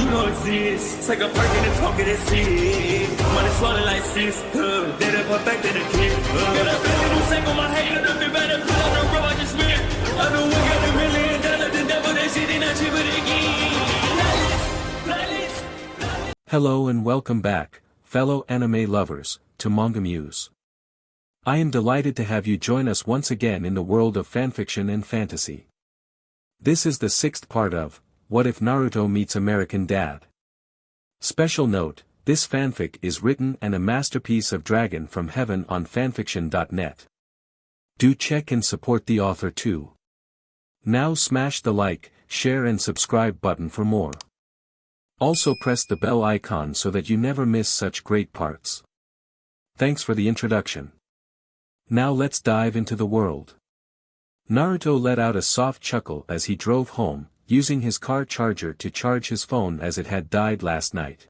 You don't exist. Take a perk and a talk of that shit. Money swallowed like sis. Dead up perfect in the kid. Got a billion who sang on my head. Look up better put on the road I just spent. I know we got $1 million. The devil that shit ain't not cheaper again. Hello and welcome back, fellow anime lovers, to MangaMuse. I am delighted to have you join us once again in the world of fanfiction and fantasy. This is the 6th part of What If Naruto Meets American Dad? Special note, this fanfic is written and a masterpiece of Dragon from Heaven on FANFICTIONnet. Do check and support the author too. Now smash the like, share and subscribe button for more. Also press the bell icon so that you never miss such great parts. Thanks for the introduction. Now let's dive into the world. Naruto let out a soft chuckle as he drove home, using his car charger to charge his phone as it had died last night.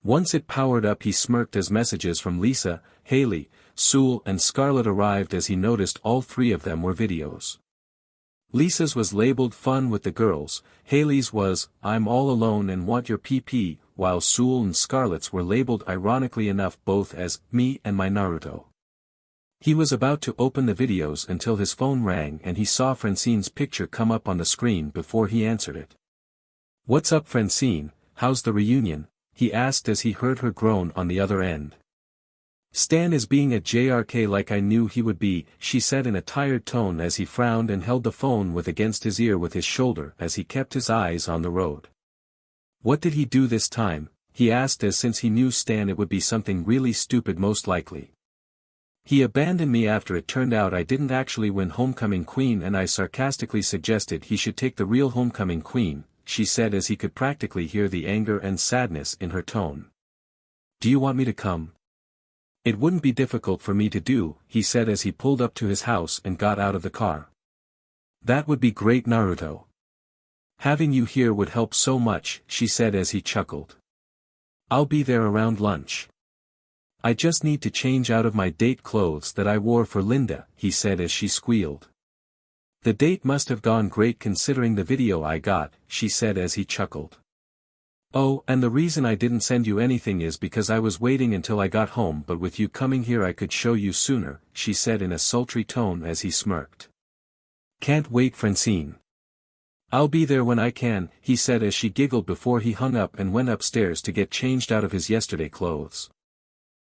Once it powered up, he smirked as messages from Lisa, Haley, Sewell and Scarlett arrived as he noticed all 3 of them were videos. Lisa's was labeled Fun with the girls, Haley's was, I'm all alone and want your PP, while Sewell and Scarlett's were labeled ironically enough both as, me and my Naruto. He was about to open the videos until his phone rang and he saw Francine's picture come up on the screen before he answered it. What's up Francine, how's the reunion? He asked as he heard her groan on the other end. Stan is being a JRK like I knew he would be, she said in a tired tone as he frowned and held the phone against his ear with his shoulder as he kept his eyes on the road. What did he do this time? He asked as since he knew Stan it would be something really stupid most likely. He abandoned me after it turned out I didn't actually win Homecoming Queen and I sarcastically suggested he should take the real Homecoming Queen, she said as he could practically hear the anger and sadness in her tone. Do you want me to come? It wouldn't be difficult for me to do, he said as he pulled up to his house and got out of the car. That would be great Naruto. Having you here would help so much, she said as he chuckled. I'll be there around lunch. I just need to change out of my date clothes that I wore for Linda, he said as she squealed. The date must have gone great considering the video I got, she said as he chuckled. Oh, and the reason I didn't send you anything is because I was waiting until I got home but with you coming here I could show you sooner, she said in a sultry tone as he smirked. Can't wait Francine. I'll be there when I can, he said as she giggled before he hung up and went upstairs to get changed out of his yesterday clothes.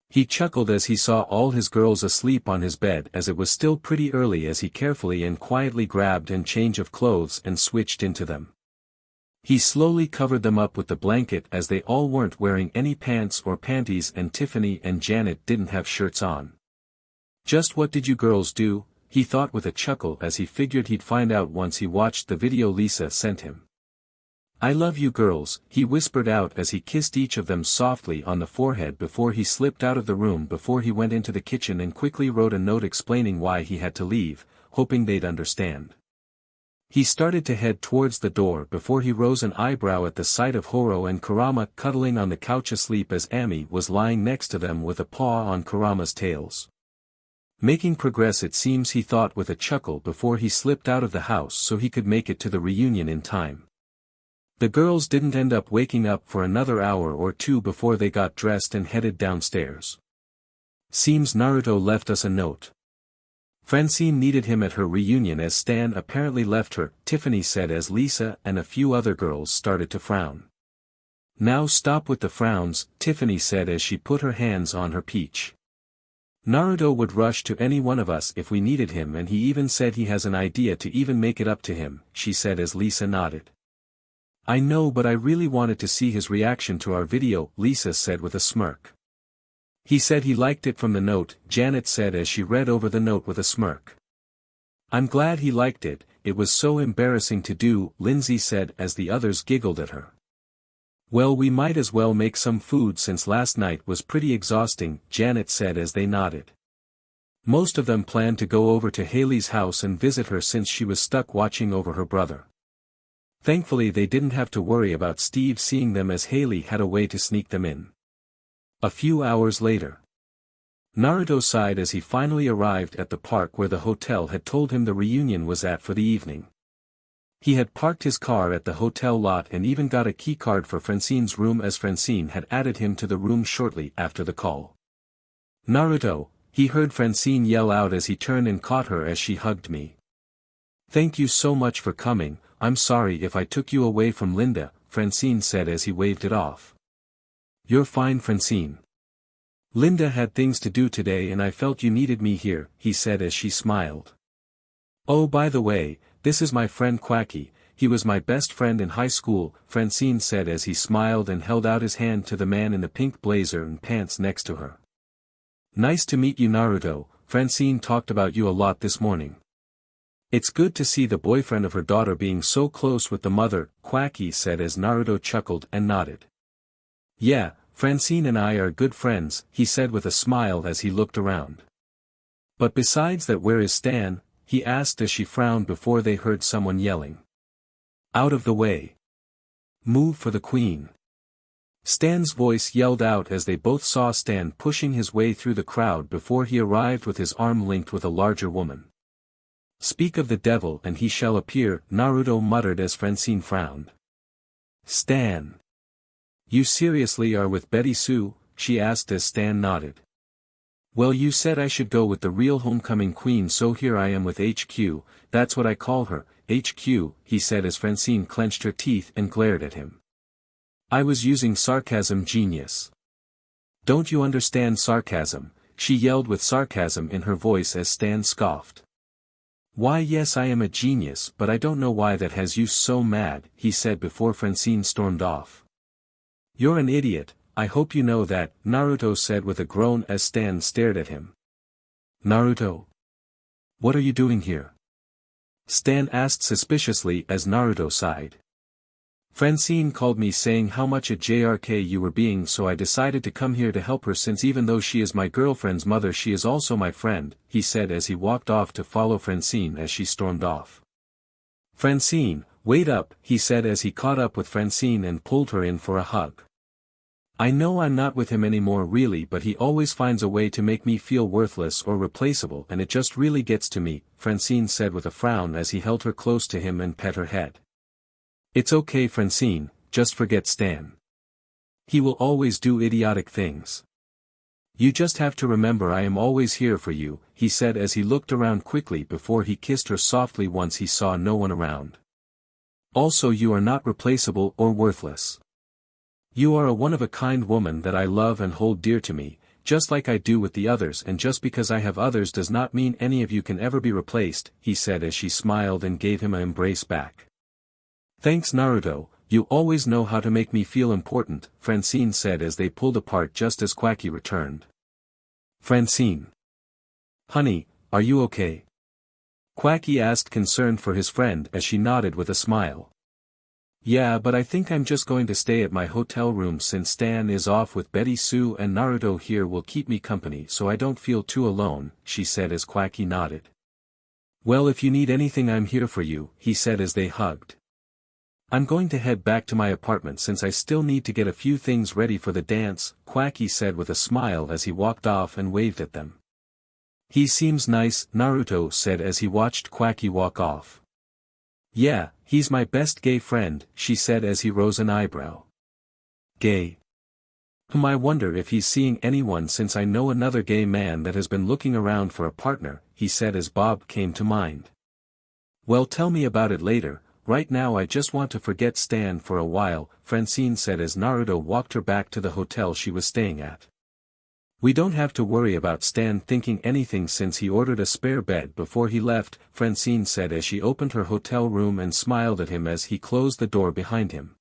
He chuckled as he saw all his girls asleep on his bed as it was still pretty early as he carefully and quietly grabbed a change of clothes and switched into them. He slowly covered them up with the blanket as they all weren't wearing any pants or panties and Tiffany and Janet didn't have shirts on. Just what did you girls do? He thought with a chuckle as he figured he'd find out once he watched the video Lisa sent him. I love you girls, he whispered out as he kissed each of them softly on the forehead before he slipped out of the room before he went into the kitchen and quickly wrote a note explaining why he had to leave, hoping they'd understand. He started to head towards the door before he rose an eyebrow at the sight of Horo and Kurama cuddling on the couch asleep as Ami was lying next to them with a paw on Kurama's tails. Making progress it seems he thought with a chuckle before he slipped out of the house so he could make it to the reunion in time. The girls didn't end up waking up for another hour or 2 before they got dressed and headed downstairs. Seems Naruto left us a note. Francine needed him at her reunion as Stan apparently left her, Tiffany said as Lisa and a few other girls started to frown. Now stop with the frowns, Tiffany said as she put her hands on her peach. Naruto would rush to any one of us if we needed him and he even said he has an idea to even make it up to him, she said as Lisa nodded. I know but I really wanted to see his reaction to our video, Lisa said with a smirk. He said he liked it from the note, Janet said as she read over the note with a smirk. I'm glad he liked it, it was so embarrassing to do, Lindsay said as the others giggled at her. Well we might as well make some food since last night was pretty exhausting, Janet said as they nodded. Most of them planned to go over to Haley's house and visit her since she was stuck watching over her brother. Thankfully they didn't have to worry about Steve seeing them as Haley had a way to sneak them in. A few hours later. Naruto sighed as he finally arrived at the park where the hotel had told him the reunion was at for the evening. He had parked his car at the hotel lot and even got a keycard for Francine's room as Francine had added him to the room shortly after the call. "Naruto," he heard Francine yell out as he turned and caught her as she hugged me. "Thank you so much for coming. I'm sorry if I took you away from Linda," Francine said as he waved it off. "You're fine, Francine. Linda had things to do today and I felt you needed me here," he said as she smiled. "Oh, by the way, this is my friend Quacky. He was my best friend in high school," Francine said as he smiled and held out his hand to the man in the pink blazer and pants next to her. "Nice to meet you, Naruto. Francine talked about you a lot this morning." "It's good to see the boyfriend of her daughter being so close with the mother," Quacky said as Naruto chuckled and nodded. "Yeah, Francine and I are good friends," he said with a smile as he looked around. "But besides that, where is Stan?" he asked as she frowned before they heard someone yelling. "Out of the way. Move for the queen." Stan's voice yelled out as they both saw Stan pushing his way through the crowd before he arrived with his arm linked with a larger woman. "Speak of the devil and he shall appear," Naruto muttered as Francine frowned. "Stan. You seriously are with Betty Sue?" she asked as Stan nodded. "Well, you said I should go with the real homecoming queen, so here I am with HQ, that's what I call her, HQ, he said as Francine clenched her teeth and glared at him. "I was using sarcasm, genius. Don't you understand sarcasm?" she yelled with sarcasm in her voice as Stan scoffed. "Why, yes, I am a genius, but I don't know why that has you so mad," he said before Francine stormed off. "You're an idiot, I hope you know that," Naruto said with a groan as Stan stared at him. "Naruto? What are you doing here?" Stan asked suspiciously as Naruto sighed. "Francine called me saying how much a JRK you were being, so I decided to come here to help her, since even though she is my girlfriend's mother she is also my friend," he said as he walked off to follow Francine as she stormed off. "Francine, wait up," he said as he caught up with Francine and pulled her in for a hug. "I know I'm not with him anymore really, but he always finds a way to make me feel worthless or replaceable and it just really gets to me," Francine said with a frown as he held her close to him and pet her head. "It's okay, Francine, just forget Stan. He will always do idiotic things. You just have to remember I am always here for you," he said as he looked around quickly before he kissed her softly once he saw no one around. "Also, you are not replaceable or worthless. You are a one-of-a-kind woman that I love and hold dear to me, just like I do with the others, and just because I have others does not mean any of you can ever be replaced," he said as she smiled and gave him an embrace back. "Thanks, Naruto, you always know how to make me feel important," Francine said as they pulled apart just as Quacky returned. "Francine. Honey, are you okay?" Quacky asked, concerned for his friend, as she nodded with a smile. "Yeah, but I think I'm just going to stay at my hotel room since Stan is off with Betty Sue and Naruto here will keep me company so I don't feel too alone," she said as Quacky nodded. "Well, if you need anything I'm here for you," he said as they hugged. "I'm going to head back to my apartment since I still need to get a few things ready for the dance," Quacky said with a smile as he walked off and waved at them. "He seems nice," Naruto said as he watched Quacky walk off. "Yeah, he's my best gay friend," she said as he rose an eyebrow. "Gay? I wonder if he's seeing anyone since I know another gay man that has been looking around for a partner," he said as Bob came to mind. "Well, tell me about it later, right now I just want to forget Stan for a while," Francine said as Naruto walked her back to the hotel she was staying at. "We don't have to worry about Stan thinking anything since he ordered a spare bed before he left," Francine said as she opened her hotel room and smiled at him as he closed the door behind him.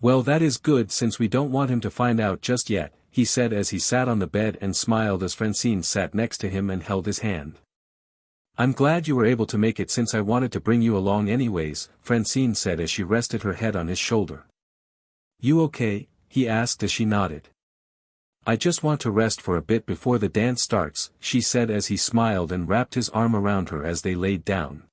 "Well, that is good since we don't want him to find out just yet," he said as he sat on the bed and smiled as Francine sat next to him and held his hand. "I'm glad you were able to make it since I wanted to bring you along anyways," Francine said as she rested her head on his shoulder. "You okay?" he asked as she nodded. "I just want to rest for a bit before the dance starts," she said as he smiled and wrapped his arm around her as they laid down.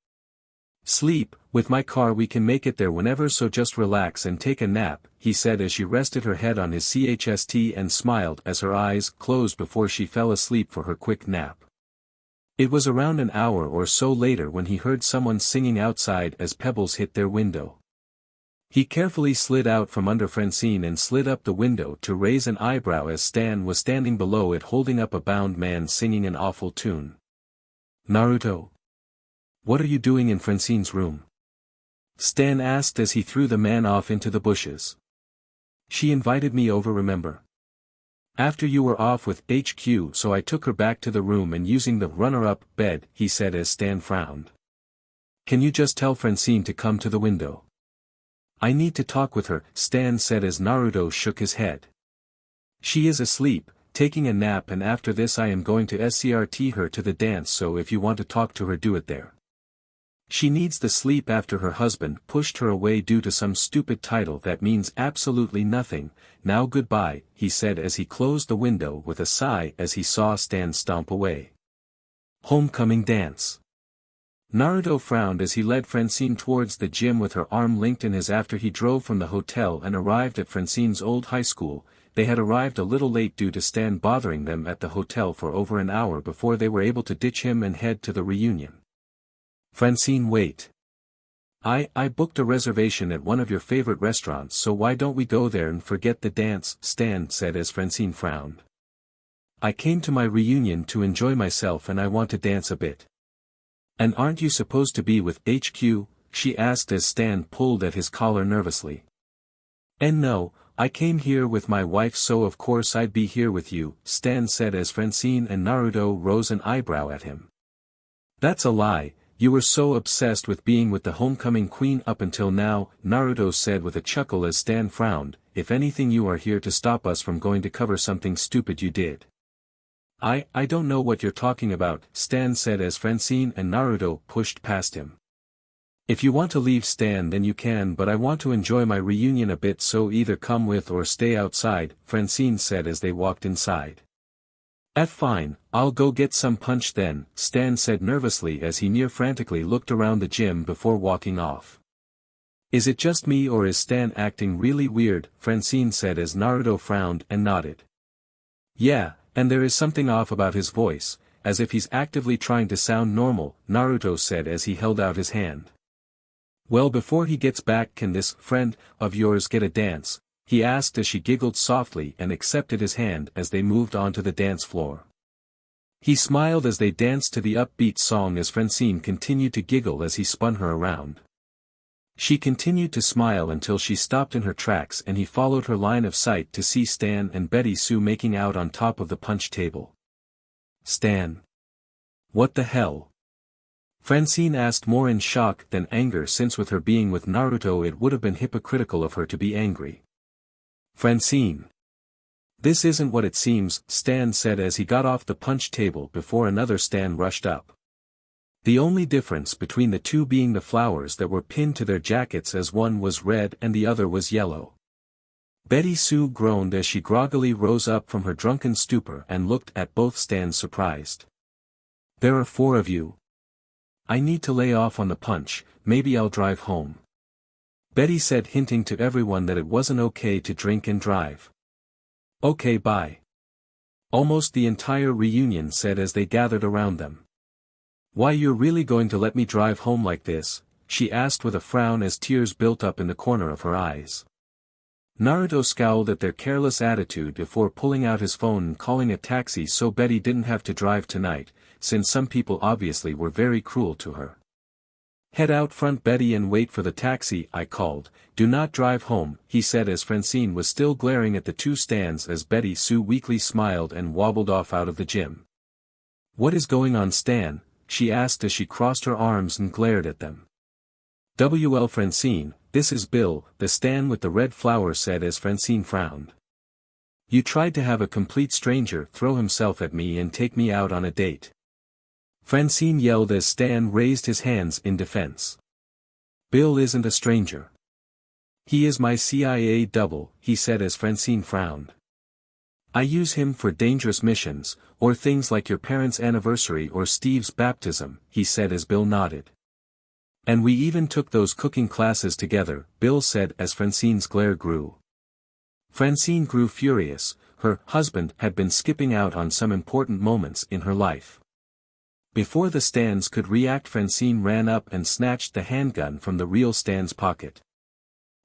"Sleep, with my car we can make it there whenever, so just relax and take a nap," he said as she rested her head on his chest and smiled as her eyes closed before she fell asleep for her quick nap. It was around an hour or so later when he heard someone singing outside as pebbles hit their window. He carefully slid out from under Francine and slid up the window to raise an eyebrow as Stan was standing below it holding up a bound man singing an awful tune. "Naruto? What are you doing in Francine's room?" Stan asked as he threw the man off into the bushes. "She invited me over, remember? After you were off with HQ, so I took her back to the room and using the runner-up bed," he said as Stan frowned. "Can you just tell Francine to come to the window? I need to talk with her," Stan said as Naruto shook his head. "She is asleep, taking a nap, and after this I am going to escort her to the dance, so if you want to talk to her, do it there. She needs the sleep after her husband pushed her away due to some stupid title that means absolutely nothing. Now goodbye," he said as he closed the window with a sigh as he saw Stan stomp away. Homecoming dance. Naruto frowned as he led Francine towards the gym with her arm linked in his after he drove from the hotel and arrived at Francine's old high school. They had arrived a little late due to Stan bothering them at the hotel for over an hour before they were able to ditch him and head to the reunion. "Francine, wait. I booked a reservation at one of your favorite restaurants, so why don't we go there and forget the dance?" Stan said as Francine frowned. "I came to my reunion to enjoy myself and I want to dance a bit." "And aren't you supposed to be with HQ?" she asked as Stan pulled at his collar nervously. "And no, I came here with my wife, so of course I'd be here with you," Stan said as Francine and Naruto rose an eyebrow at him. "That's a lie. You were so obsessed with being with the homecoming queen up until now," Naruto said with a chuckle as Stan frowned. "If anything, you are here to stop us from going to cover something stupid you did." I don't know what you're talking about," Stan said as Francine and Naruto pushed past him. "If you want to leave, Stan, then you can, but I want to enjoy my reunion a bit, so either come with or stay outside," Francine said as they walked inside. Fine, I'll go get some punch then," Stan said nervously as he near frantically looked around the gym before walking off. "Is it just me or is Stan acting really weird?" Francine said as Naruto frowned and nodded. "Yeah, and there is something off about his voice, as if he's actively trying to sound normal," Naruto said as he held out his hand. "Well, before he gets back, can this friend of yours get a dance?" he asked as she giggled softly and accepted his hand as they moved onto the dance floor. He smiled as they danced to the upbeat song as Francine continued to giggle as he spun her around. She continued to smile until she stopped in her tracks and he followed her line of sight to see Stan and Betty Sue making out on top of the punch table. "Stan? What the hell?" Francine asked, more in shock than anger, since with her being with Naruto it would have been hypocritical of her to be angry. "Francine. This isn't what it seems," Stan said as he got off the punch table before another Stan rushed up. The only difference between the two being the flowers that were pinned to their jackets, as one was red and the other was yellow. Betty Sue groaned as she groggily rose up from her drunken stupor and looked at both Stans surprised. "There are 4 of you. I need to lay off on the punch, maybe I'll drive home," Betty said, hinting to everyone that it wasn't okay to drink and drive. "Okay, bye." Almost the entire reunion said as they gathered around them. "Why, you're really going to let me drive home like this?" she asked with a frown as tears built up in the corner of her eyes. Naruto scowled at their careless attitude before pulling out his phone and calling a taxi so Betty didn't have to drive tonight, since some people obviously were very cruel to her. "Head out front, Betty, and wait for the taxi I called. Do not drive home," he said as Francine was still glaring at the two Stans as Betty Sue weakly smiled and wobbled off out of the gym. "What is going on, Stan?" she asked as she crossed her arms and glared at them. "WL Francine, this is Bill," the Stan with the red flower said as Francine frowned. "You tried to have a complete stranger throw himself at me and take me out on a date," Francine yelled as Stan raised his hands in defense. "Bill isn't a stranger. He is my CIA double," he said as Francine frowned. "I use him for dangerous missions, or things like your parents' anniversary or Steve's baptism," he said as Bill nodded. "And we even took those cooking classes together," Bill said as Francine's glare grew. Francine grew furious. Her husband had been skipping out on some important moments in her life. Before the Stans could react, Francine ran up and snatched the handgun from the real Stan's pocket.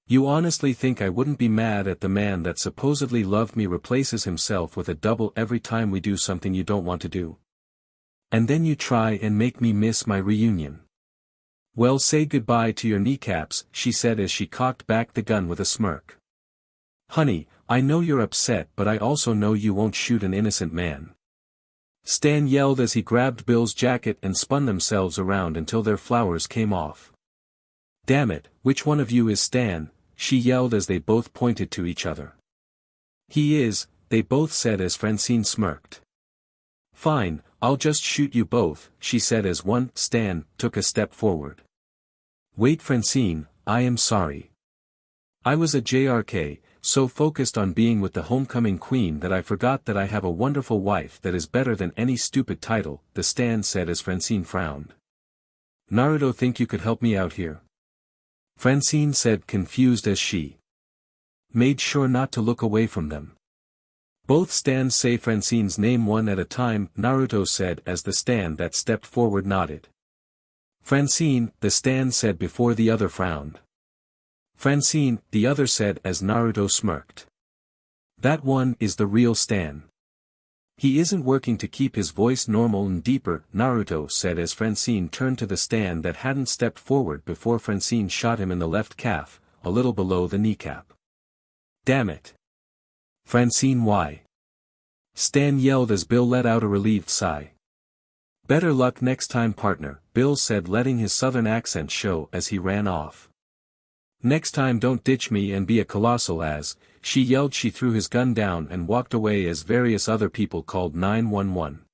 You honestly think I wouldn't be mad at the man that supposedly loved me replaces himself with a double every time we do something you don't want to do? And then you try and make me miss my reunion. Well, say goodbye to your kneecaps, she said as she cocked back the gun with a smirk. Honey, I know you're upset, but I also know you won't shoot an innocent man. Stan yelled as he grabbed Bill's jacket and spun themselves around until their flowers came off. Damn it, which one of you is Stan? She yelled as they both pointed to each other. He is, they both said as Francine smirked. Fine, I'll just shoot you both, she said as one, Stan, took a step forward. Wait, Francine, I am sorry. I was a JRK, so focused on being with the homecoming queen that I forgot that I have a wonderful wife that is better than any stupid title, the Stan said as Francine frowned. Naruto, think you could help me out here? Francine said, confused as she made sure not to look away from them. Both Stans say Francine's name one at a time, Naruto said as the Stan that stepped forward nodded. Francine, the Stan said before the other frowned. Francine, the other said as Naruto smirked. That one is the real Stan. He isn't working to keep his voice normal and deeper, Naruto said as Francine turned to the Stan that hadn't stepped forward before Francine shot him in the left calf, a little below the kneecap. Damn it. Francine, why? Stan yelled as Bill let out a relieved sigh. Better luck next time, partner, Bill said, letting his southern accent show as he ran off. Next time don't ditch me and be a colossal ass, she yelled. She threw his gun down and walked away as various other people called 911.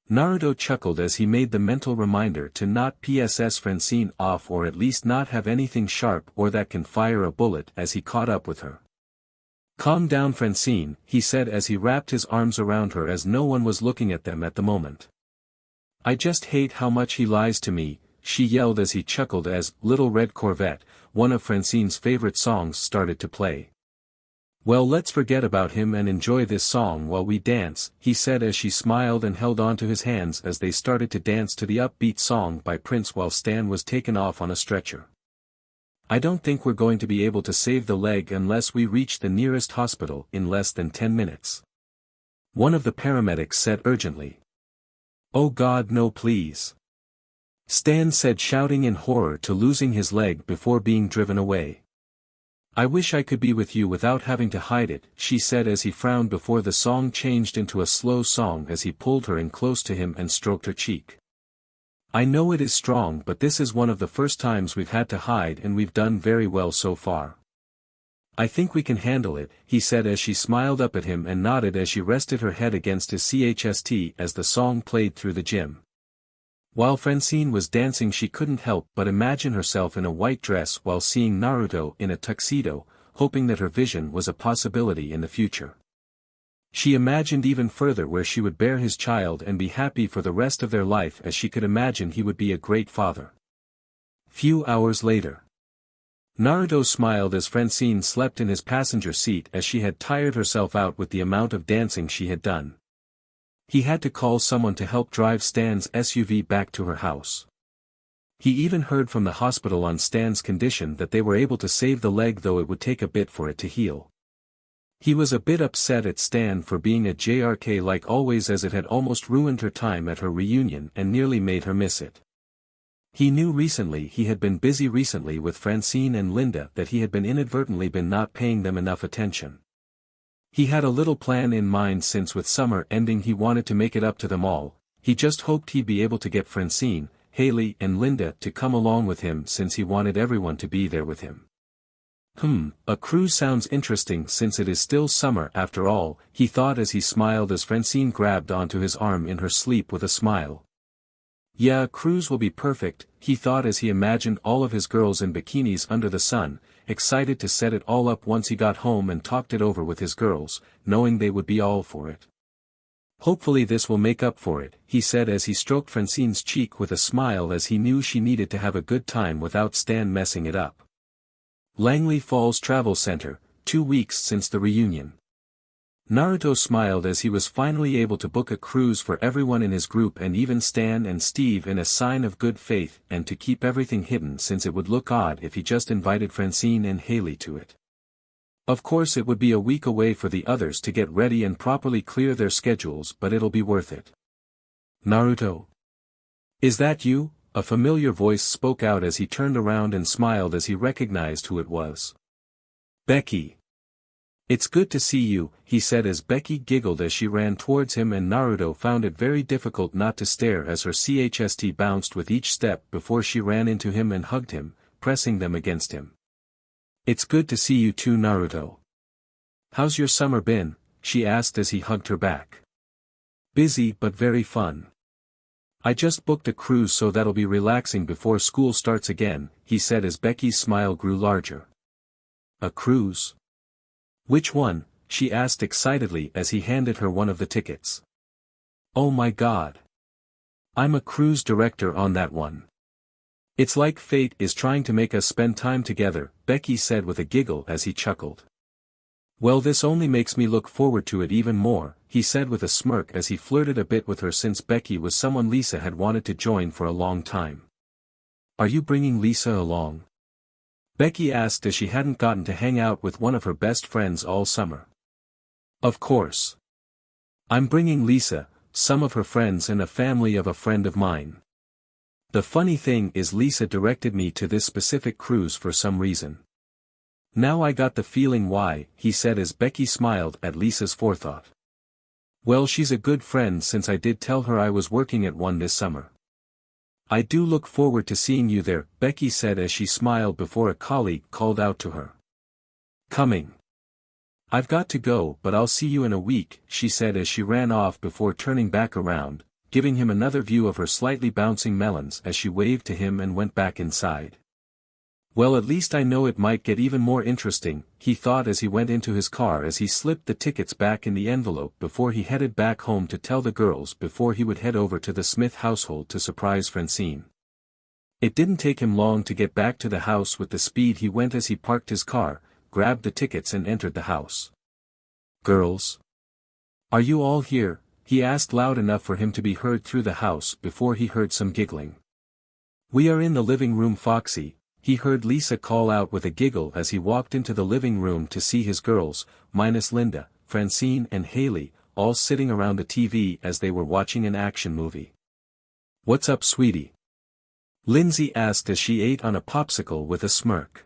Naruto chuckled as he made the mental reminder to not PSS Francine off, or at least not have anything sharp or that can fire a bullet, as he caught up with her. Calm down, Francine, he said as he wrapped his arms around her as no one was looking at them at the moment. I just hate how much he lies to me, she yelled as he chuckled as Little Red Corvette, one of Francine's favorite songs, started to play. Well, let's forget about him and enjoy this song while we dance, he said as she smiled and held onto his hands as they started to dance to the upbeat song by Prince while Stan was taken off on a stretcher. I don't think we're going to be able to save the leg unless we reach the nearest hospital in less than 10 minutes. One of the paramedics said urgently. Oh God, no, please. Stan said, shouting in horror to losing his leg before being driven away. I wish I could be with you without having to hide it, she said as he frowned before the song changed into a slow song as he pulled her in close to him and stroked her cheek. I know it is strong, but this is one of the first times we've had to hide and we've done very well so far. I think we can handle it, he said as she smiled up at him and nodded as she rested her head against his chest as the song played through the gym. While Francine was dancing, she couldn't help but imagine herself in a white dress while seeing Naruto in a tuxedo, hoping that her vision was a possibility in the future. She imagined even further where she would bear his child and be happy for the rest of their life, as she could imagine he would be a great father. Few hours later. Naruto smiled as Francine slept in his passenger seat as she had tired herself out with the amount of dancing she had done. He had to call someone to help drive Stan's SUV back to her house. He even heard from the hospital on Stan's condition that they were able to save the leg, though it would take a bit for it to heal. He was a bit upset at Stan for being a JRK like always, as it had almost ruined her time at her reunion and nearly made her miss it. He knew recently he had been busy recently with Francine and Linda that he had been inadvertently not paying them enough attention. He had a little plan in mind, since with summer ending he wanted to make it up to them all. He just hoped he'd be able to get Francine, Haley and Linda to come along with him, since he wanted everyone to be there with him. A cruise sounds interesting since it is still summer after all, he thought as he smiled as Francine grabbed onto his arm in her sleep with a smile. Yeah, a cruise will be perfect, he thought as he imagined all of his girls in bikinis under the sun, excited to set it all up once he got home and talked it over with his girls, knowing they would be all for it. Hopefully this will make up for it, he said as he stroked Francine's cheek with a smile, as he knew she needed to have a good time without Stan messing it up. Langley Falls Travel Center, 2 weeks since the reunion. Naruto smiled as he was finally able to book a cruise for everyone in his group and even Stan and Steve in a sign of good faith and to keep everything hidden since it would look odd if he just invited Francine and Haley to it. Of course it would be a week away for the others to get ready and properly clear their schedules, but it'll be worth it. Naruto? Is that you? A familiar voice spoke out as he turned around and smiled as he recognized who it was. Becky. It's good to see you, he said as Becky giggled as she ran towards him, and Naruto found it very difficult not to stare as her chest bounced with each step before she ran into him and hugged him, pressing them against him. It's good to see you too, Naruto. How's your summer been? She asked as he hugged her back. Busy but very fun. I just booked a cruise so that'll be relaxing before school starts again, he said as Becky's smile grew larger. A cruise? Which one? She asked excitedly as he handed her one of the tickets. Oh my god. I'm a cruise director on that one. It's like fate is trying to make us spend time together, Becky said with a giggle as he chuckled. Well, this only makes me look forward to it even more, he said with a smirk as he flirted a bit with her since Becky was someone Lisa had wanted to join for a long time. Are you bringing Lisa along? Becky asked as she hadn't gotten to hang out with one of her best friends all summer. Of course. I'm bringing Lisa, some of her friends and a family of a friend of mine. The funny thing is Lisa directed me to this specific cruise for some reason. Now I got the feeling why, he said as Becky smiled at Lisa's forethought. Well, she's a good friend since I did tell her I was working at one this summer. I do look forward to seeing you there, Becky said as she smiled before a colleague called out to her. Coming. I've got to go, but I'll see you in a week, she said as she ran off before turning back around, giving him another view of her slightly bouncing melons as she waved to him and went back inside. Well, at least I know it might get even more interesting, he thought as he went into his car as he slipped the tickets back in the envelope before he headed back home to tell the girls before he would head over to the Smith household to surprise Francine. It didn't take him long to get back to the house with the speed he went as he parked his car, grabbed the tickets and entered the house. Girls? Are you all here? He asked loud enough for him to be heard through the house before he heard some giggling. We are in the living room, Foxy. He heard Lisa call out with a giggle as he walked into the living room to see his girls, minus Linda, Francine and Haley, all sitting around the TV as they were watching an action movie. What's up, sweetie? Lindsay asked as she ate on a popsicle with a smirk.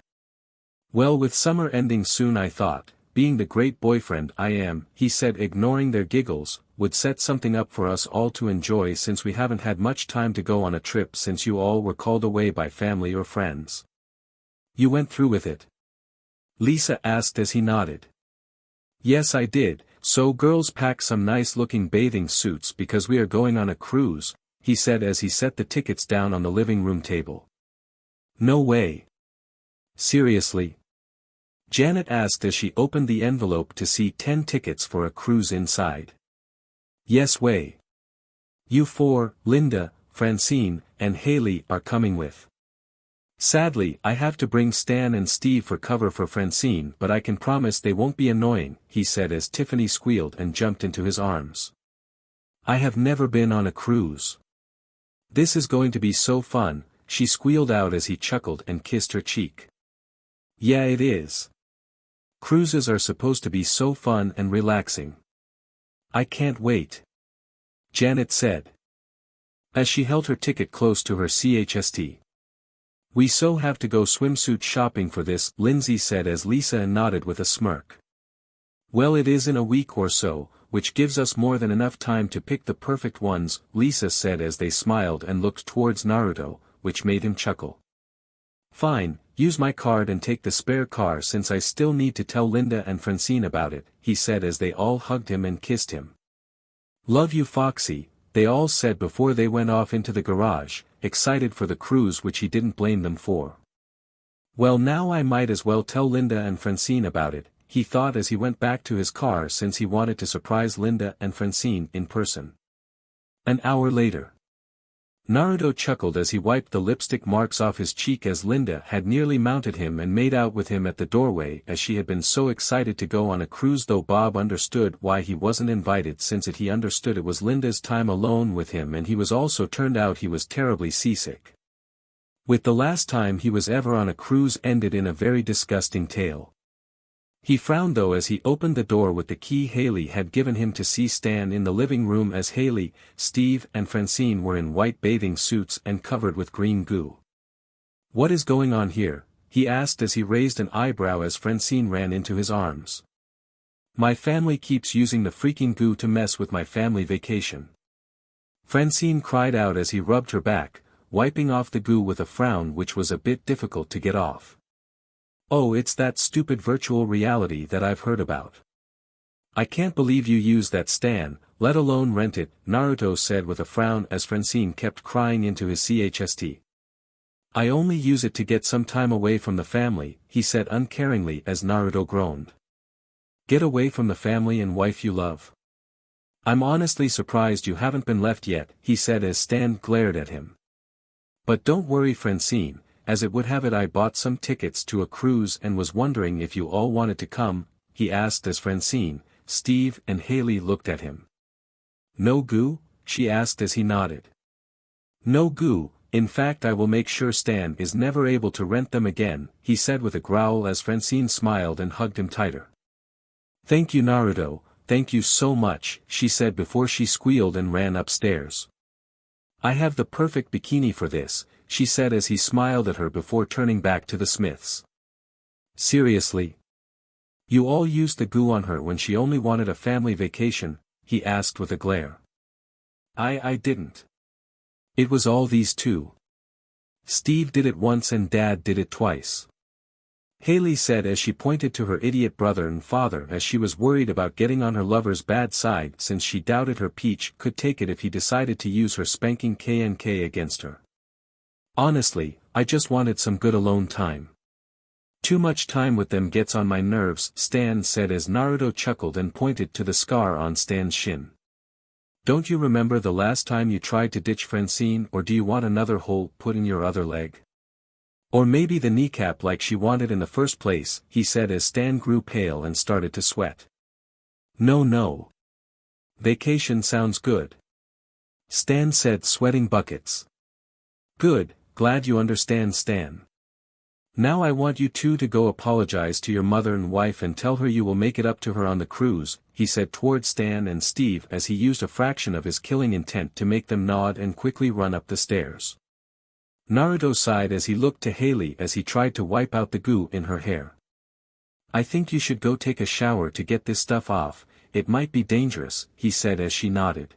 Well, with summer ending soon, I thought, being the great boyfriend I am, he said, ignoring their giggles, would set something up for us all to enjoy since we haven't had much time to go on a trip since you all were called away by family or friends. You went through with it? Lisa asked as he nodded. Yes, I did, so girls, pack some nice-looking bathing suits because we are going on a cruise, he said as he set the tickets down on the living room table. No way. Seriously? Janet asked as she opened the envelope to see 10 tickets for a cruise inside. Yes way. You four, Linda, Francine, and Haley, are coming with. Sadly, I have to bring Stan and Steve for cover for Francine, but I can promise they won't be annoying, he said as Tiffany squealed and jumped into his arms. I have never been on a cruise. This is going to be so fun, she squealed out as he chuckled and kissed her cheek. Yeah, it is. Cruises are supposed to be so fun and relaxing. I can't wait. Janet said, as she held her ticket close to her chest. We so have to go swimsuit shopping for this, Lindsay said as Lisa nodded with a smirk. Well, it is in a week or so, which gives us more than enough time to pick the perfect ones, Lisa said as they smiled and looked towards Naruto, which made him chuckle. Fine, use my card and take the spare car since I still need to tell Linda and Francine about it, he said as they all hugged him and kissed him. Love you, Foxy, they all said before they went off into the garage, excited for the cruise, which he didn't blame them for. Well, now I might as well tell Linda and Francine about it, he thought as he went back to his car since he wanted to surprise Linda and Francine in person. An hour later. Naruto chuckled as he wiped the lipstick marks off his cheek as Linda had nearly mounted him and made out with him at the doorway as she had been so excited to go on a cruise, though Bob understood why he wasn't invited since he understood it was Linda's time alone with him, and he was also turned out he was terribly seasick. With the last time he was ever on a cruise ended in a very disgusting tale. He frowned though as he opened the door with the key Haley had given him to see Stan in the living room as Haley, Steve and Francine were in white bathing suits and covered with green goo. "What is going on here?" he asked as he raised an eyebrow as Francine ran into his arms. "My family keeps using the freaking goo to mess with my family vacation," Francine cried out as he rubbed her back, wiping off the goo with a frown which was a bit difficult to get off. "Oh, it's that stupid virtual reality that I've heard about. I can't believe you use that, Stan, let alone rent it," Naruto said with a frown as Francine kept crying into his chest. "I only use it to get some time away from the family," he said uncaringly as Naruto groaned. "Get away from the family and wife you love? I'm honestly surprised you haven't been left yet," he said as Stan glared at him. "But don't worry, Francine. As it would have it, I bought some tickets to a cruise and was wondering if you all wanted to come," he asked as Francine, Steve and Haley looked at him. "No goo?" she asked as he nodded. "No goo, in fact I will make sure Stan is never able to rent them again," he said with a growl as Francine smiled and hugged him tighter. "Thank you, Naruto, thank you so much," she said before she squealed and ran upstairs. "I have the perfect bikini for this," she said as he smiled at her before turning back to the Smiths. "Seriously? You all used the goo on her when she only wanted a family vacation?" he asked with a glare. I didn't. It was all these two. Steve did it once and Dad did it twice," Haley said as she pointed to her idiot brother and father as she was worried about getting on her lover's bad side since she doubted her Peach could take it if he decided to use her spanking KNK against her. "Honestly, I just wanted some good alone time. Too much time with them gets on my nerves," Stan said as Naruto chuckled and pointed to the scar on Stan's shin. "Don't you remember the last time you tried to ditch Francine, or do you want another hole put in your other leg? Or maybe the kneecap like she wanted in the first place," he said as Stan grew pale and started to sweat. No. Vacation sounds good," Stan said, sweating buckets. "Good, glad you understand, Stan. Now I want you two to go apologize to your mother and wife and tell her you will make it up to her on the cruise," he said towards Stan and Steve as he used a fraction of his killing intent to make them nod and quickly run up the stairs. Naruto sighed as he looked to Haley as he tried to wipe out the goo in her hair. "I think you should go take a shower to get this stuff off, it might be dangerous," he said as she nodded.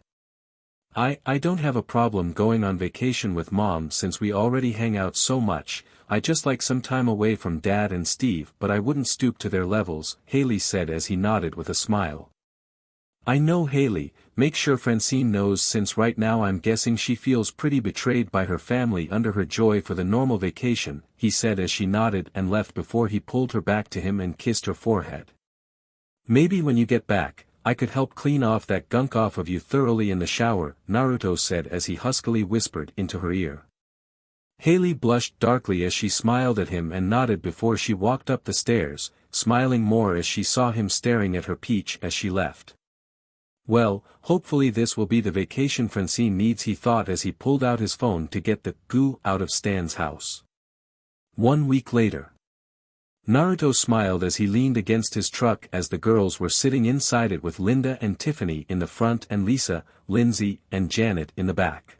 I don't have a problem going on vacation with Mom since we already hang out so much, I just like some time away from Dad and Steve, but I wouldn't stoop to their levels," Haley said as he nodded with a smile. "I know, Haley, make sure Francine knows since right now I'm guessing she feels pretty betrayed by her family under her joy for the normal vacation," he said as she nodded and left before he pulled her back to him and kissed her forehead. "Maybe when you get back, I could help clean off that gunk off of you thoroughly in the shower," Naruto said as he huskily whispered into her ear. Haley blushed darkly as she smiled at him and nodded before she walked up the stairs, smiling more as she saw him staring at her Peach as she left. "Well, hopefully this will be the vacation Francine needs," he thought as he pulled out his phone to get the goo out of Stan's house. 1 week later. Naruto smiled as he leaned against his truck as the girls were sitting inside it with Linda and Tiffany in the front and Lisa, Lindsay, and Janet in the back.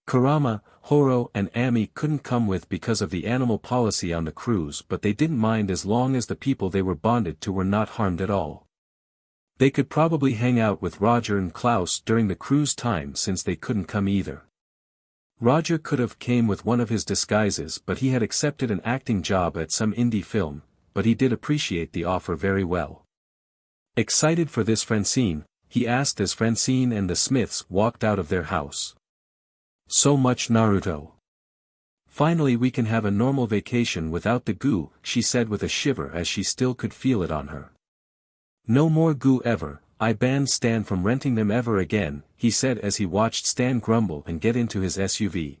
Kurama, Horo and Ami couldn't come with because of the animal policy on the cruise, but they didn't mind as long as the people they were bonded to were not harmed at all. They could probably hang out with Roger and Klaus during the cruise time since they couldn't come either. Roger could have came with one of his disguises, but he had accepted an acting job at some indie film, but he did appreciate the offer very well. Excited for this, Francine? He asked as Francine and the Smiths walked out of their house. "So much, Naruto. Finally we can have a normal vacation without the goo," she said with a shiver as she still could feel it on her. "No more goo ever, I banned Stan from renting them ever again, he said as he watched Stan grumble and get into his SUV.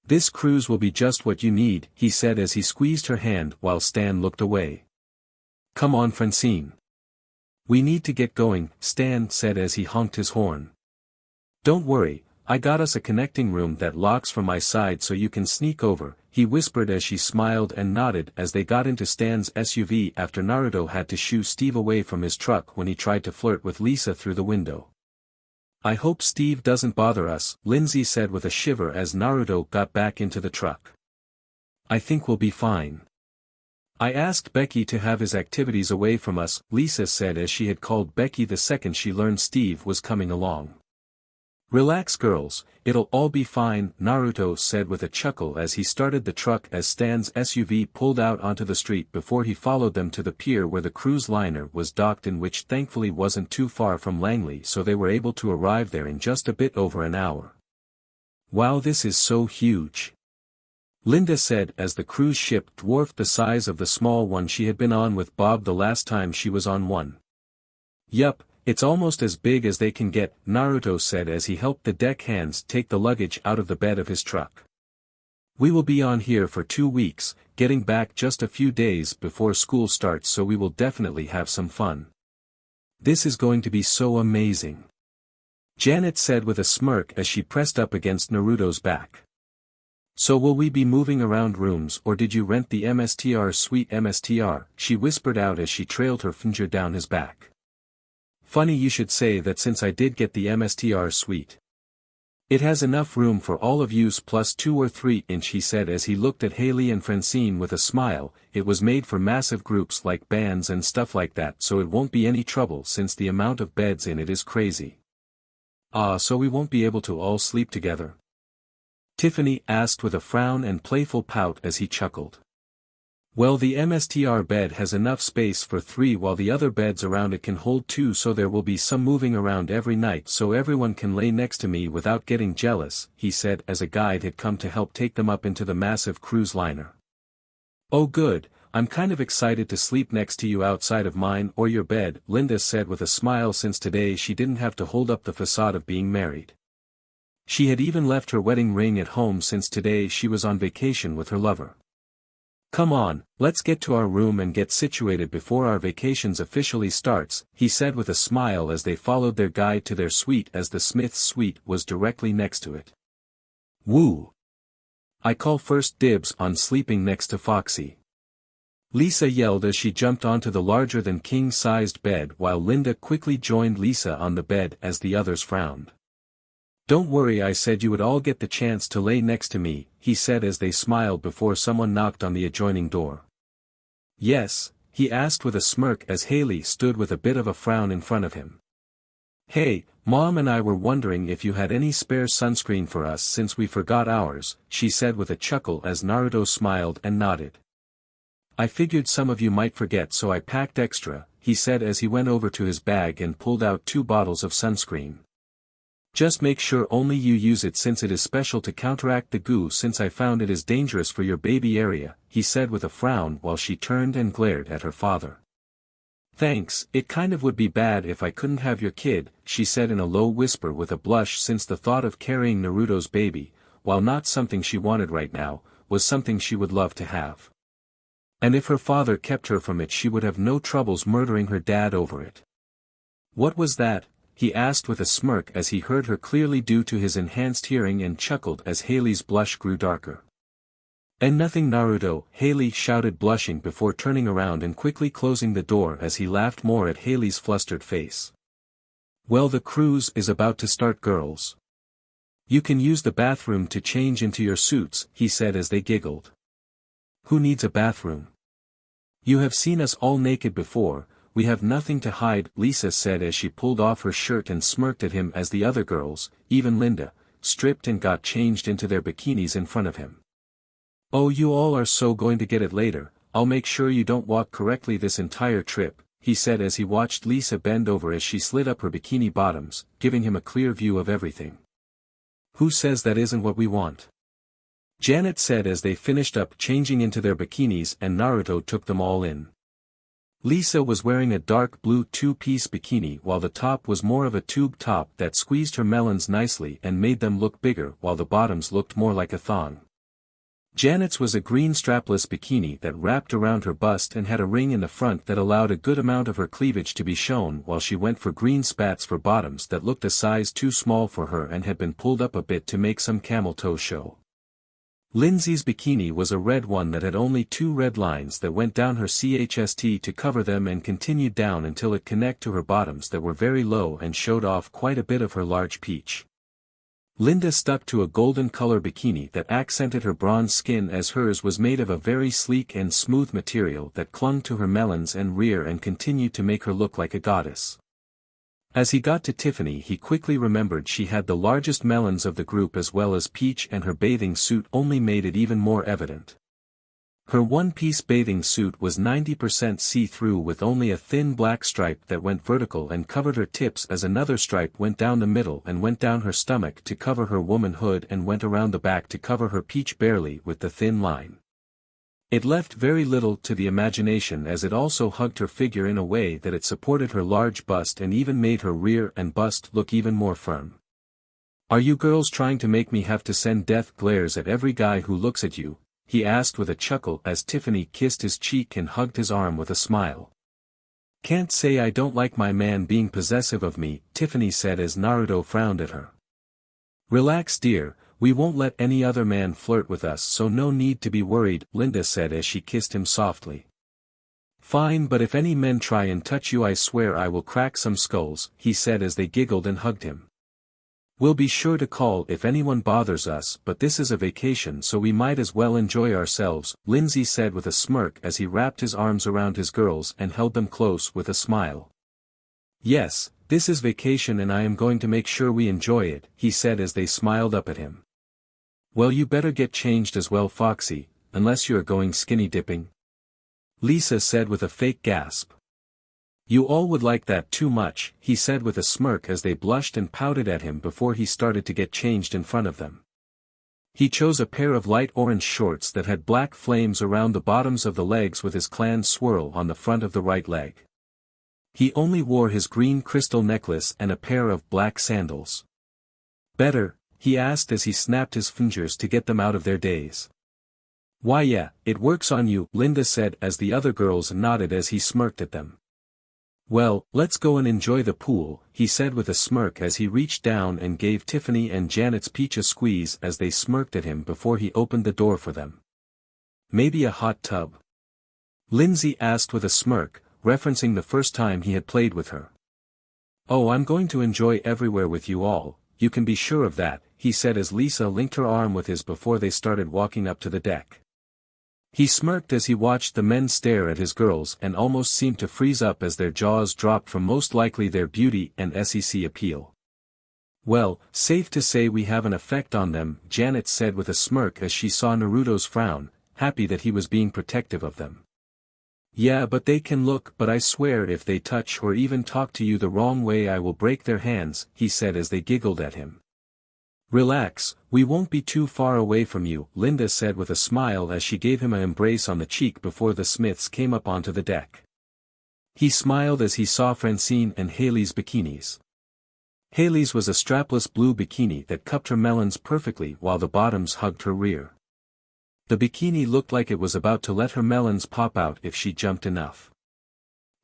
This cruise will be just what you need, he said as he squeezed her hand while Stan looked away. Come on Francine. We need to get going, Stan said as he honked his horn. Don't worry, I got us a connecting room that locks from my side so you can sneak over, he whispered as she smiled and nodded as they got into Stan's SUV after Naruto had to shoo Steve away from his truck when he tried to flirt with Lisa through the window. I hope Steve doesn't bother us, Lindsay said with a shiver as Naruto got back into the truck. I think we'll be fine. I asked Becky to have his activities away from us, Lisa said as she had called Becky the second she learned Steve was coming along. Relax girls, it'll all be fine, Naruto said with a chuckle as he started the truck as Stan's SUV pulled out onto the street before he followed them to the pier where the cruise liner was docked in, which thankfully wasn't too far from Langley, so they were able to arrive there in just a bit over an hour. Wow, this is so huge, Linda said as the cruise ship dwarfed the size of the small one she had been on with Bob the last time she was on one. Yup. It's almost as big as they can get, Naruto said as he helped the deckhands take the luggage out of the bed of his truck. We will be on here for 2 weeks, getting back just a few days before school starts, so we will definitely have some fun. This is going to be so amazing, Janet said with a smirk as she pressed up against Naruto's back. So will we be moving around rooms or did you rent the MSTR suite? MSTR, she whispered out as she trailed her finger down his back. Funny you should say that since I did get the MSTR suite. It has enough room for all of yous plus 2 or 3 inch, he said as he looked at Haley and Francine with a smile. It was made for massive groups like bands and stuff like that, so it won't be any trouble since the amount of beds in it is crazy. So we won't be able to all sleep together? Tiffany asked with a frown and playful pout as he chuckled. Well, the MSTR bed has enough space for 3 while the other beds around it can hold 2, so there will be some moving around every night so everyone can lay next to me without getting jealous, he said as a guide had come to help take them up into the massive cruise liner. Oh good, I'm kind of excited to sleep next to you outside of mine or your bed, Linda said with a smile since today she didn't have to hold up the facade of being married. She had even left her wedding ring at home since today she was on vacation with her lover. Come on, let's get to our room and get situated before our vacations officially starts, he said with a smile as they followed their guide to their suite as the Smiths suite was directly next to it. Woo! I call first dibs on sleeping next to Foxy, Lisa yelled as she jumped onto the larger-than king-sized bed while Linda quickly joined Lisa on the bed as the others frowned. Don't worry, I said you would all get the chance to lay next to me, he said as they smiled before someone knocked on the adjoining door. Yes, he asked with a smirk as Haley stood with a bit of a frown in front of him. Hey, Mom and I were wondering if you had any spare sunscreen for us since we forgot ours, she said with a chuckle as Naruto smiled and nodded. I figured some of you might forget, so I packed extra, he said as he went over to his bag and pulled out 2 bottles of sunscreen. Just make sure only you use it since it is special to counteract the goo, since I found it is dangerous for your baby area, he said with a frown while she turned and glared at her father. Thanks, it kind of would be bad if I couldn't have your kid, she said in a low whisper with a blush since the thought of carrying Naruto's baby, while not something she wanted right now, was something she would love to have. And if her father kept her from it she would have no troubles murdering her dad over it. What was that? He asked with a smirk as he heard her clearly due to his enhanced hearing and chuckled as Haley's blush grew darker. And nothing, Naruto, Haley shouted blushing before turning around and quickly closing the door as he laughed more at Haley's flustered face. Well, the cruise is about to start, girls. You can use the bathroom to change into your suits, he said as they giggled. Who needs a bathroom? You have seen us all naked before. We have nothing to hide, Lisa said as she pulled off her shirt and smirked at him as the other girls, even Linda, stripped and got changed into their bikinis in front of him. Oh, you all are so going to get it later. I'll make sure you don't walk correctly this entire trip, he said as he watched Lisa bend over as she slid up her bikini bottoms, giving him a clear view of everything. Who says that isn't what we want? Janet said as they finished up changing into their bikinis and Naruto took them all in. Lisa was wearing a dark blue two-piece bikini while the top was more of a tube top that squeezed her melons nicely and made them look bigger while the bottoms looked more like a thong. Janet's was a green strapless bikini that wrapped around her bust and had a ring in the front that allowed a good amount of her cleavage to be shown, while she went for green spats for bottoms that looked a size too small for her and had been pulled up a bit to make some camel toe show. Lindsay's bikini was a red one that had only 2 red lines that went down her chest to cover them and continued down until it connected to her bottoms that were very low and showed off quite a bit of her large peach. Linda stuck to a golden color bikini that accented her bronze skin, as hers was made of a very sleek and smooth material that clung to her melons and rear and continued to make her look like a goddess. As he got to Tiffany, he quickly remembered she had the largest melons of the group as well as peach, and her bathing suit only made it even more evident. Her one-piece bathing suit was 90% see-through with only a thin black stripe that went vertical and covered her tips, as another stripe went down the middle and went down her stomach to cover her womanhood and went around the back to cover her peach barely with the thin line. It left very little to the imagination, as it also hugged her figure in a way that it supported her large bust and even made her rear and bust look even more firm. "Are you girls trying to make me have to send death glares at every guy who looks at you?" he asked with a chuckle as Tiffany kissed his cheek and hugged his arm with a smile. "Can't say I don't like my man being possessive of me," Tiffany said as Naruto frowned at her. "Relax, dear, we won't let any other man flirt with us, so no need to be worried," Linda said as she kissed him softly. "Fine, but if any men try and touch you I swear I will crack some skulls," he said as they giggled and hugged him. "We'll be sure to call if anyone bothers us, but this is a vacation so we might as well enjoy ourselves," Lindsay said with a smirk as he wrapped his arms around his girls and held them close with a smile. "Yes, this is vacation and I am going to make sure we enjoy it," he said as they smiled up at him. "Well, you better get changed as well, Foxy, unless you are going skinny dipping," Lisa said with a fake gasp. "You all would like that too much," he said with a smirk as they blushed and pouted at him before he started to get changed in front of them. He chose a pair of light orange shorts that had black flames around the bottoms of the legs with his clan swirl on the front of the right leg. He only wore his green crystal necklace and a pair of black sandals. "Better?" he asked as he snapped his fingers to get them out of their daze. "Why yeah, it works on you," Linda said as the other girls nodded as he smirked at them. "Well, let's go and enjoy the pool," he said with a smirk as he reached down and gave Tiffany and Janet's peach a squeeze as they smirked at him before he opened the door for them. "Maybe a hot tub?" Lindsay asked with a smirk, referencing the first time he had played with her. "Oh, I'm going to enjoy everywhere with you all, you can be sure of that," he said as Lisa linked her arm with his before they started walking up to the deck. He smirked as he watched the men stare at his girls and almost seemed to freeze up as their jaws dropped from most likely their beauty and SEC appeal. "Well, safe to say we have an effect on them," Janet said with a smirk as she saw Naruto's frown, happy that he was being protective of them. "Yeah, but they can look, but I swear if they touch or even talk to you the wrong way I will break their hands," he said as they giggled at him. "Relax, we won't be too far away from you," Linda said with a smile as she gave him an embrace on the cheek before the Smiths came up onto the deck. He smiled as he saw Francine and Haley's bikinis. Haley's was a strapless blue bikini that cupped her melons perfectly while the bottoms hugged her rear. The bikini looked like it was about to let her melons pop out if she jumped enough.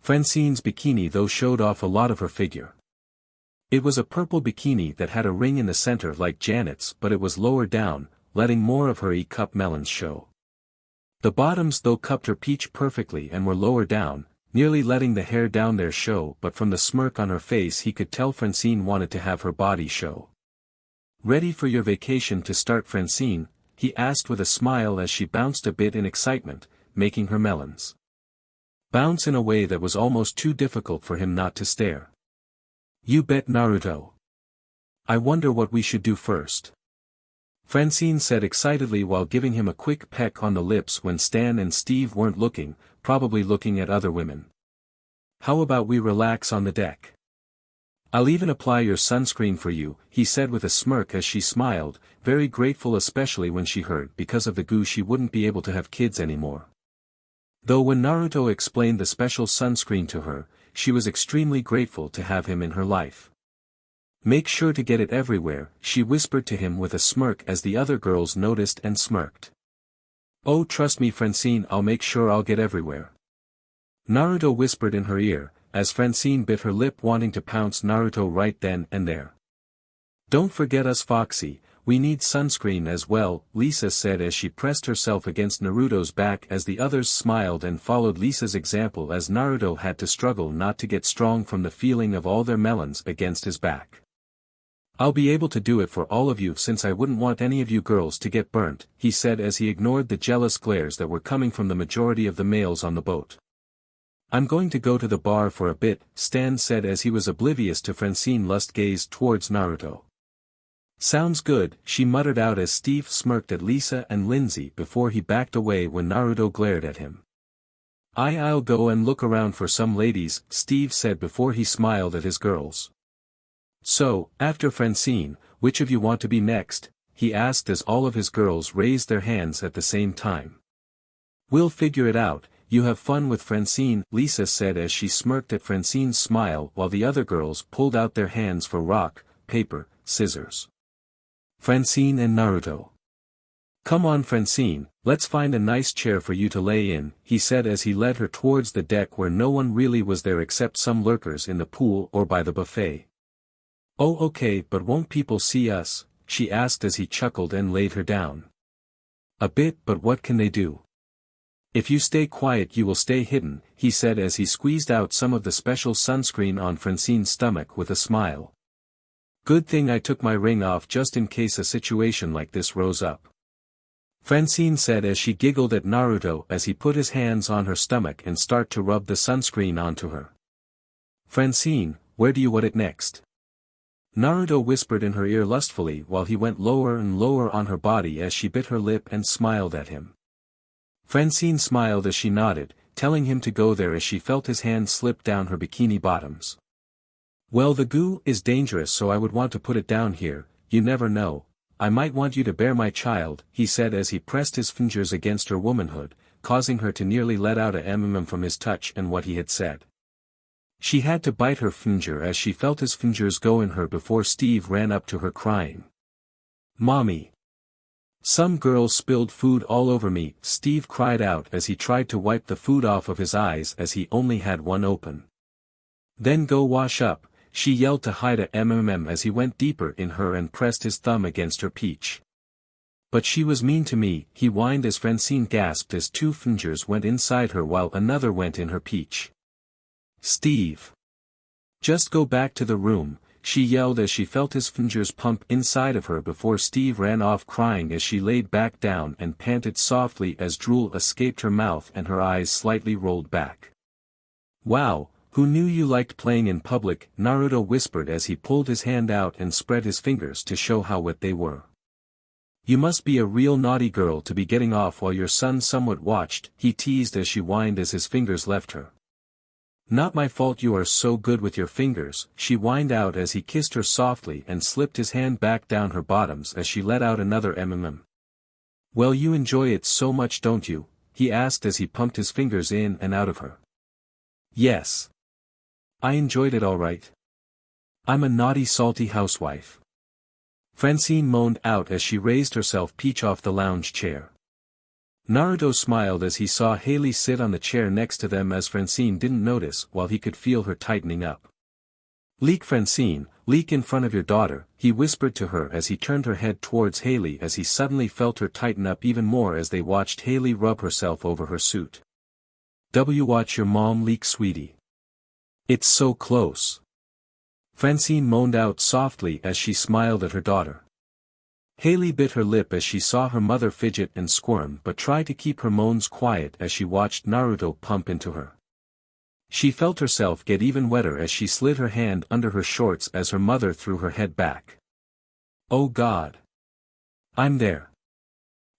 Francine's bikini though showed off a lot of her figure. It was a purple bikini that had a ring in the center like Janet's, but it was lower down, letting more of her E-cup melons show. The bottoms though cupped her peach perfectly and were lower down, nearly letting the hair down there show, but from the smirk on her face he could tell Francine wanted to have her body show. "Ready for your vacation to start, Francine?" he asked with a smile as she bounced a bit in excitement, making her melons bounce in a way that was almost too difficult for him not to stare. "You bet, Naruto. I wonder what we should do first," Francine said excitedly while giving him a quick peck on the lips when Stan and Steve weren't looking, probably looking at other women. "How about we relax on the deck? I'll even apply your sunscreen for you," he said with a smirk as she smiled, very grateful especially when she heard because of the goo she wouldn't be able to have kids anymore. Though when Naruto explained the special sunscreen to her, she was extremely grateful to have him in her life. Make sure to get it everywhere, she whispered to him with a smirk as the other girls noticed and smirked. Oh, trust me Francine, I'll make sure I'll get everywhere. Naruto whispered in her ear, as Francine bit her lip wanting to pounce Naruto right then and there. Don't forget us Foxy, we need sunscreen as well, Lisa said as she pressed herself against Naruto's back as the others smiled and followed Lisa's example as Naruto had to struggle not to get strong from the feeling of all their melons against his back. I'll be able to do it for all of you since I wouldn't want any of you girls to get burnt, he said as he ignored the jealous glares that were coming from the majority of the males on the boat. I'm going to go to the bar for a bit, Stan said as he was oblivious to Francine's lust gaze towards Naruto. Sounds good, she muttered out as Steve smirked at Lisa and Lindsay before he backed away when Naruto glared at him. I'll go and look around for some ladies, Steve said before he smiled at his girls. So, after Francine, which of you want to be next? He asked as all of his girls raised their hands at the same time. We'll figure it out, you have fun with Francine, Lisa said as she smirked at Francine's smile while the other girls pulled out their hands for rock, paper, scissors. Francine and Naruto. Come on Francine, let's find a nice chair for you to lay in, he said as he led her towards the deck where no one really was there except some lurkers in the pool or by the buffet. Oh okay, but won't people see us? She asked as he chuckled and laid her down. A bit, but what can they do? If you stay quiet you will stay hidden, he said as he squeezed out some of the special sunscreen on Francine's stomach with a smile. Good thing I took my ring off just in case a situation like this rose up. Francine said as she giggled at Naruto as he put his hands on her stomach and started to rub the sunscreen onto her. Francine, where do you want it next? Naruto whispered in her ear lustfully while he went lower and lower on her body as she bit her lip and smiled at him. Francine smiled as she nodded, telling him to go there as she felt his hand slip down her bikini bottoms. Well, the goo is dangerous, so I would want to put it down here, you never know, I might want you to bear my child, he said as he pressed his fingers against her womanhood, causing her to nearly let out a from his touch and what he had said. She had to bite her finger as she felt his fingers go in her before Steve ran up to her crying. Mommy! Some girl spilled food all over me, Steve cried out as he tried to wipe the food off of his eyes as he only had one open. Then go wash up, she yelled to hide a as he went deeper in her and pressed his thumb against her peach. But she was mean to me, he whined as Francine gasped as two fingers went inside her while another went in her peach. Steve! Just go back to the room, she yelled as she felt his fingers pump inside of her before Steve ran off crying as she laid back down and panted softly as drool escaped her mouth and her eyes slightly rolled back. Wow, who knew you liked playing in public? Naruto whispered as he pulled his hand out and spread his fingers to show how wet they were. You must be a real naughty girl to be getting off while your son somewhat watched, he teased as she whined as his fingers left her. Not my fault you are so good with your fingers, she whined out as he kissed her softly and slipped his hand back down her bottoms as she let out another Well, you enjoy it so much, don't you? He asked as he pumped his fingers in and out of her. Yes. I enjoyed it all right. I'm a naughty salty housewife. Francine moaned out as she raised herself peach off the lounge chair. Naruto smiled as he saw Haley sit on the chair next to them as Francine didn't notice while he could feel her tightening up. Leak Francine, leak in front of your daughter, he whispered to her as he turned her head towards Haley as he suddenly felt her tighten up even more as they watched Haley rub herself over her suit. Watch your mom leak sweetie. It's so close. Francine moaned out softly as she smiled at her daughter. Haley bit her lip as she saw her mother fidget and squirm but tried to keep her moans quiet as she watched Naruto pump into her. She felt herself get even wetter as she slid her hand under her shorts as her mother threw her head back. Oh God! I'm there.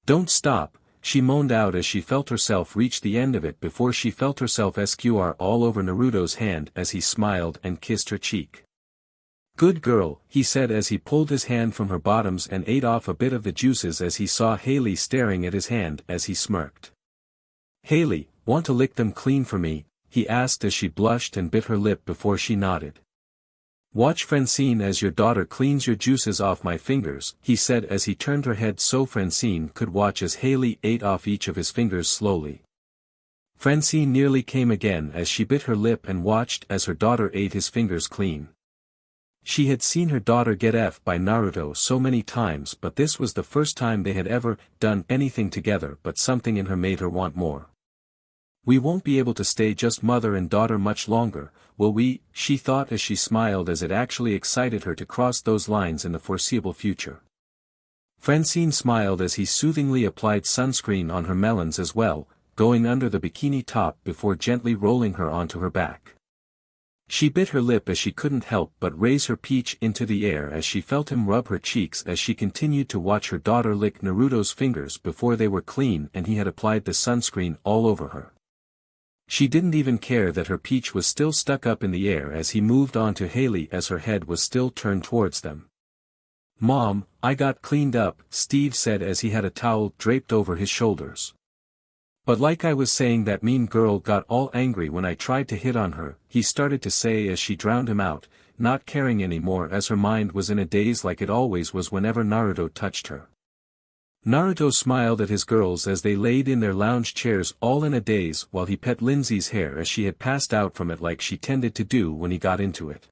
Don't stop, she moaned out as she felt herself reach the end of it before she felt herself sqr all over Naruto's hand as he smiled and kissed her cheek. Good girl, he said as he pulled his hand from her bottoms and ate off a bit of the juices as he saw Haley staring at his hand as he smirked. Haley, want to lick them clean for me?" he asked as she blushed and bit her lip before she nodded. "Watch Francine as your daughter cleans your juices off my fingers," he said as he turned her head so Francine could watch as Haley ate off each of his fingers slowly. Francine nearly came again as she bit her lip and watched as her daughter ate his fingers clean. She had seen her daughter get F by Naruto so many times, but this was the first time they had ever done anything together, but something in her made her want more. "We won't be able to stay just mother and daughter much longer, will we?" she thought as she smiled as it actually excited her to cross those lines in the foreseeable future. Francine smiled as he soothingly applied sunscreen on her melons as well, going under the bikini top before gently rolling her onto her back. She bit her lip as she couldn't help but raise her peach into the air as she felt him rub her cheeks as she continued to watch her daughter lick Naruto's fingers before they were clean and he had applied the sunscreen all over her. She didn't even care that her peach was still stuck up in the air as he moved on to Haley as her head was still turned towards them. "Mom, I got cleaned up," Steve said as he had a towel draped over his shoulders. "But like I was saying, that mean girl got all angry when I tried to hit on her," he started to say as she drowned him out, not caring anymore as her mind was in a daze like it always was whenever Naruto touched her. Naruto smiled at his girls as they laid in their lounge chairs all in a daze while he pet Lindsay's hair as she had passed out from it like she tended to do when he got into it.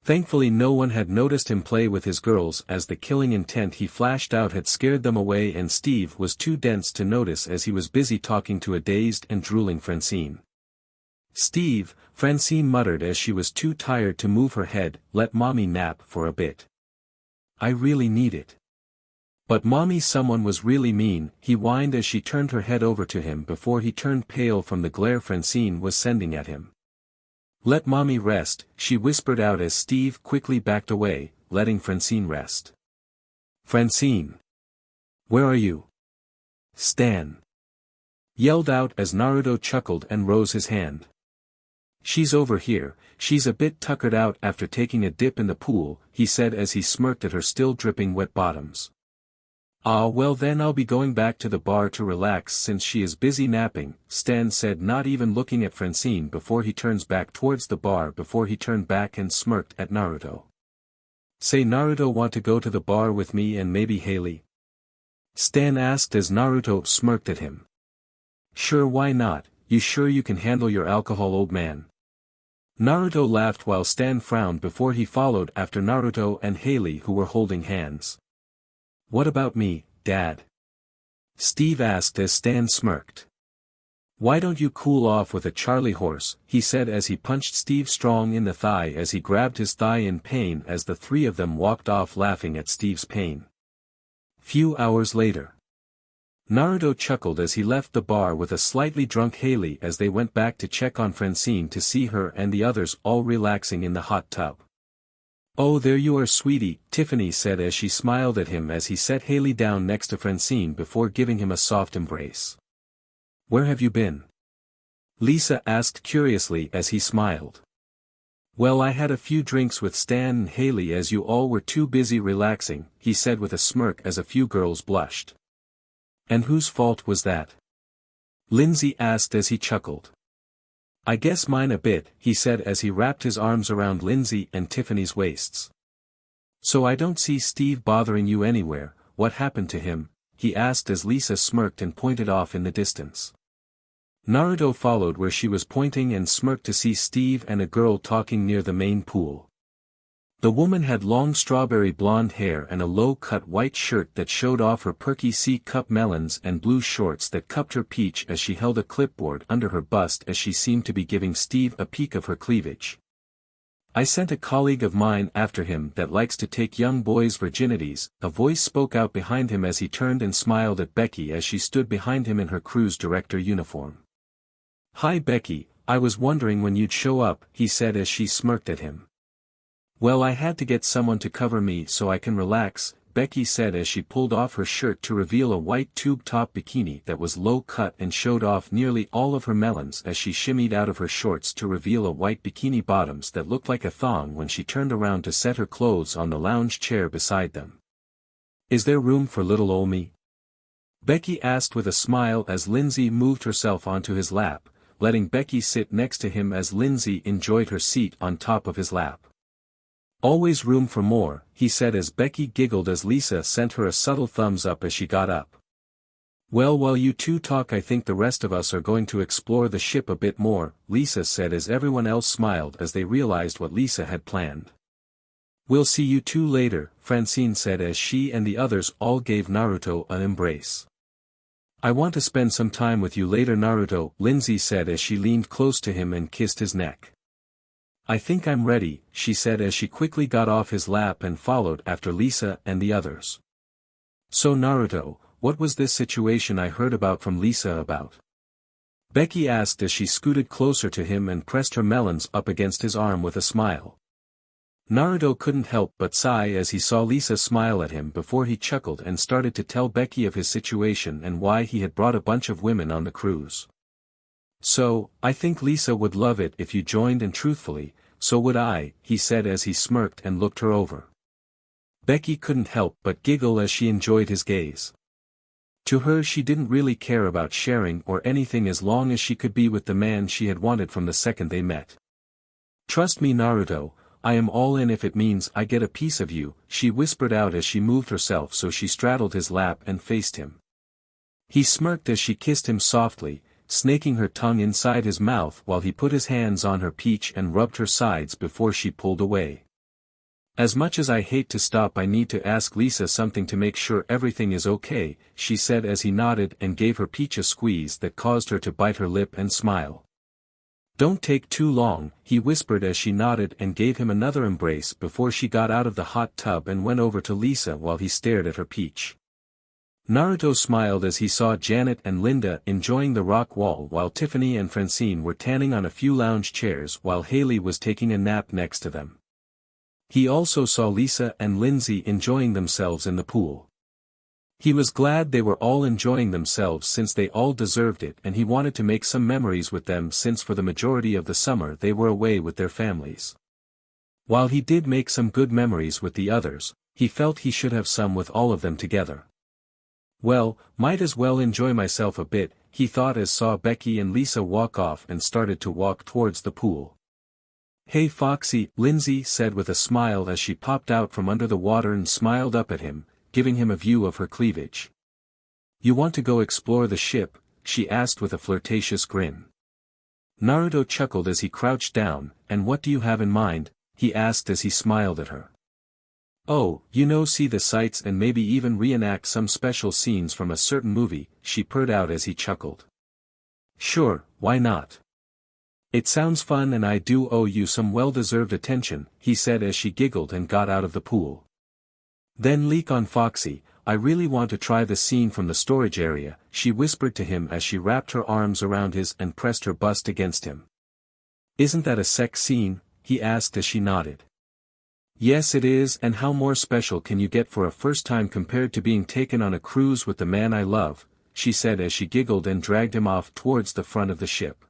Thankfully no one had noticed him play with his girls as the killing intent he flashed out had scared them away and Steve was too dense to notice as he was busy talking to a dazed and drooling Francine. "Steve," Francine muttered as she was too tired to move her head, "let mommy nap for a bit. I really need it." "But mommy, someone was really mean," he whined as she turned her head over to him before he turned pale from the glare Francine was sending at him. "Let mommy rest," she whispered out as Steve quickly backed away, letting Francine rest. "Francine! Where are you?" Stan yelled out as Naruto chuckled and rose his hand. "She's over here, she's a bit tuckered out after taking a dip in the pool," he said as he smirked at her still dripping wet bottoms. "Ah, well then I'll be going back to the bar to relax since she is busy napping," Stan said, not even looking at Francine before he turns back towards the bar before he turned back and smirked at Naruto. "Say, Naruto, want to go to the bar with me and maybe Haley?" Stan asked as Naruto smirked at him. "Sure, why not? You sure you can handle your alcohol, old man?" Naruto laughed while Stan frowned before he followed after Naruto and Haley, who were holding hands. "What about me, Dad?" Steve asked as Stan smirked. "Why don't you cool off with a Charlie horse?" he said as he punched Steve strong in the thigh as he grabbed his thigh in pain as the three of them walked off laughing at Steve's pain. Few hours later. Naruto chuckled as he left the bar with a slightly drunk Haley as they went back to check on Francine to see her and the others all relaxing in the hot tub. "Oh, there you are, sweetie," Tiffany said as she smiled at him as he set Haley down next to Francine before giving him a soft embrace. "Where have you been?" Lisa asked curiously as he smiled. "Well, I had a few drinks with Stan and Haley as you all were too busy relaxing," he said with a smirk as a few girls blushed. "And whose fault was that?" Lindsay asked as he chuckled. "I guess mine a bit," he said as he wrapped his arms around Lindsay and Tiffany's waists. "So I don't see Steve bothering you anywhere, what happened to him?" he asked as Lisa smirked and pointed off in the distance. Naruto followed where she was pointing and smirked to see Steve and a girl talking near the main pool. The woman had long strawberry blonde hair and a low-cut white shirt that showed off her perky C-cup melons and blue shorts that cupped her peach as she held a clipboard under her bust as she seemed to be giving Steve a peek of her cleavage. "I sent a colleague of mine after him that likes to take young boys' virginities," a voice spoke out behind him as he turned and smiled at Becky as she stood behind him in her cruise director uniform. "Hi Becky, I was wondering when you'd show up," he said as she smirked at him. "Well, I had to get someone to cover me so I can relax," Becky said as she pulled off her shirt to reveal a white tube-top bikini that was low-cut and showed off nearly all of her melons as she shimmied out of her shorts to reveal a white bikini bottoms that looked like a thong when she turned around to set her clothes on the lounge chair beside them. "Is there room for little ol' me?" Becky asked with a smile as Lindsay moved herself onto his lap, letting Becky sit next to him as Lindsay enjoyed her seat on top of his lap. Always room for more, he said as Becky giggled as Lisa sent her a subtle thumbs up as she got up. Well, while you two talk, I think the rest of us are going to explore the ship a bit more, Lisa said as everyone else smiled as they realized what Lisa had planned. We'll see you two later, Francine said as she and the others all gave Naruto an embrace. I want to spend some time with you later, Naruto, Lindsay said as she leaned close to him and kissed his neck. I think I'm ready, she said as she quickly got off his lap and followed after Lisa and the others. So Naruto, what was this situation I heard about from Lisa about? Becky asked as she scooted closer to him and pressed her melons up against his arm with a smile. Naruto couldn't help but sigh as he saw Lisa smile at him before he chuckled and started to tell Becky of his situation and why he had brought a bunch of women on the cruise. So, I think Lisa would love it if you joined, and truthfully, so would I, he said as he smirked and looked her over. Becky couldn't help but giggle as she enjoyed his gaze. To her, she didn't really care about sharing or anything as long as she could be with the man she had wanted from the second they met. Trust me, Naruto, I am all in if it means I get a piece of you, she whispered out as she moved herself so she straddled his lap and faced him. He smirked as she kissed him softly, snaking her tongue inside his mouth while he put his hands on her peach and rubbed her sides before she pulled away. As much as I hate to stop, I need to ask Lisa something to make sure everything is okay, she said as he nodded and gave her peach a squeeze that caused her to bite her lip and smile. Don't take too long, he whispered as she nodded and gave him another embrace before she got out of the hot tub and went over to Lisa while he stared at her peach. Naruto smiled as he saw Janet and Linda enjoying the rock wall while Tiffany and Francine were tanning on a few lounge chairs while Haley was taking a nap next to them. He also saw Lisa and Lindsay enjoying themselves in the pool. He was glad they were all enjoying themselves since they all deserved it, and he wanted to make some memories with them since for the majority of the summer they were away with their families. While he did make some good memories with the others, he felt he should have some with all of them together. Well, might as well enjoy myself a bit, he thought as saw Becky and Lisa walk off and started to walk towards the pool. Hey Foxy, Lindsay said with a smile as she popped out from under the water and smiled up at him, giving him a view of her cleavage. You want to go explore the ship? She asked with a flirtatious grin. Naruto chuckled as he crouched down, and what do you have in mind? He asked as he smiled at her. Oh, see the sights and maybe even reenact some special scenes from a certain movie, she purred out as he chuckled. Sure, why not? It sounds fun and I do owe you some well-deserved attention, he said as she giggled and got out of the pool. Then leak on Foxy, I really want to try the scene from the storage area, she whispered to him as she wrapped her arms around his and pressed her bust against him. Isn't that a sex scene? He asked as she nodded. Yes it is, and how more special can you get for a first time compared to being taken on a cruise with the man I love, she said as she giggled and dragged him off towards the front of the ship.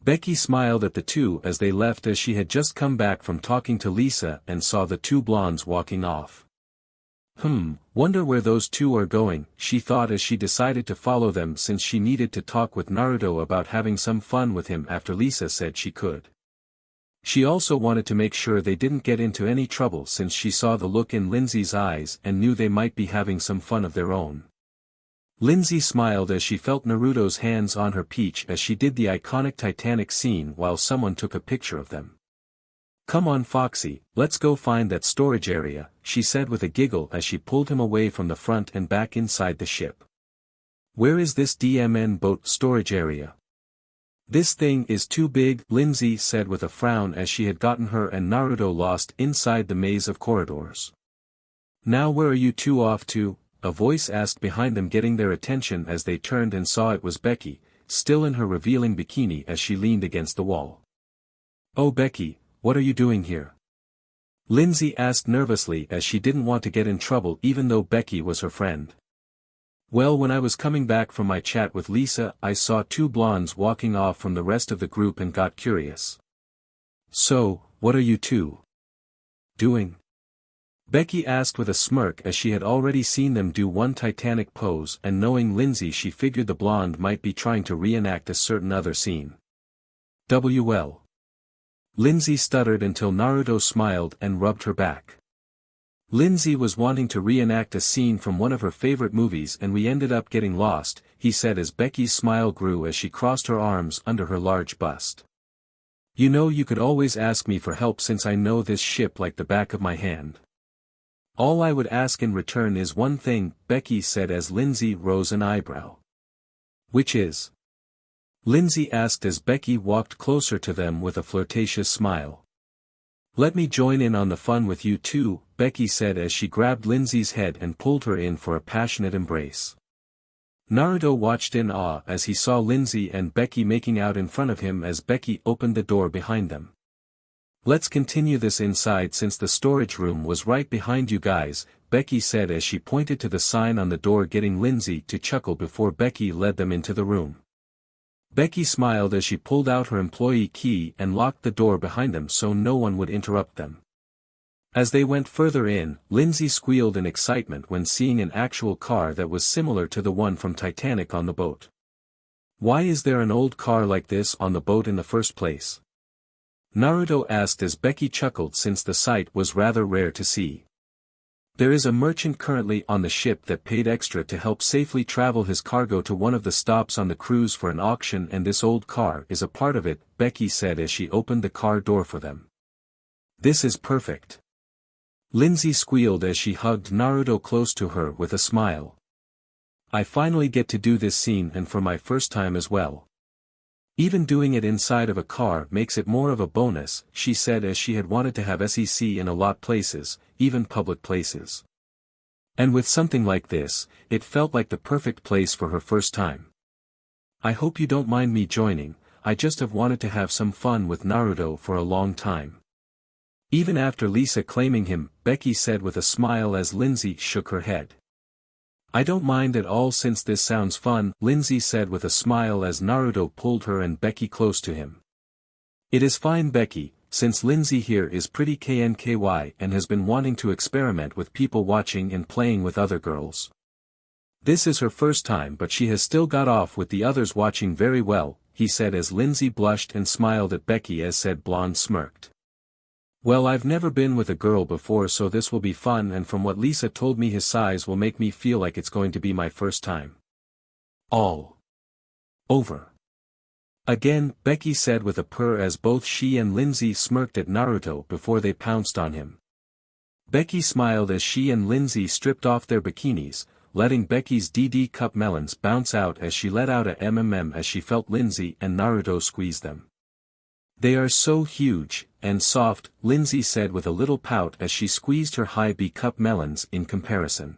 Becky smiled at the two as they left as she had just come back from talking to Lisa and saw the two blondes walking off. Wonder where those two are going, she thought as she decided to follow them since she needed to talk with Naruto about having some fun with him after Lisa said she could. She also wanted to make sure they didn't get into any trouble since she saw the look in Lindsay's eyes and knew they might be having some fun of their own. Lindsay smiled as she felt Naruto's hands on her peach as she did the iconic Titanic scene while someone took a picture of them. Come on Foxy, let's go find that storage area, she said with a giggle as she pulled him away from the front and back inside the ship. Where is this DMN boat storage area? This thing is too big, Lindsay said with a frown as she had gotten her and Naruto lost inside the maze of corridors. Now where are you two off to? A voice asked behind them, getting their attention as they turned and saw it was Becky, still in her revealing bikini as she leaned against the wall. Oh Becky, what are you doing here? Lindsay asked nervously as she didn't want to get in trouble even though Becky was her friend. Well, when I was coming back from my chat with Lisa I saw two blondes walking off from the rest of the group and got curious. So, what are you two doing? Becky asked with a smirk as she had already seen them do one titanic pose, and knowing Lindsay she figured the blonde might be trying to reenact a certain other scene. WL. Lindsay stuttered until Naruto smiled and rubbed her back. Lindsay was wanting to reenact a scene from one of her favorite movies and we ended up getting lost, he said as Becky's smile grew as she crossed her arms under her large bust. You know, you could always ask me for help since I know this ship like the back of my hand. All I would ask in return is one thing, Becky said as Lindsay rose an eyebrow. Which is? Lindsay asked as Becky walked closer to them with a flirtatious smile. Let me join in on the fun with you too, Becky said as she grabbed Lindsay's head and pulled her in for a passionate embrace. Naruto watched in awe as he saw Lindsay and Becky making out in front of him as Becky opened the door behind them. Let's continue this inside since the storage room was right behind you guys, Becky said as she pointed to the sign on the door, getting Lindsay to chuckle before Becky led them into the room. Becky smiled as she pulled out her employee key and locked the door behind them so no one would interrupt them. As they went further in, Lindsay squealed in excitement when seeing an actual car that was similar to the one from Titanic on the boat. Why is there an old car like this on the boat in the first place? Naruto asked as Becky chuckled since the sight was rather rare to see. There is a merchant currently on the ship that paid extra to help safely travel his cargo to one of the stops on the cruise for an auction, and this old car is a part of it, Becky said as she opened the car door for them. This is perfect. Lindsay squealed as she hugged Naruto close to her with a smile. I finally get to do this scene, and for my first time as well. Even doing it inside of a car makes it more of a bonus, she said as she had wanted to have SEC in a lot places, even public places. And with something like this, it felt like the perfect place for her first time. I hope you don't mind me joining, I just have wanted to have some fun with Naruto for a long time. Even after Lisa claiming him, Becky said with a smile as Lindsay shook her head. I don't mind at all since this sounds fun, Lindsay said with a smile as Naruto pulled her and Becky close to him. It is fine, Becky, since Lindsay here is pretty KNKY and has been wanting to experiment with people watching and playing with other girls. This is her first time, but she has still got off with the others watching very well, he said as Lindsay blushed and smiled at Becky as said blonde smirked. Well, I've never been with a girl before, so this will be fun, and from what Lisa told me his size will make me feel like it's going to be my first time. All over. Again, Becky said with a purr as both she and Lindsay smirked at Naruto before they pounced on him. Becky smiled as she and Lindsay stripped off their bikinis, letting Becky's DD cup melons bounce out as she let out a MMM as she felt Lindsay and Naruto squeeze them. They are so huge and soft, Lindsay said with a little pout as she squeezed her high B cup melons in comparison.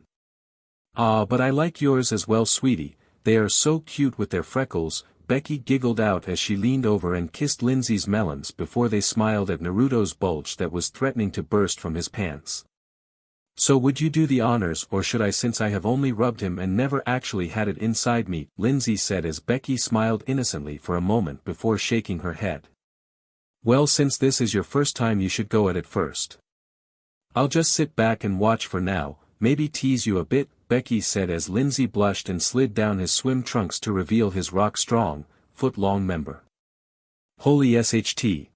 Ah, but I like yours as well, sweetie, they are so cute with their freckles, Becky giggled out as she leaned over and kissed Lindsay's melons before they smiled at Naruto's bulge that was threatening to burst from his pants. So would you do the honors, or should I, since I have only rubbed him and never actually had it inside me, Lindsay said as Becky smiled innocently for a moment before shaking her head. Well, since this is your first time you should go at it first. I'll just sit back and watch for now, maybe tease you a bit, Becky said as Lindsay blushed and slid down his swim trunks to reveal his rock-strong, foot-long member. Holy SHT.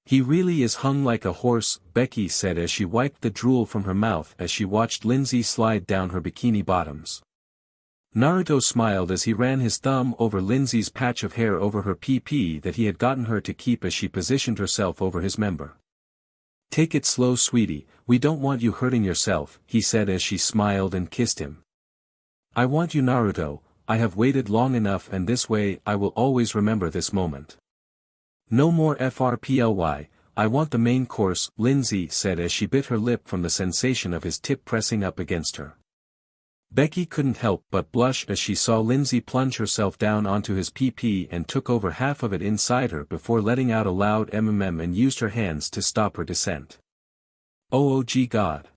He really is hung like a horse, Becky said as she wiped the drool from her mouth as she watched Lindsay slide down her bikini bottoms. Naruto smiled as he ran his thumb over Lindsay's patch of hair over her PP that he had gotten her to keep as she positioned herself over his member. Take it slow, sweetie, we don't want you hurting yourself, he said as she smiled and kissed him. I want you, Naruto, I have waited long enough, and this way I will always remember this moment. No more FRPLY, I want the main course, Lindsay said as she bit her lip from the sensation of his tip pressing up against her. Becky couldn't help but blush as she saw Lindsay plunge herself down onto his PP and took over half of it inside her before letting out a loud MMM and used her hands to stop her descent. Oh gee God.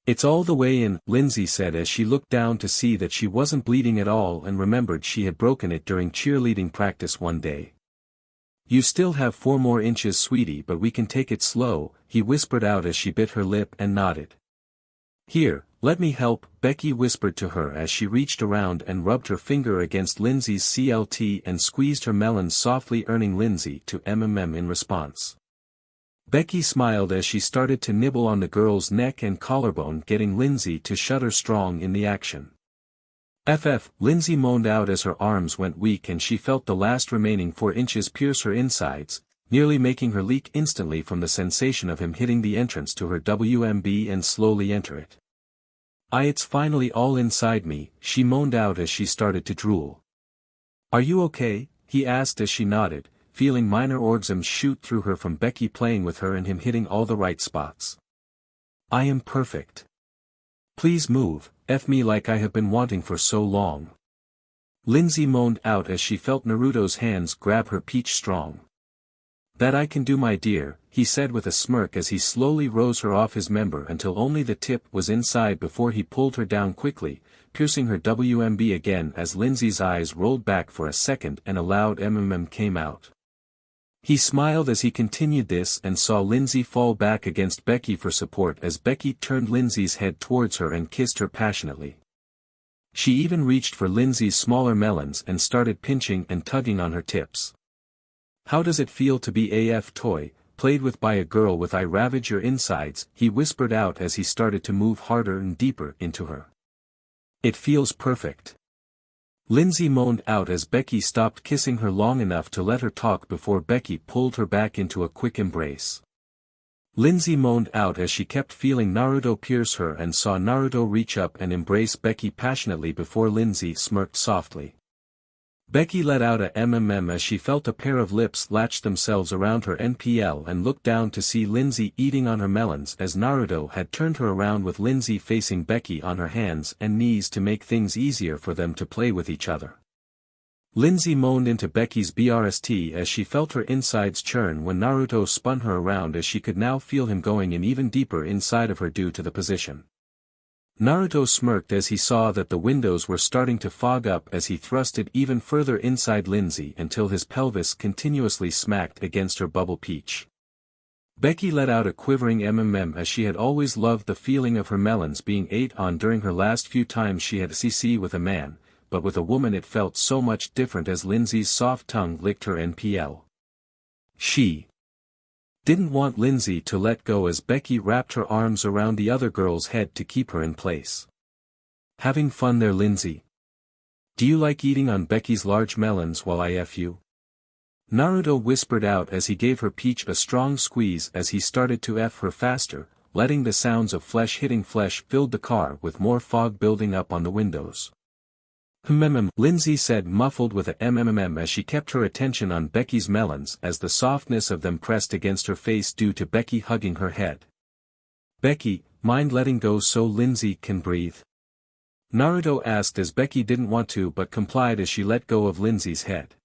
It's all the way in, Lindsay said as she looked down to see that she wasn't bleeding at all and remembered she had broken it during cheerleading practice one day. You still have 4 more inches, sweetie, but we can take it slow, he whispered out as she bit her lip and nodded. Here, let me help, Becky whispered to her as she reached around and rubbed her finger against Lindsay's CLT and squeezed her melons softly, earning Lindsay to in response. Becky smiled as she started to nibble on the girl's neck and collarbone, getting Lindsay to shudder strong in the action. Lindsay moaned out as her arms went weak and she felt the last remaining 4 inches pierce her insides, nearly making her leak instantly from the sensation of him hitting the entrance to her WMB and slowly enter it. It's finally all inside me, she moaned out as she started to drool. Are you okay? He asked as she nodded, feeling minor orgasms shoot through her from Becky playing with her and him hitting all the right spots. I am perfect. Please move, F me like I have been wanting for so long. Lindsay moaned out as she felt Naruto's hands grab her peach strong. That I can do, my dear, he said with a smirk as he slowly rose her off his member until only the tip was inside before he pulled her down quickly, piercing her WMB again as Lindsay's eyes rolled back for a second and a loud came out. He smiled as he continued this and saw Lindsay fall back against Becky for support as Becky turned Lindsay's head towards her and kissed her passionately. She even reached for Lindsay's smaller melons and started pinching and tugging on her tips. How does it feel to be AF toy, played with by a girl with I ravage your insides, he whispered out as he started to move harder and deeper into her. It feels perfect. Lindsay moaned out as Becky stopped kissing her long enough to let her talk before Becky pulled her back into a quick embrace. Lindsay moaned out as she kept feeling Naruto pierce her and saw Naruto reach up and embrace Becky passionately before Lindsay smirked softly. Becky let out a as she felt a pair of lips latch themselves around her NPL and looked down to see Lindsay eating on her melons as Naruto had turned her around with Lindsay facing Becky on her hands and knees to make things easier for them to play with each other. Lindsay moaned into Becky's BRST as she felt her insides churn when Naruto spun her around as she could now feel him going in even deeper inside of her due to the position. Naruto smirked as he saw that the windows were starting to fog up as he thrusted even further inside Lindsay until his pelvis continuously smacked against her bubble peach. Becky let out a quivering as she had always loved the feeling of her melons being ate on during her last few times she had CC with a man, but with a woman it felt so much different as Lindsay's soft tongue licked her NPL. She didn't want Lindsay to let go as Becky wrapped her arms around the other girl's head to keep her in place. Having fun there, Lindsay? Do you like eating on Becky's large melons while I F you? Naruto whispered out as he gave her peach a strong squeeze as he started to F her faster, letting the sounds of flesh hitting flesh filled the car with more fog building up on the windows. Lindsay said muffled with a as she kept her attention on Becky's melons as the softness of them pressed against her face due to Becky hugging her head. Becky, mind letting go so Lindsay can breathe? Naruto asked as Becky didn't want to but complied as she let go of Lindsay's head.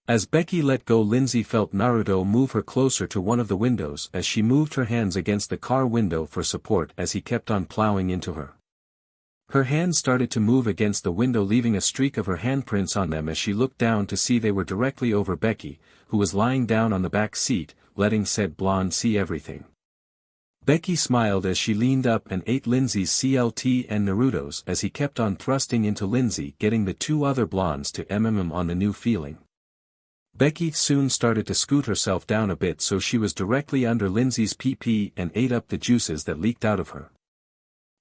As Becky let go, Lindsay felt Naruto move her closer to one of the windows as she moved her hands against the car window for support as he kept on plowing into her. Her hands started to move against the window, leaving a streak of her handprints on them as she looked down to see they were directly over Becky, who was lying down on the back seat, letting said blonde see everything. Becky smiled as she leaned up and ate Lindsay's CLT and Naruto's as he kept on thrusting into Lindsay, getting the 2 other blondes to on the new feeling. Becky soon started to scoot herself down a bit so she was directly under Lindsay's PP and ate up the juices that leaked out of her.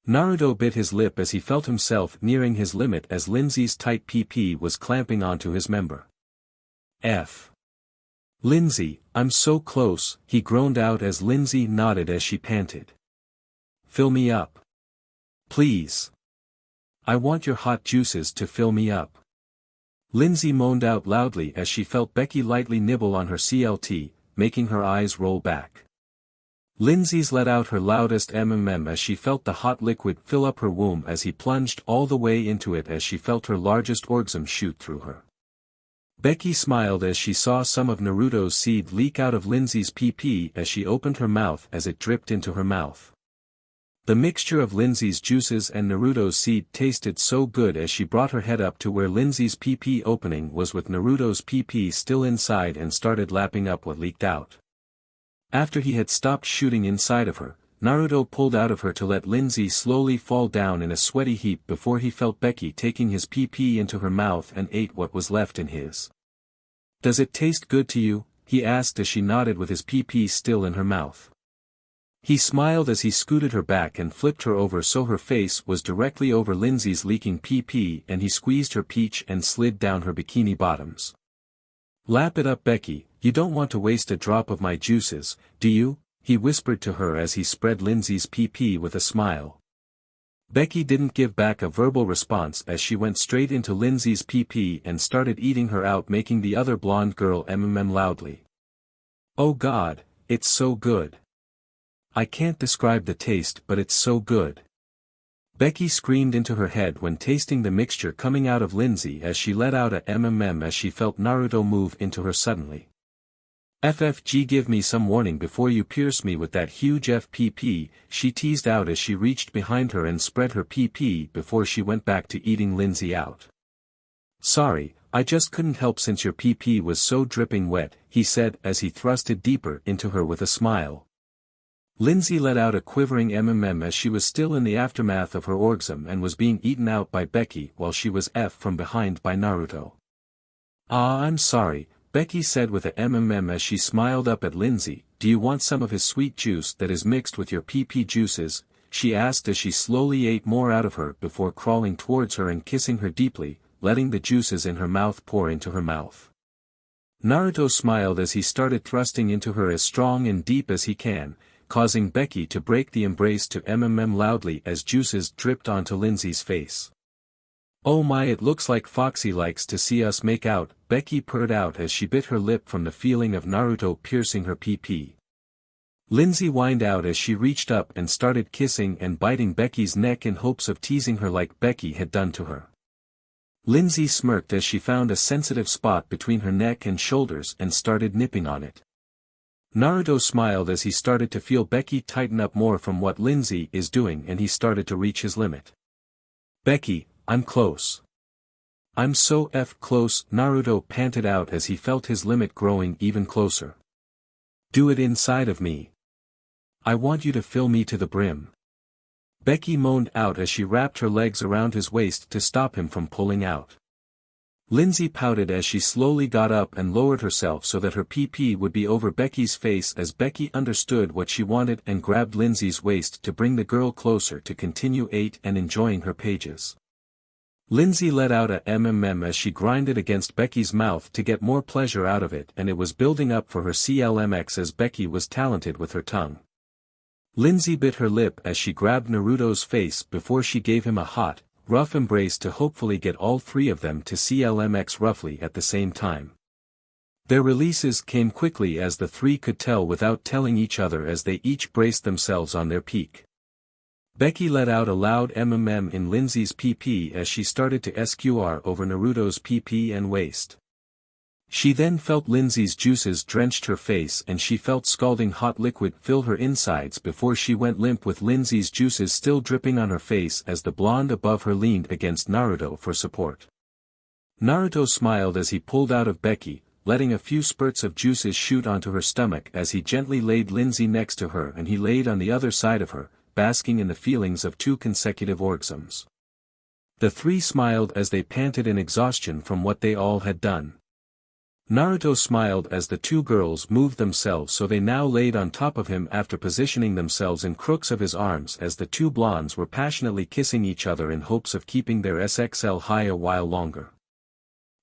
Naruto bit his lip as he felt himself nearing his limit as Lindsay's tight PP was clamping onto his member. Lindsay, I'm so close, he groaned out as Lindsay nodded as she panted. Fill me up. Please. I want your hot juices to fill me up. Lindsay moaned out loudly as she felt Becky lightly nibble on her CLT, making her eyes roll back. Lindsay's let out her loudest as she felt the hot liquid fill up her womb as he plunged all the way into it as she felt her largest orgasm shoot through her. Becky smiled as she saw some of Naruto's seed leak out of Lindsay's PP as she opened her mouth as it dripped into her mouth. The mixture of Lindsay's juices and Naruto's seed tasted so good as she brought her head up to where Lindsay's PP opening was with Naruto's PP still inside and started lapping up what leaked out. After he had stopped shooting inside of her, Naruto pulled out of her to let Lindsay slowly fall down in a sweaty heap before he felt Becky taking his PP into her mouth and ate what was left in his. "Does it taste good to you?" he asked as she nodded with his PP still in her mouth. He smiled as he scooted her back and flipped her over so her face was directly over Lindsay's leaking PP and he squeezed her peach and slid down her bikini bottoms. "Lap it up, Becky, you don't want to waste a drop of my juices, do you?" he whispered to her as he spread Lindsay's PP with a smile. Becky didn't give back a verbal response as she went straight into Lindsay's PP and started eating her out, making the other blonde girl loudly. "Oh God, it's so good. I can't describe the taste, but it's so good." Becky screamed into her head when tasting the mixture coming out of Lindsay as she let out a as she felt Naruto move into her suddenly. "FFG, give me some warning before you pierce me with that huge FPP, she teased out as she reached behind her and spread her PP before she went back to eating Lindsay out. "Sorry, I just couldn't help since your PP was so dripping wet," he said as he thrusted deeper into her with a smile. Lindsay let out a quivering as she was still in the aftermath of her orgasm and was being eaten out by Becky while she was from behind by Naruto. "Ah, I'm sorry," Becky said with a as she smiled up at Lindsay. "Do you want some of his sweet juice that is mixed with your PP juices?" she asked as she slowly ate more out of her before crawling towards her and kissing her deeply, letting the juices in her mouth pour into her mouth. Naruto smiled as he started thrusting into her as strong and deep as he can, causing Becky to break the embrace to loudly as juices dripped onto Lindsay's face. "Oh my, it looks like Foxy likes to see us make out," Becky purred out as she bit her lip from the feeling of Naruto piercing her PP. Lindsay whined out as she reached up and started kissing and biting Becky's neck in hopes of teasing her like Becky had done to her. Lindsay smirked as she found a sensitive spot between her neck and shoulders and started nipping on it. Naruto smiled as he started to feel Becky tighten up more from what Lindsay is doing and he started to reach his limit. "Becky, I'm close. I'm so close," Naruto panted out as he felt his limit growing even closer. "Do it inside of me. I want you to fill me to the brim." Becky moaned out as she wrapped her legs around his waist to stop him from pulling out. Lindsay pouted as she slowly got up and lowered herself so that her PP would be over Becky's face as Becky understood what she wanted and grabbed Lindsay's waist to bring the girl closer to continue and enjoying her pages. Lindsay let out a as she grinded against Becky's mouth to get more pleasure out of it, and it was building up for her CLMX as Becky was talented with her tongue. Lindsay bit her lip as she grabbed Naruto's face before she gave him a hot, rough embrace to hopefully get all three of them to CLMX roughly at the same time. Their releases came quickly as the three could tell without telling each other as they each braced themselves on their peak. Becky let out a loud in Lindsay's PP as she started to SQR over Naruto's PP and waist. She then felt Lindsay's juices drenched her face and she felt scalding hot liquid fill her insides before she went limp with Lindsay's juices still dripping on her face as the blonde above her leaned against Naruto for support. Naruto smiled as he pulled out of Becky, letting a few spurts of juices shoot onto her stomach as he gently laid Lindsay next to her and he laid on the other side of her, basking in the feelings of 2 consecutive orgasms. The three smiled as they panted in exhaustion from what they all had done. Naruto smiled as the 2 girls moved themselves so they now laid on top of him after positioning themselves in crooks of his arms as the 2 blondes were passionately kissing each other in hopes of keeping their SXL high a while longer.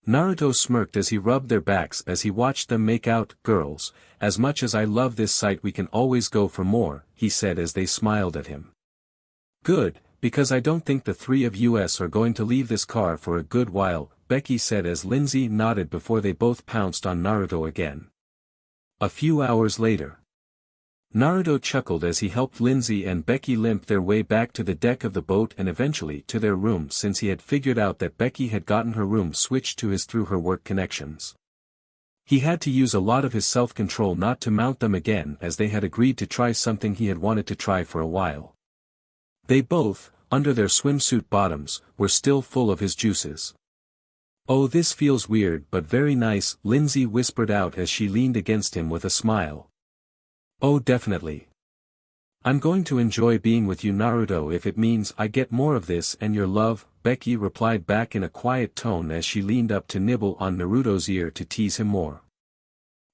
Naruto smirked as he rubbed their backs as he watched them make out. "Girls, as much as I love this site we can always go for more," he said as they smiled at him. "Good, because I don't think the 3 of us are going to leave this car for a good while," Becky said as Lindsay nodded before they both pounced on Naruto again. A few hours later. Naruto chuckled as he helped Lindsay and Becky limp their way back to the deck of the boat and eventually to their room since he had figured out that Becky had gotten her room switched to his through her work connections. He had to use a lot of his self-control not to mount them again as they had agreed to try something he had wanted to try for a while. They both, under their swimsuit bottoms, were still full of his juices. "Oh, this feels weird but very nice," Lindsay whispered out as she leaned against him with a smile. "Oh, definitely. I'm going to enjoy being with you, Naruto, if it means I get more of this and your love," Becky replied back in a quiet tone as she leaned up to nibble on Naruto's ear to tease him more.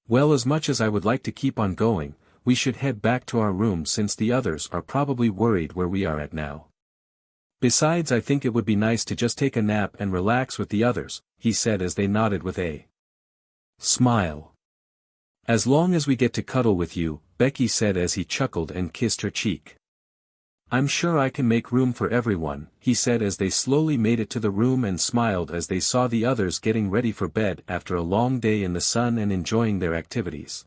"Well, as much as I would like to keep on going, we should head back to our room since the others are probably worried where we are at now. Besides, I think it would be nice to just take a nap and relax with the others," he said as they nodded with a smile. "As long as we get to cuddle with you," Becky said as he chuckled and kissed her cheek. "I'm sure I can make room for everyone," he said as they slowly made it to the room and smiled as they saw the others getting ready for bed after a long day in the sun and enjoying their activities.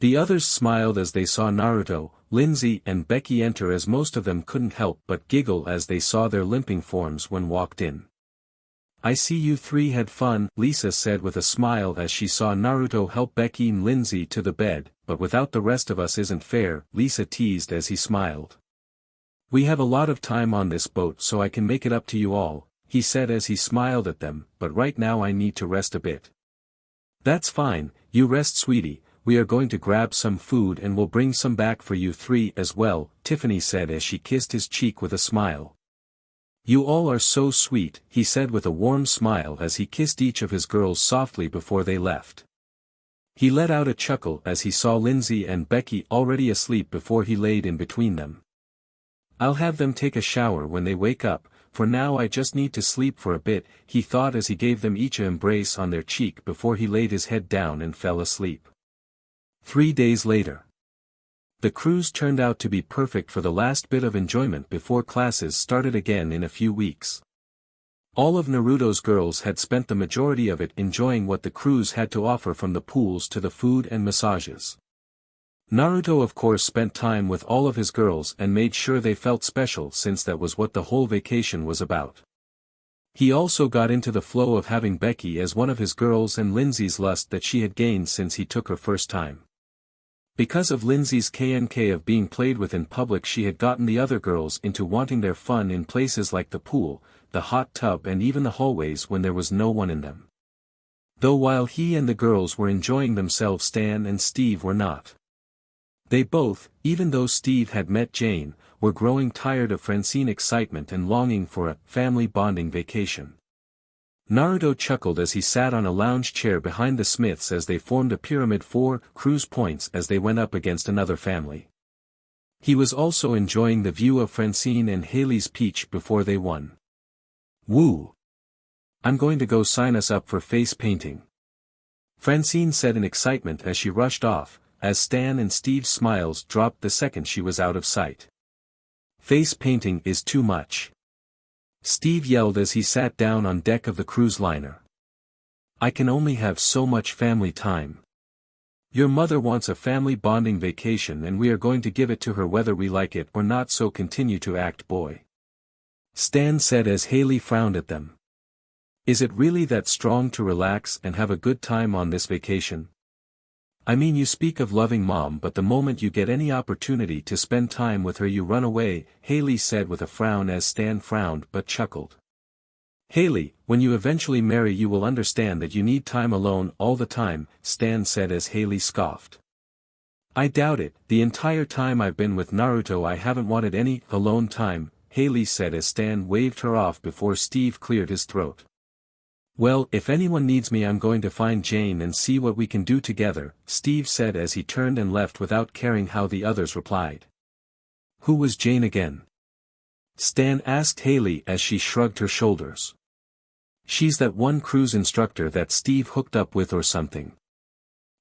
The others smiled as they saw Naruto, Lindsay and Becky enter, as most of them couldn't help but giggle as they saw their limping forms when walked in. "I see you three had fun," Lisa said with a smile as she saw Naruto help Becky and Lindsay to the bed, "but without the rest of us isn't fair," Lisa teased as he smiled. "We have a lot of time on this boat so I can make it up to you all," he said as he smiled at them, "but right now I need to rest a bit." "That's fine, you rest, sweetie. We are going to grab some food and we'll bring some back for you three as well," Tiffany said as she kissed his cheek with a smile. "You all are so sweet," he said with a warm smile as he kissed each of his girls softly before they left. He let out a chuckle as he saw Lindsay and Becky already asleep before he laid in between them. "I'll have them take a shower when they wake up, for now I just need to sleep for a bit," he thought as he gave them each an embrace on their cheek before he laid his head down and fell asleep. 3 days later. The cruise turned out to be perfect for the last bit of enjoyment before classes started again in a few weeks. All of Naruto's girls had spent the majority of it enjoying what the cruise had to offer, from the pools to the food and massages. Naruto of course spent time with all of his girls and made sure they felt special, since that was what the whole vacation was about. He also got into the flow of having Becky as one of his girls and Lindsay's lust that she had gained since he took her first time. Because of Lindsay's KNK of being played with in public, she had gotten the other girls into wanting their fun in places like the pool, the hot tub and even the hallways when there was no one in them. Though while he and the girls were enjoying themselves, Stan and Steve were not. They both, even though Steve had met Jane, were growing tired of Francine excitement and longing for a family bonding vacation. Naruto chuckled as he sat on a lounge chair behind the Smiths as they formed a pyramid 4 cruise points as they went up against another family. He was also enjoying the view of Francine and Haley's peach before they won. "Woo! I'm going to go sign us up for face painting," Francine said in excitement as she rushed off, as Stan and Steve's smiles dropped the second she was out of sight. "Face painting is too much," Steve yelled as he sat down on deck of the cruise liner. "I can only have so much family time. Your mother wants a family bonding vacation and we are going to give it to her whether we like it or not, so continue to act boy," Stan said as Haley frowned at them. "Is it really that strong to relax and have a good time on this vacation? I mean, you speak of loving mom, but the moment you get any opportunity to spend time with her you run away," Haley said with a frown as Stan frowned but chuckled. "Haley, when you eventually marry you will understand that you need time alone all the time," Stan said as Haley scoffed. "I doubt it, the entire time I've been with Naruto I haven't wanted any alone time," Haley said as Stan waved her off before Steve cleared his throat. "Well, if anyone needs me I'm going to find Jane and see what we can do together," Steve said as he turned and left without caring how the others replied. "Who was Jane again?" Stan asked Haley as she shrugged her shoulders. "She's that one cruise instructor that Steve hooked up with or something.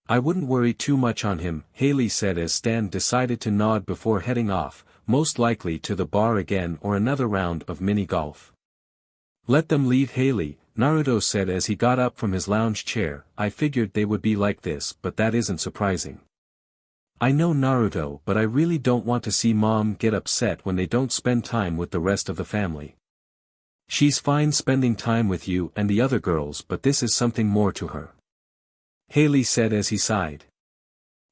I wouldn't worry too much on him," Haley said as Stan decided to nod before heading off, most likely to the bar again or another round of mini-golf. "Let them leave, Haley," Naruto said as he got up from his lounge chair. "I figured they would be like this, but that isn't surprising." "I know, Naruto, but I really don't want to see mom get upset when they don't spend time with the rest of the family. She's fine spending time with you and the other girls, but this is something more to her," Haley said as he sighed.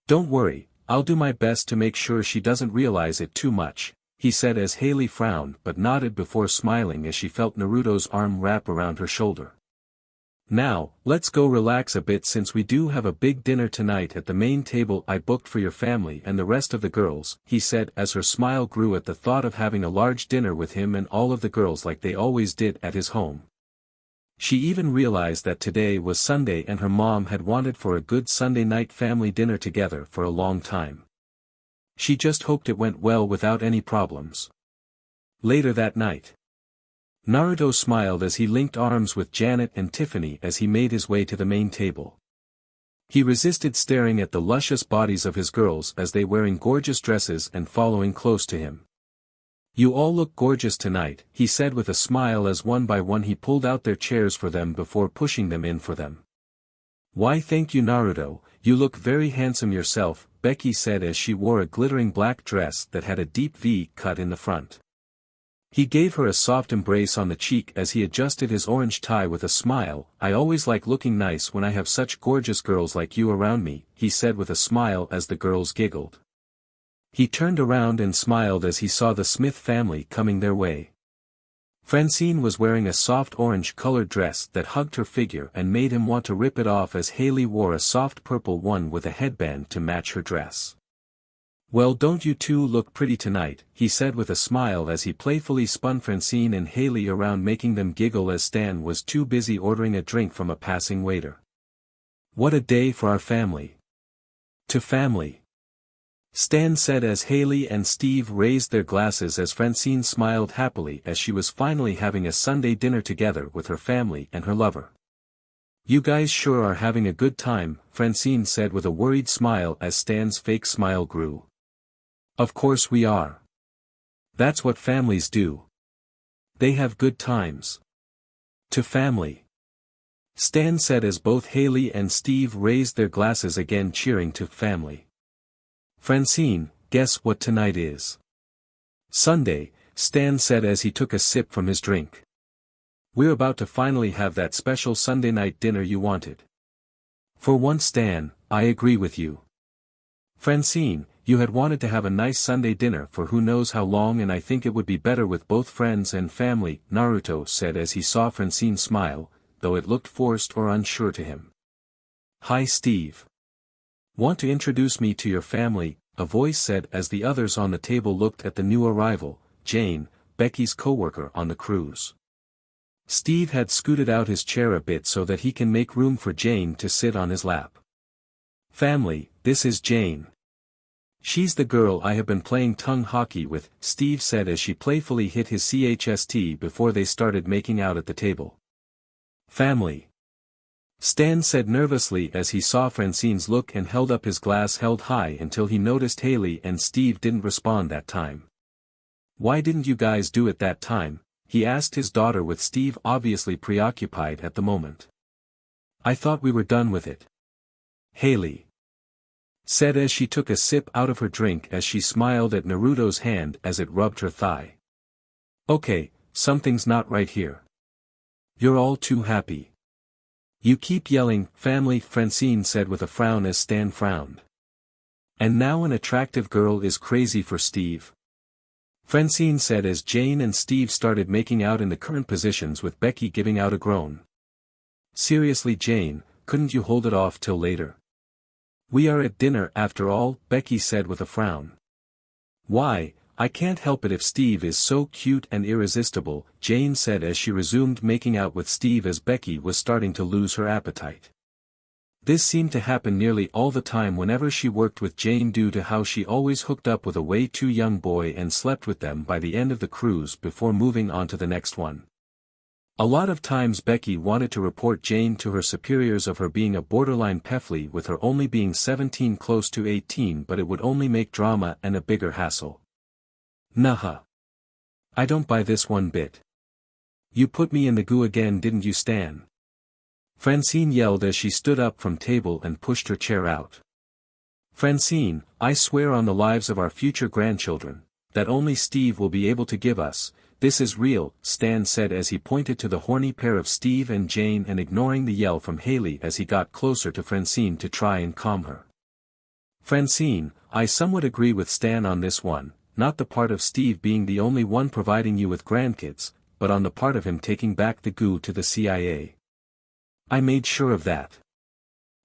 "Don't worry, I'll do my best to make sure she doesn't realize it too much," he said as Haley frowned but nodded before smiling as she felt Naruto's arm wrap around her shoulder. Now, let's go relax a bit since we do have a big dinner tonight at the main table I booked for your family and the rest of the girls, he said as her smile grew at the thought of having a large dinner with him and all of the girls like they always did at his home. She even realized that today was Sunday and her mom had wanted for a good Sunday night family dinner together for a long time. She just hoped it went well without any problems. Later that night, Naruto smiled as he linked arms with Janet and Tiffany as he made his way to the main table. He resisted staring at the luscious bodies of his girls as they wearing gorgeous dresses and following close to him. "You all look gorgeous tonight," he said with a smile as one by one he pulled out their chairs for them before pushing them in for them. "Why thank you Naruto, you look very handsome yourself," Becky said as she wore a glittering black dress that had a deep V cut in the front. He gave her a soft embrace on the cheek as he adjusted his orange tie with a smile. "I always like looking nice when I have such gorgeous girls like you around me," he said with a smile as the girls giggled. He turned around and smiled as he saw the Smith family coming their way. Francine was wearing a soft orange-colored dress that hugged her figure and made him want to rip it off as Haley wore a soft purple one with a headband to match her dress. "Well, don't you two look pretty tonight," he said with a smile as he playfully spun Francine and Haley around making them giggle as Stan was too busy ordering a drink from a passing waiter. "What a day for our family." "To family," Stan said as Haley and Steve raised their glasses as Francine smiled happily as she was finally having a Sunday dinner together with her family and her lover. "You guys sure are having a good time," Francine said with a worried smile as Stan's fake smile grew. "Of course we are. That's what families do. They have good times." "To family," Stan said as both Haley and Steve raised their glasses again cheering to family. "Francine, guess what tonight is?" "Sunday," Stan said as he took a sip from his drink. "We're about to finally have that special Sunday night dinner you wanted." "For once Stan, I agree with you. Francine, you had wanted to have a nice Sunday dinner for who knows how long and I think it would be better with both friends and family," Naruto said as he saw Francine smile, though it looked forced or unsure to him. "Hi Steve. Want to introduce me to your family," a voice said as the others on the table looked at the new arrival, Jane, Becky's co-worker on the cruise. Steve had scooted out his chair a bit so that he can make room for Jane to sit on his lap. "Family, this is Jane. She's the girl I have been playing tongue hockey with," Steve said as she playfully hit his chest before they started making out at the table. "Family," Stan said nervously as he saw Francine's look and held up his glass held high until he noticed Haley and Steve didn't respond that time. "Why didn't you guys do it that time?" he asked his daughter with Steve obviously preoccupied at the moment. "I thought we were done with it," Haley said as she took a sip out of her drink as she smiled at Naruto's hand as it rubbed her thigh. "Okay, something's not right here. You're all too happy. You keep yelling, family," Francine said with a frown as Stan frowned. "And now an attractive girl is crazy for Steve," Francine said as Jane and Steve started making out in the current positions with Becky giving out a groan. "Seriously Jane, couldn't you hold it off till later? We are at dinner after all," Becky said with a frown. "Why, I can't help it if Steve is so cute and irresistible," Jane said as she resumed making out with Steve as Becky was starting to lose her appetite. This seemed to happen nearly all the time whenever she worked with Jane due to how she always hooked up with a way too young boy and slept with them by the end of the cruise before moving on to the next one. A lot of times Becky wanted to report Jane to her superiors of her being a borderline pefly with her only being 17 close to 18, but it would only make drama and a bigger hassle. "Nah. I don't buy this one bit. You put me in the goo again didn't you Stan?" Francine yelled as she stood up from table and pushed her chair out. "Francine, I swear on the lives of our future grandchildren, that only Steve will be able to give us, this is real," Stan said as he pointed to the horny pair of Steve and Jane and ignoring the yell from Haley as he got closer to Francine to try and calm her. "Francine, I somewhat agree with Stan on this one," not the part of Steve being the only one providing you with grandkids, but on the part of him taking back the goo to the CIA. I made sure of that.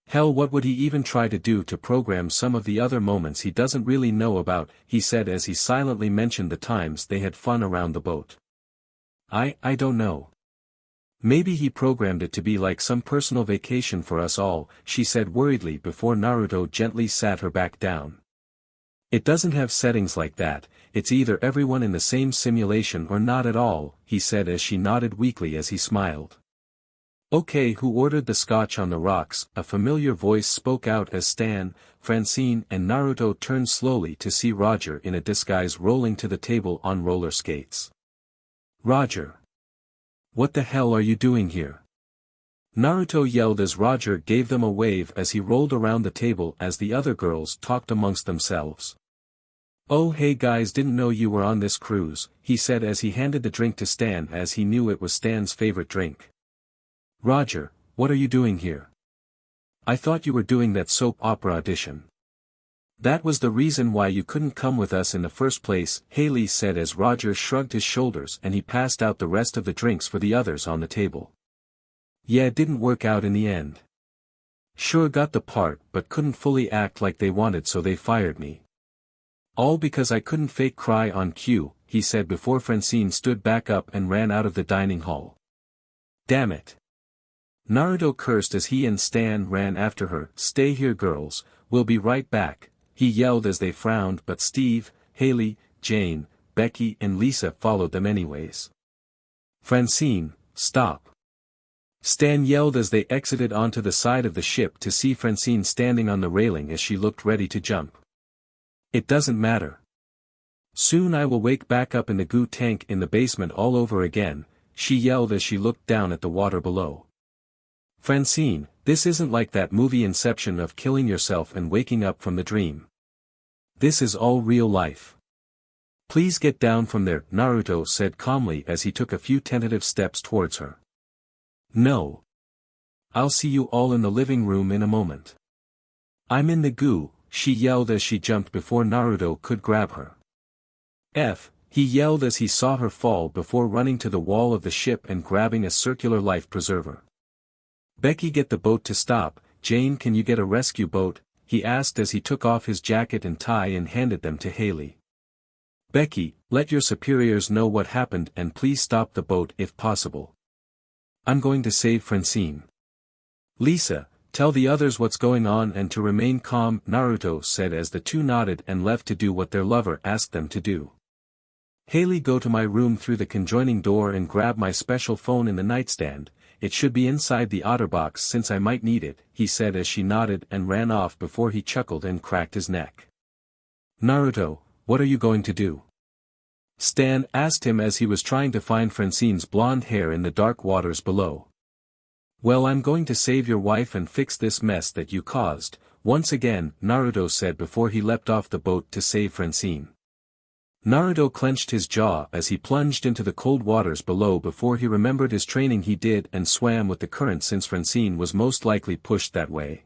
Hell, what would he even try to do to program some of the other moments he doesn't really know about, he said as he silently mentioned the times they had fun around the boat. I don't know. Maybe he programmed it to be like some personal vacation for us all, she said worriedly before Naruto gently sat her back down. It doesn't have settings like that, it's either everyone in the same simulation or not at all, he said as she nodded weakly as he smiled. Okay, who ordered the scotch on the rocks? A familiar voice spoke out as Stan, Francine and Naruto turned slowly to see Roger in a disguise rolling to the table on roller skates. Roger. What the hell are you doing here? Naruto yelled as Roger gave them a wave as he rolled around the table as the other girls talked amongst themselves. Oh hey guys, didn't know you were on this cruise, he said as he handed the drink to Stan as he knew it was Stan's favorite drink. Roger, what are you doing here? I thought you were doing that soap opera audition. That was the reason why you couldn't come with us in the first place, Haley said as Roger shrugged his shoulders and he passed out the rest of the drinks for the others on the table. Yeah, it didn't work out in the end. Sure got the part but couldn't fully act like they wanted, so they fired me. All because I couldn't fake cry on cue, he said before Francine stood back up and ran out of the dining hall. Damn it. Naruto cursed as he and Stan ran after her. Stay here girls, we'll be right back, he yelled as they frowned, but Steve, Haley, Jane, Becky and Lisa followed them anyways. Francine, stop. Stan yelled as they exited onto the side of the ship to see Francine standing on the railing as she looked ready to jump. It doesn't matter. Soon I will wake back up in the goo tank in the basement all over again, she yelled as she looked down at the water below. Francine, this isn't like that movie Inception of killing yourself and waking up from the dream. This is all real life. Please get down from there, Naruto said calmly as he took a few tentative steps towards her. No. I'll see you all in the living room in a moment. I'm in the goo, she yelled as she jumped before Naruto could grab her. He yelled as he saw her fall before running to the wall of the ship and grabbing a circular life preserver. Becky, get the boat to stop. Jane, can you get a rescue boat? He asked as he took off his jacket and tie and handed them to Haley. Becky, let your superiors know what happened and please stop the boat if possible. I'm going to save Francine. Lisa, tell the others what's going on and to remain calm, Naruto said as the two nodded and left to do what their lover asked them to do. Haley, go to my room through the conjoining door and grab my special phone in the nightstand. It should be inside the OtterBox since I might need it, he said as she nodded and ran off before he chuckled and cracked his neck. Naruto, what are you going to do? Stan asked him as he was trying to find Francine's blonde hair in the dark waters below. Well, I'm going to save your wife and fix this mess that you caused, once again, Naruto said before he leapt off the boat to save Francine. Naruto clenched his jaw as he plunged into the cold waters below before he remembered his training he did and swam with the current since Francine was most likely pushed that way.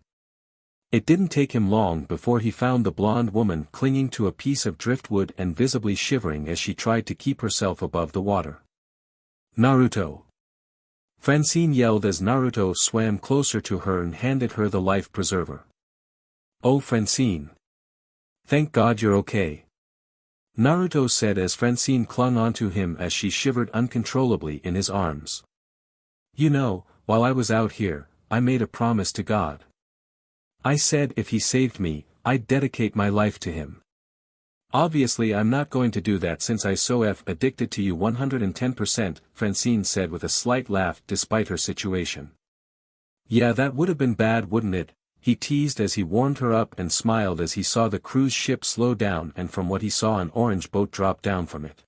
It didn't take him long before he found the blonde woman clinging to a piece of driftwood and visibly shivering as she tried to keep herself above the water. Naruto! Francine yelled as Naruto swam closer to her and handed her the life preserver. Oh Francine! Thank God you're okay. Naruto said as Francine clung onto him as she shivered uncontrollably in his arms. You know, while I was out here, I made a promise to God. I said if he saved me, I'd dedicate my life to him. Obviously I'm not going to do that since I so addicted to you 110%, Francine said with a slight laugh despite her situation. Yeah, that would have been bad, wouldn't it? He teased as he warmed her up and smiled as he saw the cruise ship slow down and from what he saw an orange boat drop down from it.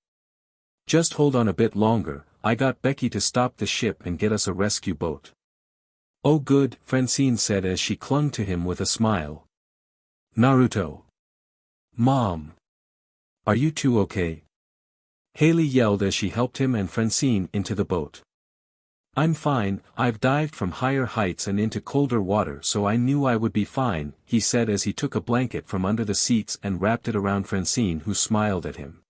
Just hold on a bit longer, I got Becky to stop the ship and get us a rescue boat. Oh good, Francine said as she clung to him with a smile. Naruto. Mom. Are you two okay? Haley yelled as she helped him and Francine into the boat. I'm fine, I've dived from higher heights and into colder water so I knew I would be fine, he said as he took a blanket from under the seats and wrapped it around Francine who smiled at him.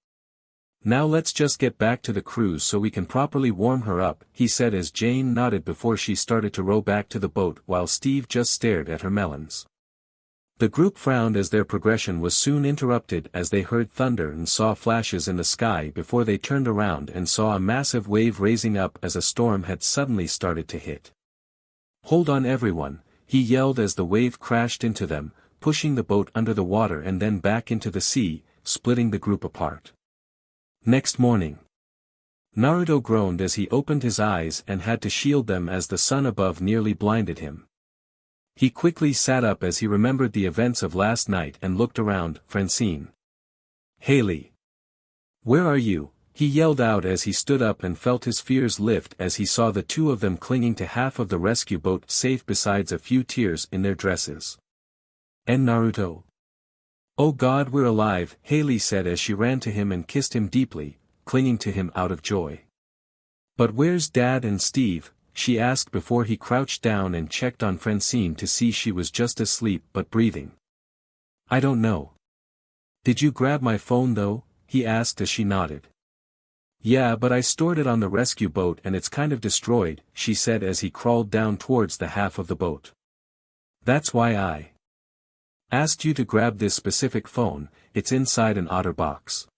Now let's just get back to the cruise so we can properly warm her up, he said as Jane nodded before she started to row back to the boat while Steve just stared at her melons. The group frowned as their progression was soon interrupted as they heard thunder and saw flashes in the sky before they turned around and saw a massive wave raising up as a storm had suddenly started to hit. Hold on everyone, he yelled as the wave crashed into them, pushing the boat under the water and then back into the sea, splitting the group apart. Next morning, Naruto groaned as he opened his eyes and had to shield them as the sun above nearly blinded him. He quickly sat up as he remembered the events of last night and looked around. Francine. Haley. Where are you? He yelled out as he stood up and felt his fears lift as he saw the two of them clinging to half of the rescue boat safe besides a few tears in their dresses. And Naruto? Oh God, we're alive, Haley said as she ran to him and kissed him deeply, clinging to him out of joy. But where's Dad and Steve? She asked before he crouched down and checked on Francine to see she was just asleep but breathing. I don't know. Did you grab my phone though? He asked as she nodded. Yeah, but I stored it on the rescue boat and it's kind of destroyed, she said as he crawled down towards the half of the boat. That's why I asked you to grab this specific phone, it's inside an otter box.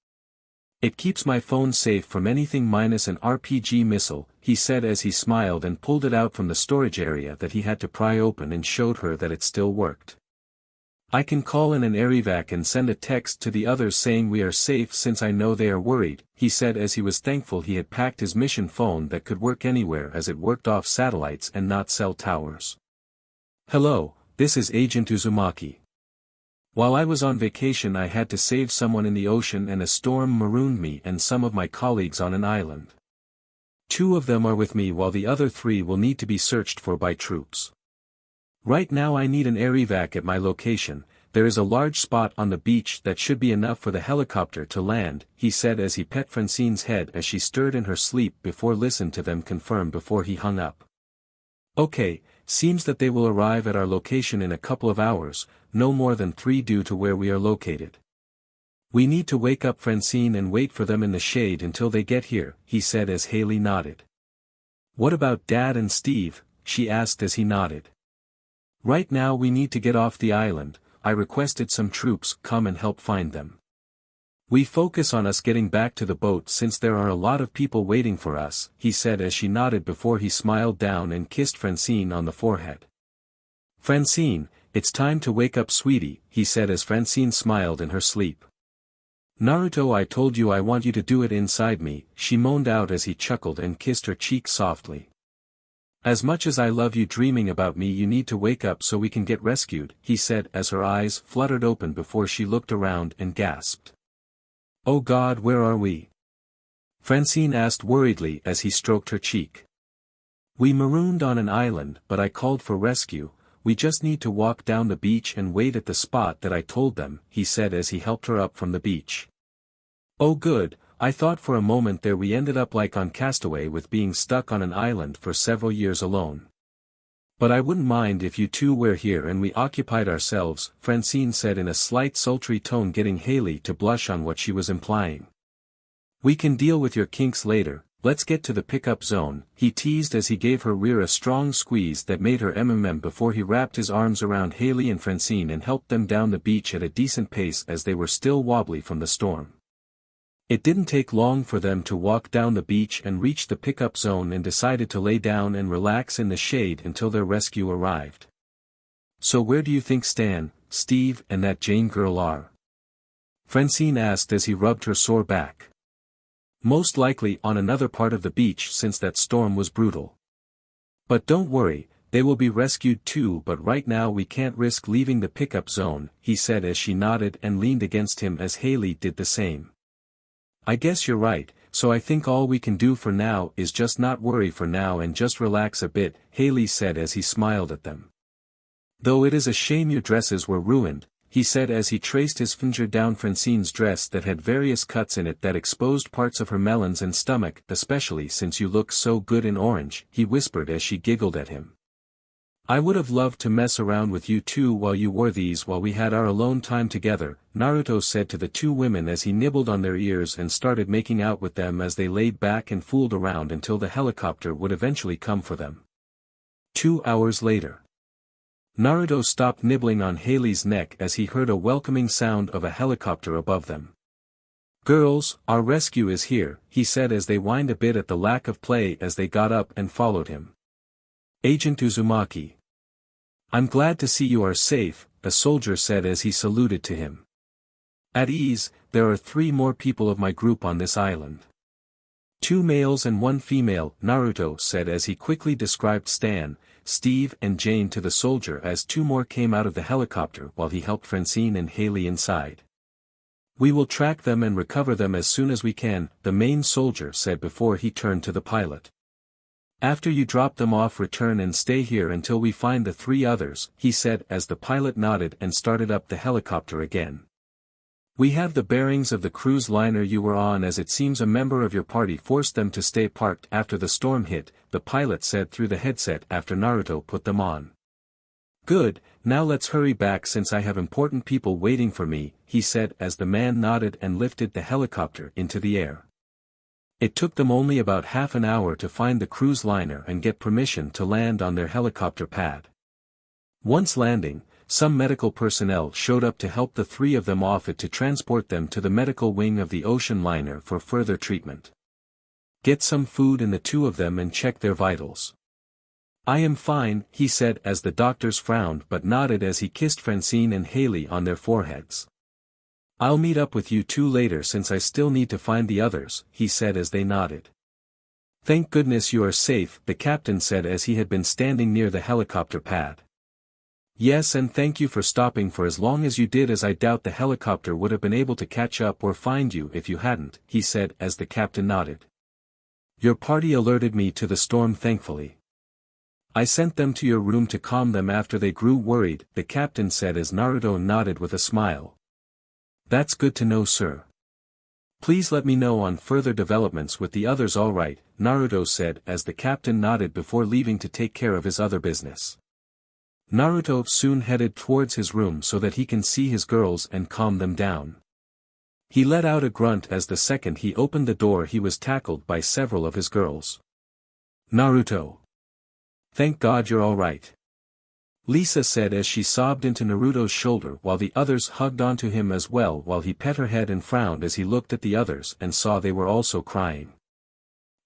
It keeps my phone safe from anything minus an RPG missile, he said as he smiled and pulled it out from the storage area that he had to pry open and showed her that it still worked. I can call in an air-evac and send a text to the others saying we are safe since I know they are worried, he said as he was thankful he had packed his mission phone that could work anywhere as it worked off satellites and not cell towers. Hello, this is Agent Uzumaki. While I was on vacation I had to save someone in the ocean and a storm marooned me and some of my colleagues on an island. 2 of them are with me while the other 3 will need to be searched for by troops. Right now I need an air evac at my location, there is a large spot on the beach that should be enough for the helicopter to land, he said as he pet Francine's head as she stirred in her sleep before listened to them confirm before he hung up. Okay, seems that they will arrive at our location in a couple of hours, no more than 3 due to where we are located. We need to wake up Francine and wait for them in the shade until they get here, he said as Haley nodded. What about Dad and Steve? She asked as he nodded. Right now we need to get off the island, I requested some troops come and help find them. We focus on us getting back to the boat since there are a lot of people waiting for us, he said as she nodded before he smiled down and kissed Francine on the forehead. Francine, it's time to wake up sweetie, he said as Francine smiled in her sleep. Naruto, I told you I want you to do it inside me, she moaned out as he chuckled and kissed her cheek softly. As much as I love you dreaming about me you need to wake up so we can get rescued, he said as her eyes fluttered open before she looked around and gasped. Oh God, where are we? Francine asked worriedly as he stroked her cheek. We marooned on an island but I called for rescue, we just need to walk down the beach and wait at the spot that I told them, he said as he helped her up from the beach. Oh good, I thought for a moment there we ended up like on Castaway with being stuck on an island for several years alone. But I wouldn't mind if you two were here and we occupied ourselves, Francine said in a slight sultry tone getting Haley to blush on what she was implying. We can deal with your kinks later, let's get to the pickup zone, he teased as he gave her rear a strong squeeze that made her before he wrapped his arms around Haley and Francine and helped them down the beach at a decent pace as they were still wobbly from the storm. It didn't take long for them to walk down the beach and reach the pickup zone and decided to lay down and relax in the shade until their rescue arrived. So where do you think Stan, Steve and that Jane girl are? Francine asked as he rubbed her sore back. Most likely on another part of the beach since that storm was brutal. But don't worry, they will be rescued too but right now we can't risk leaving the pickup zone, he said as she nodded and leaned against him as Haley did the same. I guess you're right, so I think all we can do for now is just not worry for now and just relax a bit, Haley said as he smiled at them. Though it is a shame your dresses were ruined, he said as he traced his finger down Francine's dress that had various cuts in it that exposed parts of her melons and stomach, especially since you look so good in orange, he whispered as she giggled at him. I would have loved to mess around with you too while you wore these while we had our alone time together, Naruto said to the two women as he nibbled on their ears and started making out with them as they laid back and fooled around until the helicopter would eventually come for them. 2 hours later. Naruto stopped nibbling on Haley's neck as he heard a welcoming sound of a helicopter above them. Girls, our rescue is here, he said as they whined a bit at the lack of play as they got up and followed him. Agent Uzumaki. I'm glad to see you are safe, a soldier said as he saluted to him. At ease, there are 3 more people of my group on this island. 2 males and 1 female, Naruto said as he quickly described Stan, Steve and Jane to the soldier as 2 more came out of the helicopter while he helped Francine and Haley inside. We will track them and recover them as soon as we can, the main soldier said before he turned to the pilot. After you drop them off, return and stay here until we find the 3 others, he said as the pilot nodded and started up the helicopter again. We have the bearings of the cruise liner you were on as it seems a member of your party forced them to stay parked after the storm hit, the pilot said through the headset after Naruto put them on. Good, now let's hurry back since I have important people waiting for me, he said as the man nodded and lifted the helicopter into the air. It took them only about half an hour to find the cruise liner and get permission to land on their helicopter pad. Once landing, some medical personnel showed up to help the 3 of them off it to transport them to the medical wing of the ocean liner for further treatment. Get some food in the 2 of them and check their vitals. I am fine, he said as the doctors frowned but nodded as he kissed Francine and Haley on their foreheads. I'll meet up with you 2 later since I still need to find the others, he said as they nodded. Thank goodness you are safe, the captain said as he had been standing near the helicopter pad. Yes, and thank you for stopping for as long as you did, as I doubt the helicopter would have been able to catch up or find you if you hadn't, he said as the captain nodded. Your party alerted me to the storm thankfully. I sent them to your room to calm them after they grew worried, the captain said as Naruto nodded with a smile. That's good to know, sir. Please let me know on further developments with the others. All right, Naruto said as the captain nodded before leaving to take care of his other business. Naruto soon headed towards his room so that he can see his girls and calm them down. He let out a grunt as the second he opened the door he was tackled by several of his girls. Naruto. Thank God you're all right. Lisa said as she sobbed into Naruto's shoulder while the others hugged onto him as well while he pet her head and frowned as he looked at the others and saw they were also crying.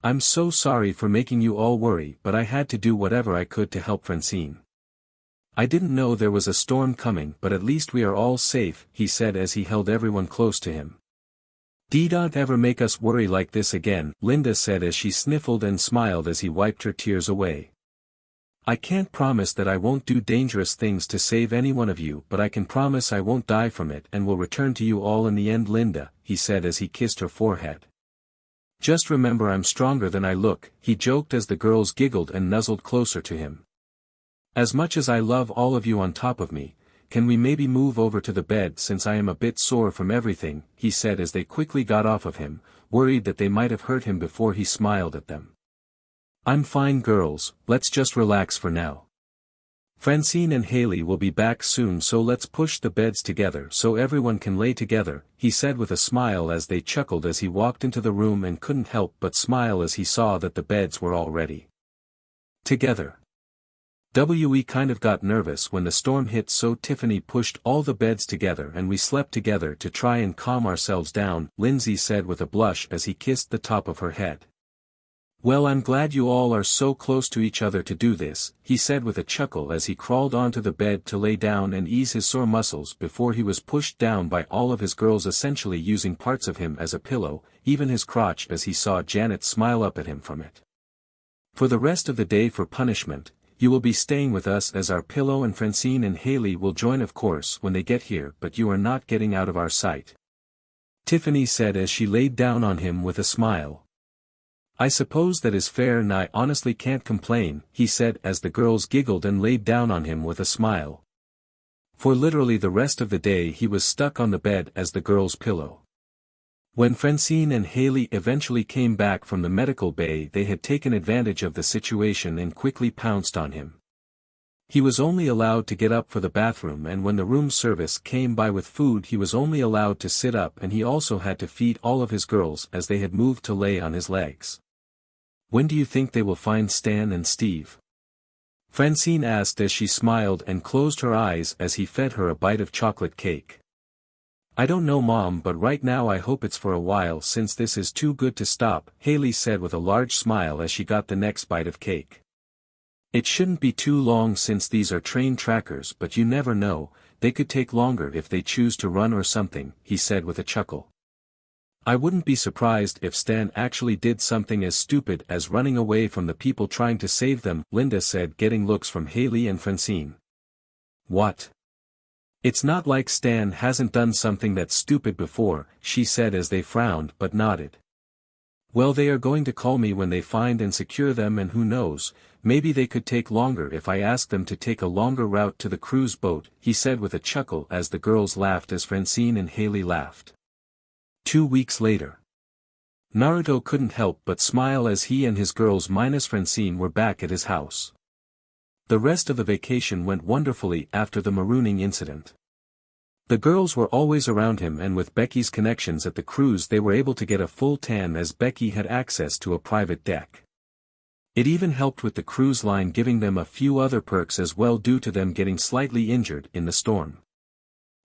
I'm so sorry for making you all worry, but I had to do whatever I could to help Francine. I didn't know there was a storm coming, but at least we are all safe, he said as he held everyone close to him. Don't ever make us worry like this again, Linda said as she sniffled and smiled as he wiped her tears away. I can't promise that I won't do dangerous things to save any one of you, but I can promise I won't die from it and will return to you all in the end, Linda, he said as he kissed her forehead. Just remember I'm stronger than I look, he joked as the girls giggled and nuzzled closer to him. As much as I love all of you on top of me, can we maybe move over to the bed since I am a bit sore from everything, he said as they quickly got off of him, worried that they might have hurt him before he smiled at them. I'm fine girls, let's just relax for now. Francine and Haley will be back soon, so let's push the beds together so everyone can lay together, he said with a smile as they chuckled as he walked into the room and couldn't help but smile as he saw that the beds were all ready. Together. We kind of got nervous when the storm hit, so Tiffany pushed all the beds together and we slept together to try and calm ourselves down, Lindsay said with a blush as he kissed the top of her head. Well, I'm glad you all are so close to each other to do this, he said with a chuckle as he crawled onto the bed to lay down and ease his sore muscles before he was pushed down by all of his girls, essentially using parts of him as a pillow, even his crotch, as he saw Janet smile up at him from it. For the rest of the day, for punishment, you will be staying with us as our pillow, and Francine and Haley will join of course when they get here, but you are not getting out of our sight. Tiffany said as she laid down on him with a smile. I suppose that is fair and I honestly can't complain, he said as the girls giggled and laid down on him with a smile. For literally the rest of the day he was stuck on the bed as the girl's pillow. When Francine and Haley eventually came back from the medical bay, they had taken advantage of the situation and quickly pounced on him. He was only allowed to get up for the bathroom, and when the room service came by with food he was only allowed to sit up, and he also had to feed all of his girls as they had moved to lay on his legs. "When do you think they will find Stan and Steve?" Francine asked as she smiled and closed her eyes as he fed her a bite of chocolate cake. "I don't know, Mom, but right now I hope it's for a while since this is too good to stop," Haley said with a large smile as she got the next bite of cake. "It shouldn't be too long since these are train trackers, but you never know, they could take longer if they choose to run or something," he said with a chuckle. "I wouldn't be surprised if Stan actually did something as stupid as running away from the people trying to save them," Linda said, getting looks from Haley and Francine. "What? It's not like Stan hasn't done something that stupid before," she said as they frowned but nodded. "Well, they are going to call me when they find and secure them, and who knows, maybe they could take longer if I ask them to take a longer route to the cruise boat," he said with a chuckle as the girls laughed as Francine and Haley laughed. 2 weeks later. Naruto couldn't help but smile as he and his girls minus Francine were back at his house. The rest of the vacation went wonderfully after the marooning incident. The girls were always around him, and with Becky's connections at the cruise they were able to get a full tan as Becky had access to a private deck. It even helped with the cruise line giving them a few other perks as well due to them getting slightly injured in the storm.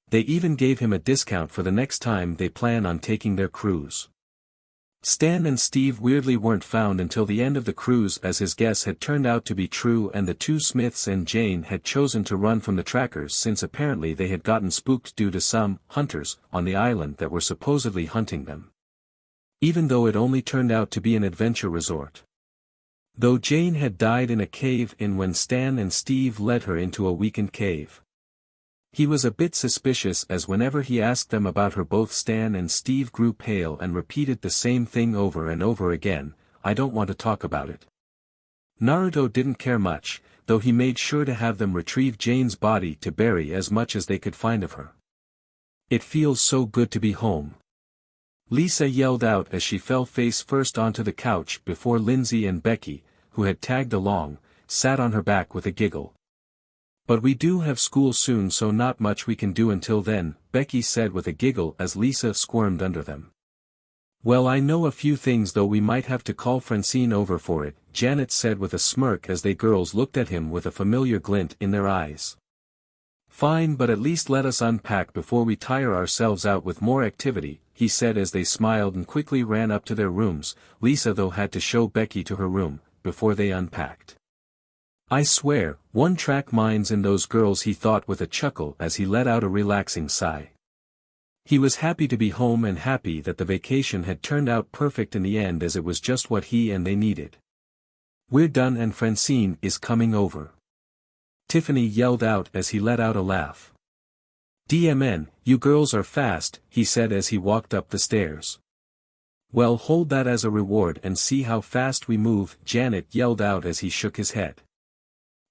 They even gave him a discount for the next time they plan on taking their cruise. Stan and Steve weirdly weren't found until the end of the cruise, as his guess had turned out to be true, and the two Smiths and Jane had chosen to run from the trackers since apparently they had gotten spooked due to some hunters on the island that were supposedly hunting them. Even though it only turned out to be an adventure resort. Though Jane had died in a cave-in when Stan and Steve led her into a weakened cave. He was a bit suspicious as whenever he asked them about her both Stan and Steve grew pale and repeated the same thing over and over again, "I don't want to talk about it." Naruto didn't care much, though he made sure to have them retrieve Jane's body to bury as much as they could find of her. "It feels so good to be home," Lisa yelled out as she fell face first onto the couch before Lindsay and Becky, who had tagged along, sat on her back with a giggle. "But we do have school soon, so not much we can do until then," Becky said with a giggle as Lisa squirmed under them. "Well, I know a few things, though we might have to call Francine over for it," Janet said with a smirk as they girls looked at him with a familiar glint in their eyes. "Fine, but at least let us unpack before we tire ourselves out with more activity," he said as they smiled and quickly ran up to their rooms. Lisa though had to show Becky to her room, before they unpacked. "I swear, one-track minds in those girls," he thought with a chuckle as he let out a relaxing sigh. He was happy to be home and happy that the vacation had turned out perfect in the end, as it was just what he and they needed. "We're done and Francine is coming over," Tiffany yelled out as he let out a laugh. "DMN, you girls are fast," he said as he walked up the stairs. "Well, hold that as a reward and see how fast we move," Janet yelled out as he shook his head.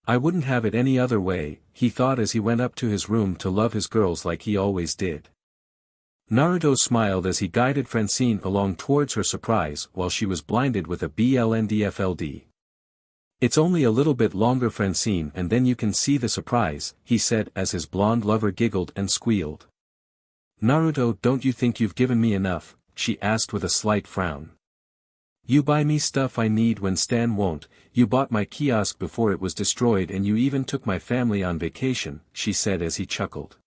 "I wouldn't have it any other way," he thought as he went up to his room to love his girls like he always did. Naruto smiled as he guided Francine along towards her surprise while she was blinded with a blndfld. "It's only a little bit longer, Francine, and then you can see the surprise," he said as his blonde lover giggled and squealed. "Naruto, don't you think you've given me enough?" she asked with a slight frown. "You buy me stuff I need when Stan won't, you bought my kiosk before it was destroyed, and you even took my family on vacation," she said as he chuckled.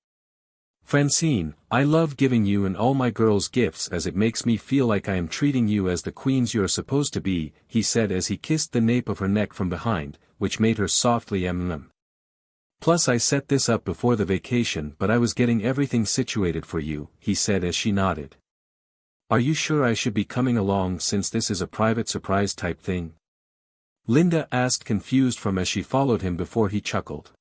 "Francine, I love giving you and all my girls gifts as it makes me feel like I am treating you as the queens you're supposed to be," he said as he kissed the nape of her neck from behind, which made her softly mm. "Plus I set this up before the vacation, but I was getting everything situated for you," he said as she nodded. "Are you sure I should be coming along since this is a private surprise type thing?" Linda asked, confused from as she followed him before he chuckled.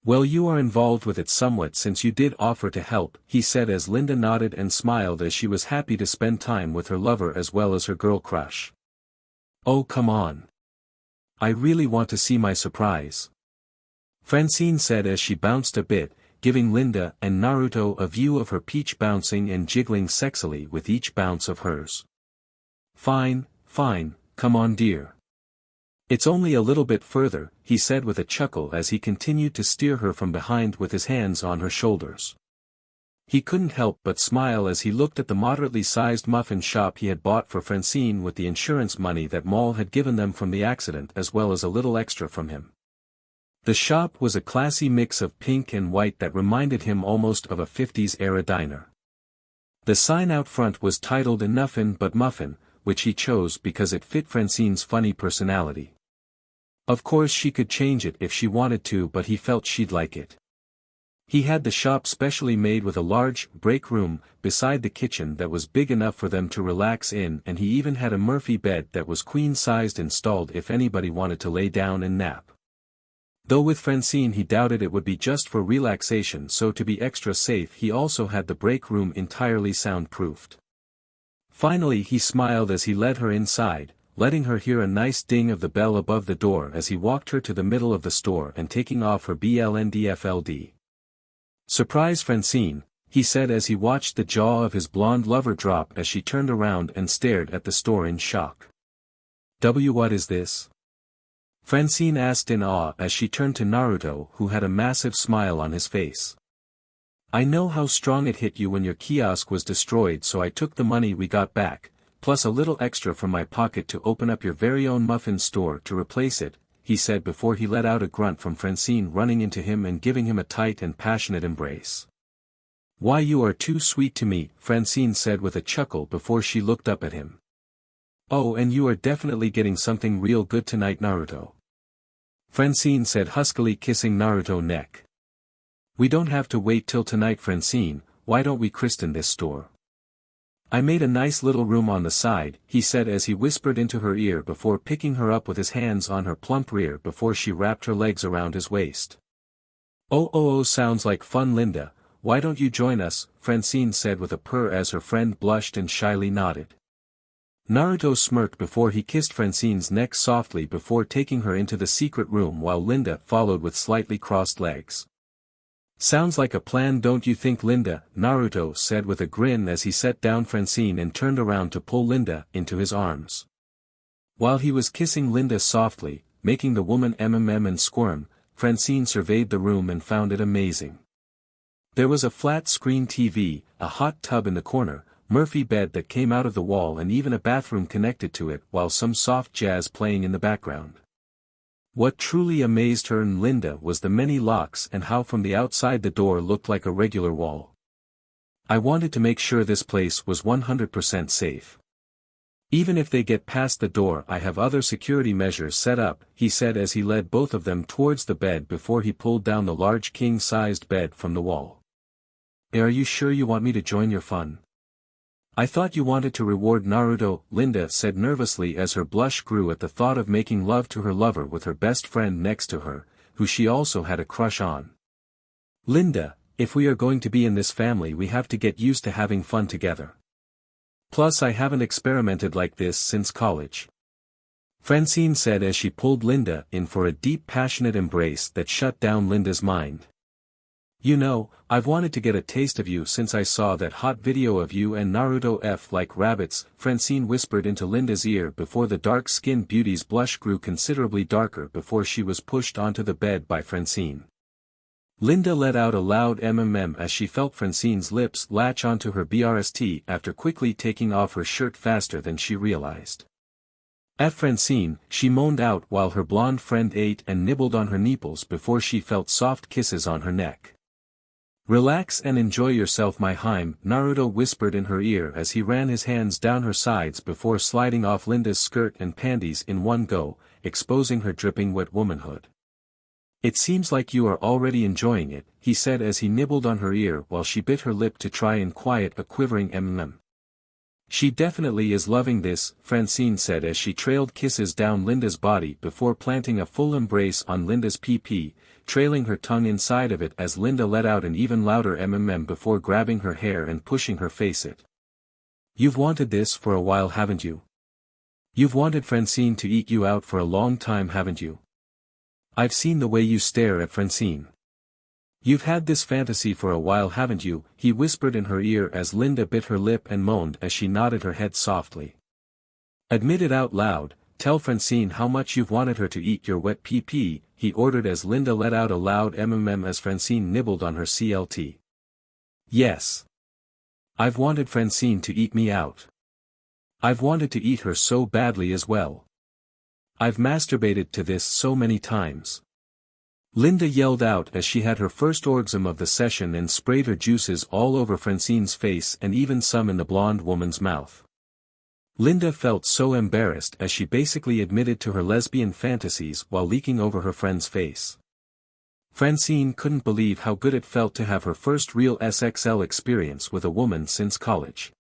"Well, you are involved with it somewhat since you did offer to help," he said as Linda nodded and smiled as she was happy to spend time with her lover as well as her girl crush. "Oh, come on. I really want to see my surprise," Francine said as she bounced a bit, giving Linda and Naruto a view of her peach bouncing and jiggling sexily with each bounce of hers. "Fine, fine, come on dear. It's only a little bit further," he said with a chuckle as he continued to steer her from behind with his hands on her shoulders. He couldn't help but smile as he looked at the moderately sized muffin shop he had bought for Francine with the insurance money that Maul had given them from the accident as well as a little extra from him. The shop was a classy mix of pink and white that reminded him almost of a 50s-era diner. The sign out front was titled "Enoughin' But Muffin," which he chose because it fit Francine's funny personality. Of course she could change it if she wanted to, but he felt she'd like it. He had the shop specially made with a large break room beside the kitchen that was big enough for them to relax in, and he even had a Murphy bed that was queen-sized installed if anybody wanted to lay down and nap. Though with Francine he doubted it would be just for relaxation, so to be extra safe he also had the break room entirely soundproofed. Finally he smiled as he led her inside, letting her hear a nice ding of the bell above the door as he walked her to the middle of the store and taking off her blndfld. "Surprise Francine," he said as he watched the jaw of his blonde lover drop as she turned around and stared at the store in shock. What is this?" Francine asked in awe as she turned to Naruto, who had a massive smile on his face. "I know how strong it hit you when your kiosk was destroyed, so I took the money we got back, plus a little extra from my pocket to open up your very own muffin store to replace it," he said before he let out a grunt from Francine running into him and giving him a tight and passionate embrace. "Why, you are too sweet to me," Francine said with a chuckle before she looked up at him. "Oh, and you are definitely getting something real good tonight, Naruto," Francine said huskily, kissing Naruto's neck. "We don't have to wait till tonight, Francine, why don't we christen this store? I made a nice little room on the side," he said as he whispered into her ear before picking her up with his hands on her plump rear before she wrapped her legs around his waist. Oh, sounds like fun, Linda, why don't you join us?" Francine said with a purr as her friend blushed and shyly nodded. Naruto smirked before he kissed Francine's neck softly before taking her into the secret room while Linda followed with slightly crossed legs. "Sounds like a plan, don't you think, Linda?" Naruto said with a grin as he set down Francine and turned around to pull Linda into his arms. While he was kissing Linda softly, making the woman and squirm, Francine surveyed the room and found it amazing. There was a flat-screen TV, a hot tub in the corner, Murphy bed that came out of the wall and even a bathroom connected to it while some soft jazz playing in the background. What truly amazed her and Linda was the many locks and how from the outside the door looked like a regular wall. "I wanted to make sure this place was 100% safe. Even if they get past the door, I have other security measures set up," he said as he led both of them towards the bed before he pulled down the large king-sized bed from the wall. "Are you sure you want me to join your fun? I thought you wanted to reward Naruto," Linda said nervously as her blush grew at the thought of making love to her lover with her best friend next to her, who she also had a crush on. "Linda, if we are going to be in this family we have to get used to having fun together. Plus I haven't experimented like this since college," Francine said as she pulled Linda in for a deep passionate embrace that shut down Linda's mind. "You know, I've wanted to get a taste of you since I saw that hot video of you and Naruto f like rabbits," Francine whispered into Linda's ear before the dark-skinned beauty's blush grew considerably darker before she was pushed onto the bed by Francine. Linda let out a loud as she felt Francine's lips latch onto her breast after quickly taking off her shirt faster than she realized. At Francine, she moaned out while her blonde friend ate and nibbled on her nipples before she felt soft kisses on her neck. "Relax and enjoy yourself, my Haim," Naruto whispered in her ear as he ran his hands down her sides before sliding off Linda's skirt and panties in one go, exposing her dripping wet womanhood. "It seems like you are already enjoying it," he said as he nibbled on her ear while she bit her lip to try and quiet a quivering "She definitely is loving this," Francine said as she trailed kisses down Linda's body before planting a full embrace on Linda's PP, trailing her tongue inside of it as Linda let out an even louder before grabbing her hair and pushing her face it. "You've wanted this for a while, haven't you? You've wanted Francine to eat you out for a long time, haven't you? I've seen the way you stare at Francine. You've had this fantasy for a while, haven't you? He whispered in her ear as Linda bit her lip and moaned as she nodded her head softly. Admit it out loud, tell Francine how much you've wanted her to eat your wet pee-pee, he ordered as Linda let out a loud mmm as Francine nibbled on her CLT. Yes. I've wanted Francine to eat me out. I've wanted to eat her so badly as well. I've masturbated to this so many times. Linda yelled out as she had her first orgasm of the session and sprayed her juices all over Francine's face and even some in the blonde woman's mouth. Linda felt so embarrassed as she basically admitted to her lesbian fantasies while leaking over her friend's face. Francine couldn't believe how good it felt to have her first real SXL experience with a woman since college.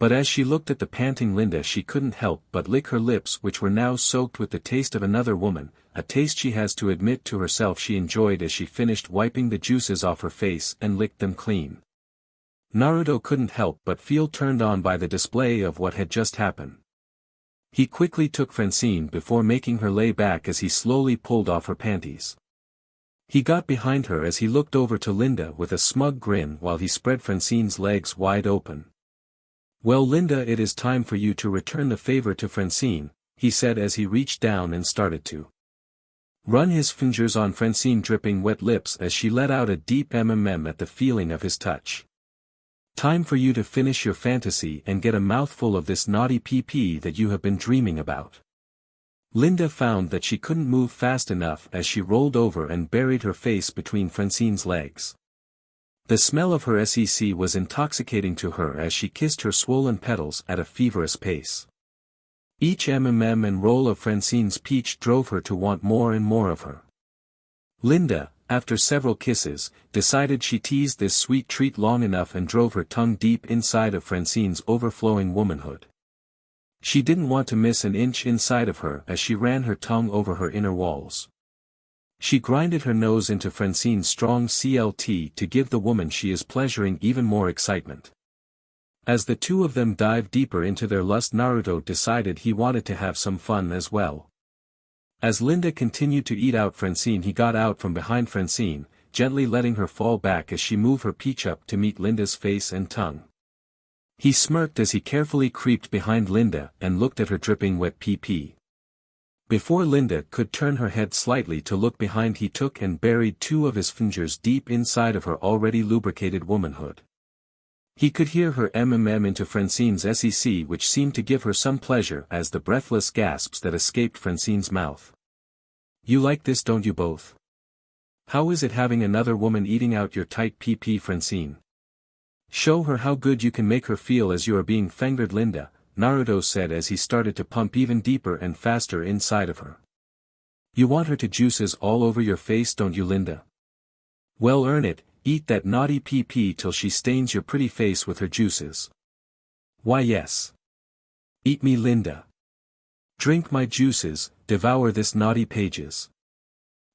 But as she looked at the panting Linda, she couldn't help but lick her lips, which were now soaked with the taste of another woman, a taste she has to admit to herself she enjoyed as she finished wiping the juices off her face and licked them clean. Naruto couldn't help but feel turned on by the display of what had just happened. He quickly took Francine before making her lay back as he slowly pulled off her panties. He got behind her as he looked over to Linda with a smug grin while he spread Francine's legs wide open. Well, Linda, it is time for you to return the favor to Francine, he said as he reached down and started to run his fingers on Francine's dripping wet lips as she let out a deep mmm at the feeling of his touch. Time for you to finish your fantasy and get a mouthful of this naughty pee-pee that you have been dreaming about. Linda found that she couldn't move fast enough as she rolled over and buried her face between Francine's legs. The smell of her SEC was intoxicating to her as she kissed her swollen petals at a feverish pace. Each mmm and roll of Francine's peach drove her to want more and more of her. Linda, after several kisses, decided she teased this sweet treat long enough and drove her tongue deep inside of Francine's overflowing womanhood. She didn't want to miss an inch inside of her as she ran her tongue over her inner walls. She grinded her nose into Francine's strong CLT to give the woman she is pleasuring even more excitement. As the two of them dived deeper into their lust, Naruto decided he wanted to have some fun as well. As Linda continued to eat out Francine, he got out from behind Francine, gently letting her fall back as she moved her peach up to meet Linda's face and tongue. He smirked as he carefully creeped behind Linda and looked at her dripping wet pee-pee. Before Linda could turn her head slightly to look behind, he took and buried two of his fingers deep inside of her already lubricated womanhood. He could hear her mmm into Francine's SEC, which seemed to give her some pleasure as the breathless gasps that escaped Francine's mouth. You like this, don't you both? How is it having another woman eating out your tight pee-pee, Francine? Show her how good you can make her feel as you are being fingered, Linda, Naruto said as he started to pump even deeper and faster inside of her. You want her to juices all over your face, don't you, Linda? Well, earn it. Eat that naughty pee-pee till she stains your pretty face with her juices. Why, yes. Eat me, Linda. Drink my juices, devour this naughty pages.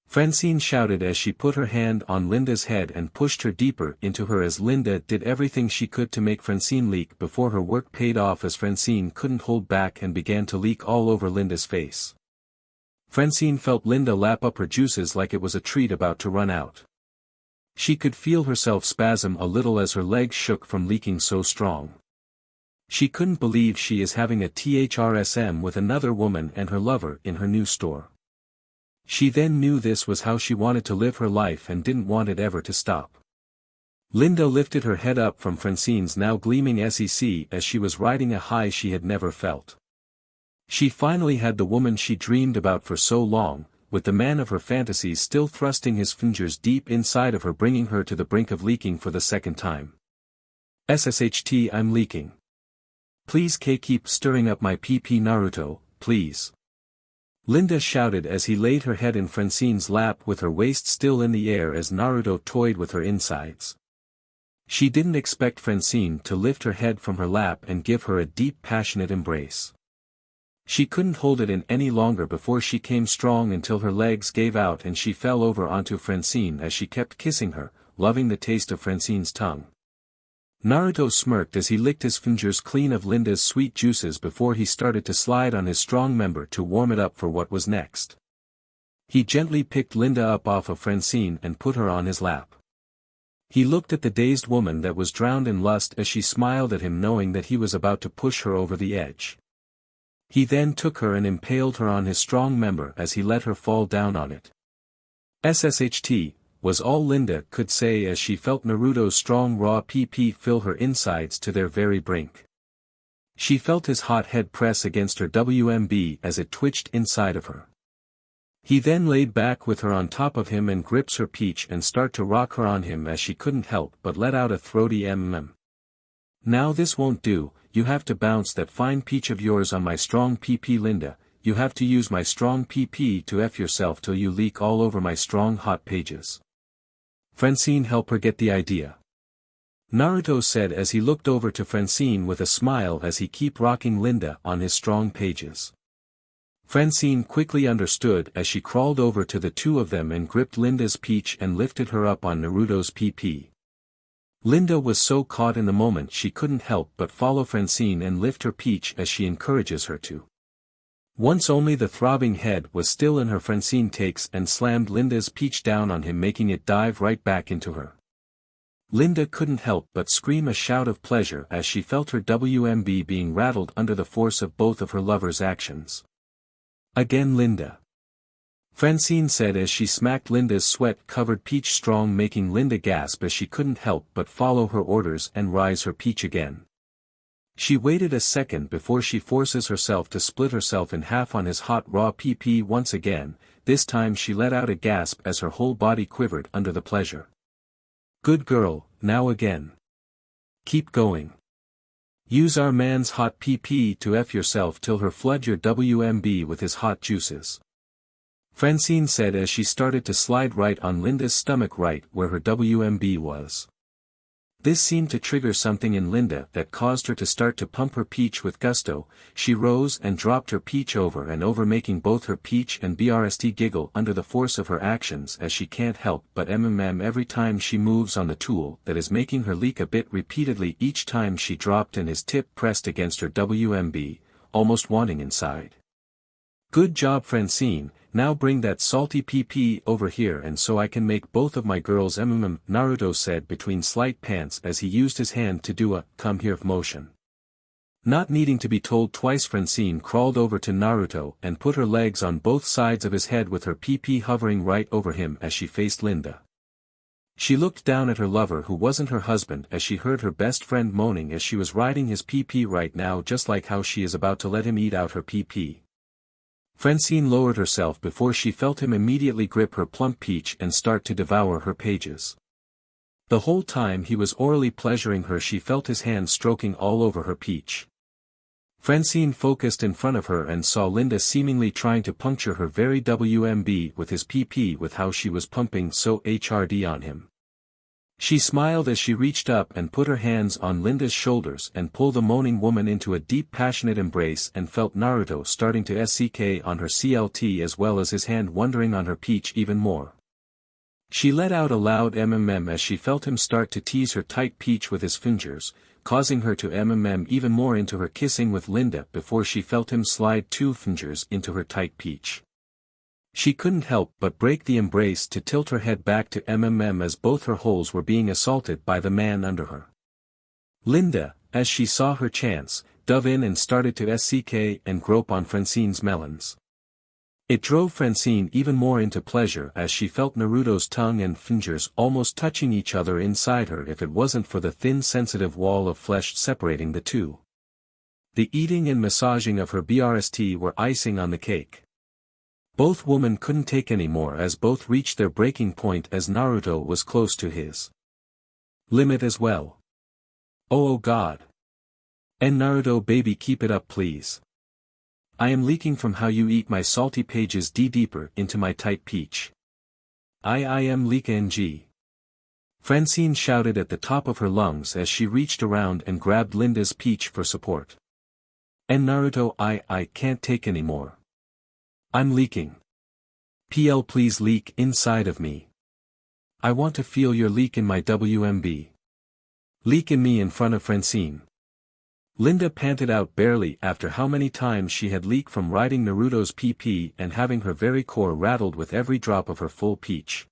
Francine shouted as she put her hand on Linda's head and pushed her deeper into her as Linda did everything she could to make Francine leak before her work paid off as Francine couldn't hold back and began to leak all over Linda's face. Francine felt Linda lap up her juices like it was a treat about to run out. She could feel herself spasm a little as her legs shook from leaking so strong. She couldn't believe she is having a THRSM with another woman and her lover in her new store. She then knew this was how she wanted to live her life and didn't want it ever to stop. Linda lifted her head up from Francine's now gleaming SEC as she was riding a high she had never felt. She finally had the woman she dreamed about for so long, with the man of her fantasies still thrusting his fingers deep inside of her, bringing her to the brink of leaking for the second time. SSHT, I'm leaking. Please keep stirring up my pee-pee, Naruto, please. Linda shouted as he laid her head in Francine's lap with her waist still in the air as Naruto toyed with her insides. She didn't expect Francine to lift her head from her lap and give her a deep passionate embrace. She couldn't hold it in any longer before she came strong until her legs gave out and she fell over onto Francine as she kept kissing her, loving the taste of Francine's tongue. Naruto smirked as he licked his fingers clean of Linda's sweet juices before he started to slide on his strong member to warm it up for what was next. He gently picked Linda up off of Francine and put her on his lap. He looked at the dazed woman that was drowned in lust as she smiled at him, knowing that he was about to push her over the edge. He then took her and impaled her on his strong member as he let her fall down on it. SSHT, was all Linda could say as she felt Naruto's strong raw PP fill her insides to their very brink. She felt his hot head press against her WMB as it twitched inside of her. He then laid back with her on top of him and grips her peach and start to rock her on him as she couldn't help but let out a throaty mm. Now this won't do, you have to bounce that fine peach of yours on my strong PP, Linda, you have to use my strong PP to F yourself till you leak all over my strong hot pages. Francine, help her get the idea. Naruto said as he looked over to Francine with a smile as he kept rocking Linda on his strong pages. Francine quickly understood as she crawled over to the two of them and gripped Linda's peach and lifted her up on Naruto's PP. Linda was so caught in the moment she couldn't help but follow Francine and lift her peach as she encourages her to. Once only the throbbing head was still in her, Francine takes and slammed Linda's peach down on him, making it dive right back into her. Linda couldn't help but scream a shout of pleasure as she felt her WMB being rattled under the force of both of her lover's actions. Again, Linda. Francine said as she smacked Linda's sweat-covered peach strong, making Linda gasp as she couldn't help but follow her orders and rise her peach again. She waited a second before she forces herself to split herself in half on his hot raw PP once again. This time she let out a gasp as her whole body quivered under the pleasure. Good girl, now again. Keep going. Use our man's hot PP to F yourself till her flood your WMB with his hot juices. Francine said as she started to slide right on Linda's stomach, right where her WMB was. This seemed to trigger something in Linda that caused her to start to pump her peach with gusto. She rose and dropped her peach over and over, making both her peach and BRST giggle under the force of her actions as she can't help but every time she moves on the tool that is making her leak a bit repeatedly each time she dropped and his tip pressed against her WMB, almost wanting inside. Good job, Francine. Now bring that salty PP over here and so I can make both of my girls Naruto said between slight pants as he used his hand to do a come here motion. Not needing to be told twice, Francine crawled over to Naruto and put her legs on both sides of his head with her PP hovering right over him as she faced Linda. She looked down at her lover who wasn't her husband as she heard her best friend moaning as she was riding his PP right now, just like how she is about to let him eat out her PP. Francine lowered herself before she felt him immediately grip her plump peach and start to devour her pages. The whole time he was orally pleasuring her, she felt his hand stroking all over her peach. Francine focused in front of her and saw Linda seemingly trying to puncture her very WMB with his PP with how she was pumping so HRD on him. She smiled as she reached up and put her hands on Linda's shoulders and pulled the moaning woman into a deep passionate embrace and felt Naruto starting to SCK on her CLT as well as his hand wandering on her peach even more. She let out a loud MMM as she felt him start to tease her tight peach with his fingers, causing her to MMM even more into her, kissing with Linda before she felt him slide two fingers into her tight peach. She couldn't help but break the embrace to tilt her head back to MMM as both her holes were being assaulted by the man under her. Linda, as she saw her chance, dove in and started to SCK and grope on Francine's melons. It drove Francine even more into pleasure as she felt Naruto's tongue and fingers almost touching each other inside her if it wasn't for the thin sensitive wall of flesh separating the two. The eating and massaging of her BRST were icing on the cake. Both women couldn't take any more as both reached their breaking point as Naruto was close to his limit as well. Oh God. And Naruto baby, keep it up please. I am leaking from how you eat my salty pages deeper into my tight peach. I am leak ng. Francine shouted at the top of her lungs as she reached around and grabbed Linda's peach for support. And Naruto, I can't take any more. I'm leaking. PL please leak inside of me. I want to feel your leak in my WMB. Leak in me in front of Francine. Linda panted out barely after how many times she had leaked from riding Naruto's PP and having her very core rattled with every drop of her full peach.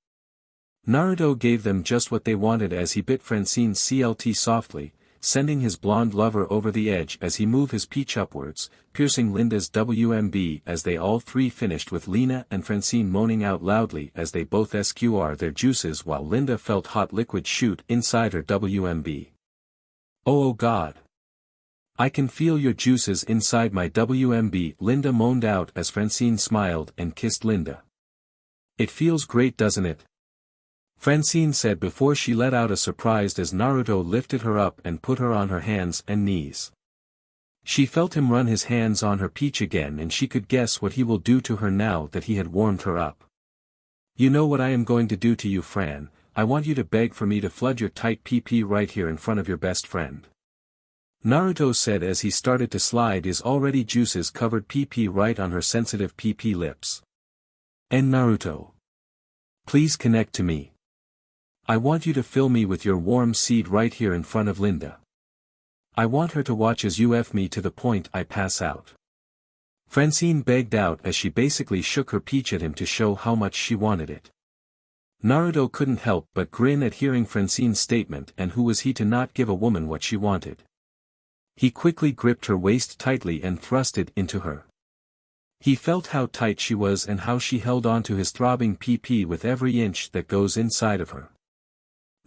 Naruto gave them just what they wanted as he bit Francine's CLT softly, sending his blonde lover over the edge as he moved his peach upwards, piercing Linda's WMB as they all three finished with Lena and Francine moaning out loudly as they both SQR their juices while Linda felt hot liquid shoot inside her WMB. Oh God! I can feel your juices inside my WMB, Linda moaned out as Francine smiled and kissed Linda. It feels great, doesn't it? Francine said before she let out a surprise as Naruto lifted her up and put her on her hands and knees. She felt him run his hands on her peach again and she could guess what he will do to her now that he had warmed her up. You know what I am going to do to you, Fran. I want you to beg for me to flood your tight PP right here in front of your best friend. Naruto said as he started to slide his already juices covered PP right on her sensitive PP lips. And Naruto, please connect to me. I want you to fill me with your warm seed right here in front of Linda. I want her to watch as you F me to the point I pass out. Francine begged out as she basically shook her peach at him to show how much she wanted it. Naruto couldn't help but grin at hearing Francine's statement, and who was he to not give a woman what she wanted? He quickly gripped her waist tightly and thrust it into her. He felt how tight she was and how she held on to his throbbing PP with every inch that goes inside of her.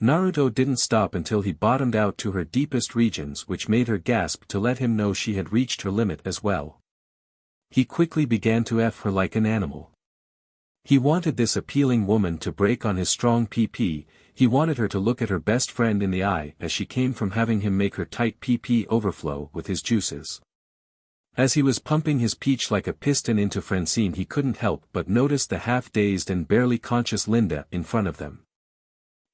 Naruto didn't stop until he bottomed out to her deepest regions, which made her gasp to let him know she had reached her limit as well. He quickly began to F her like an animal. He wanted this appealing woman to break on his strong PP, he wanted her to look at her best friend in the eye as she came from having him make her tight PP overflow with his juices. As he was pumping his peach like a piston into Francine, he couldn't help but notice the half-dazed and barely conscious Linda in front of them.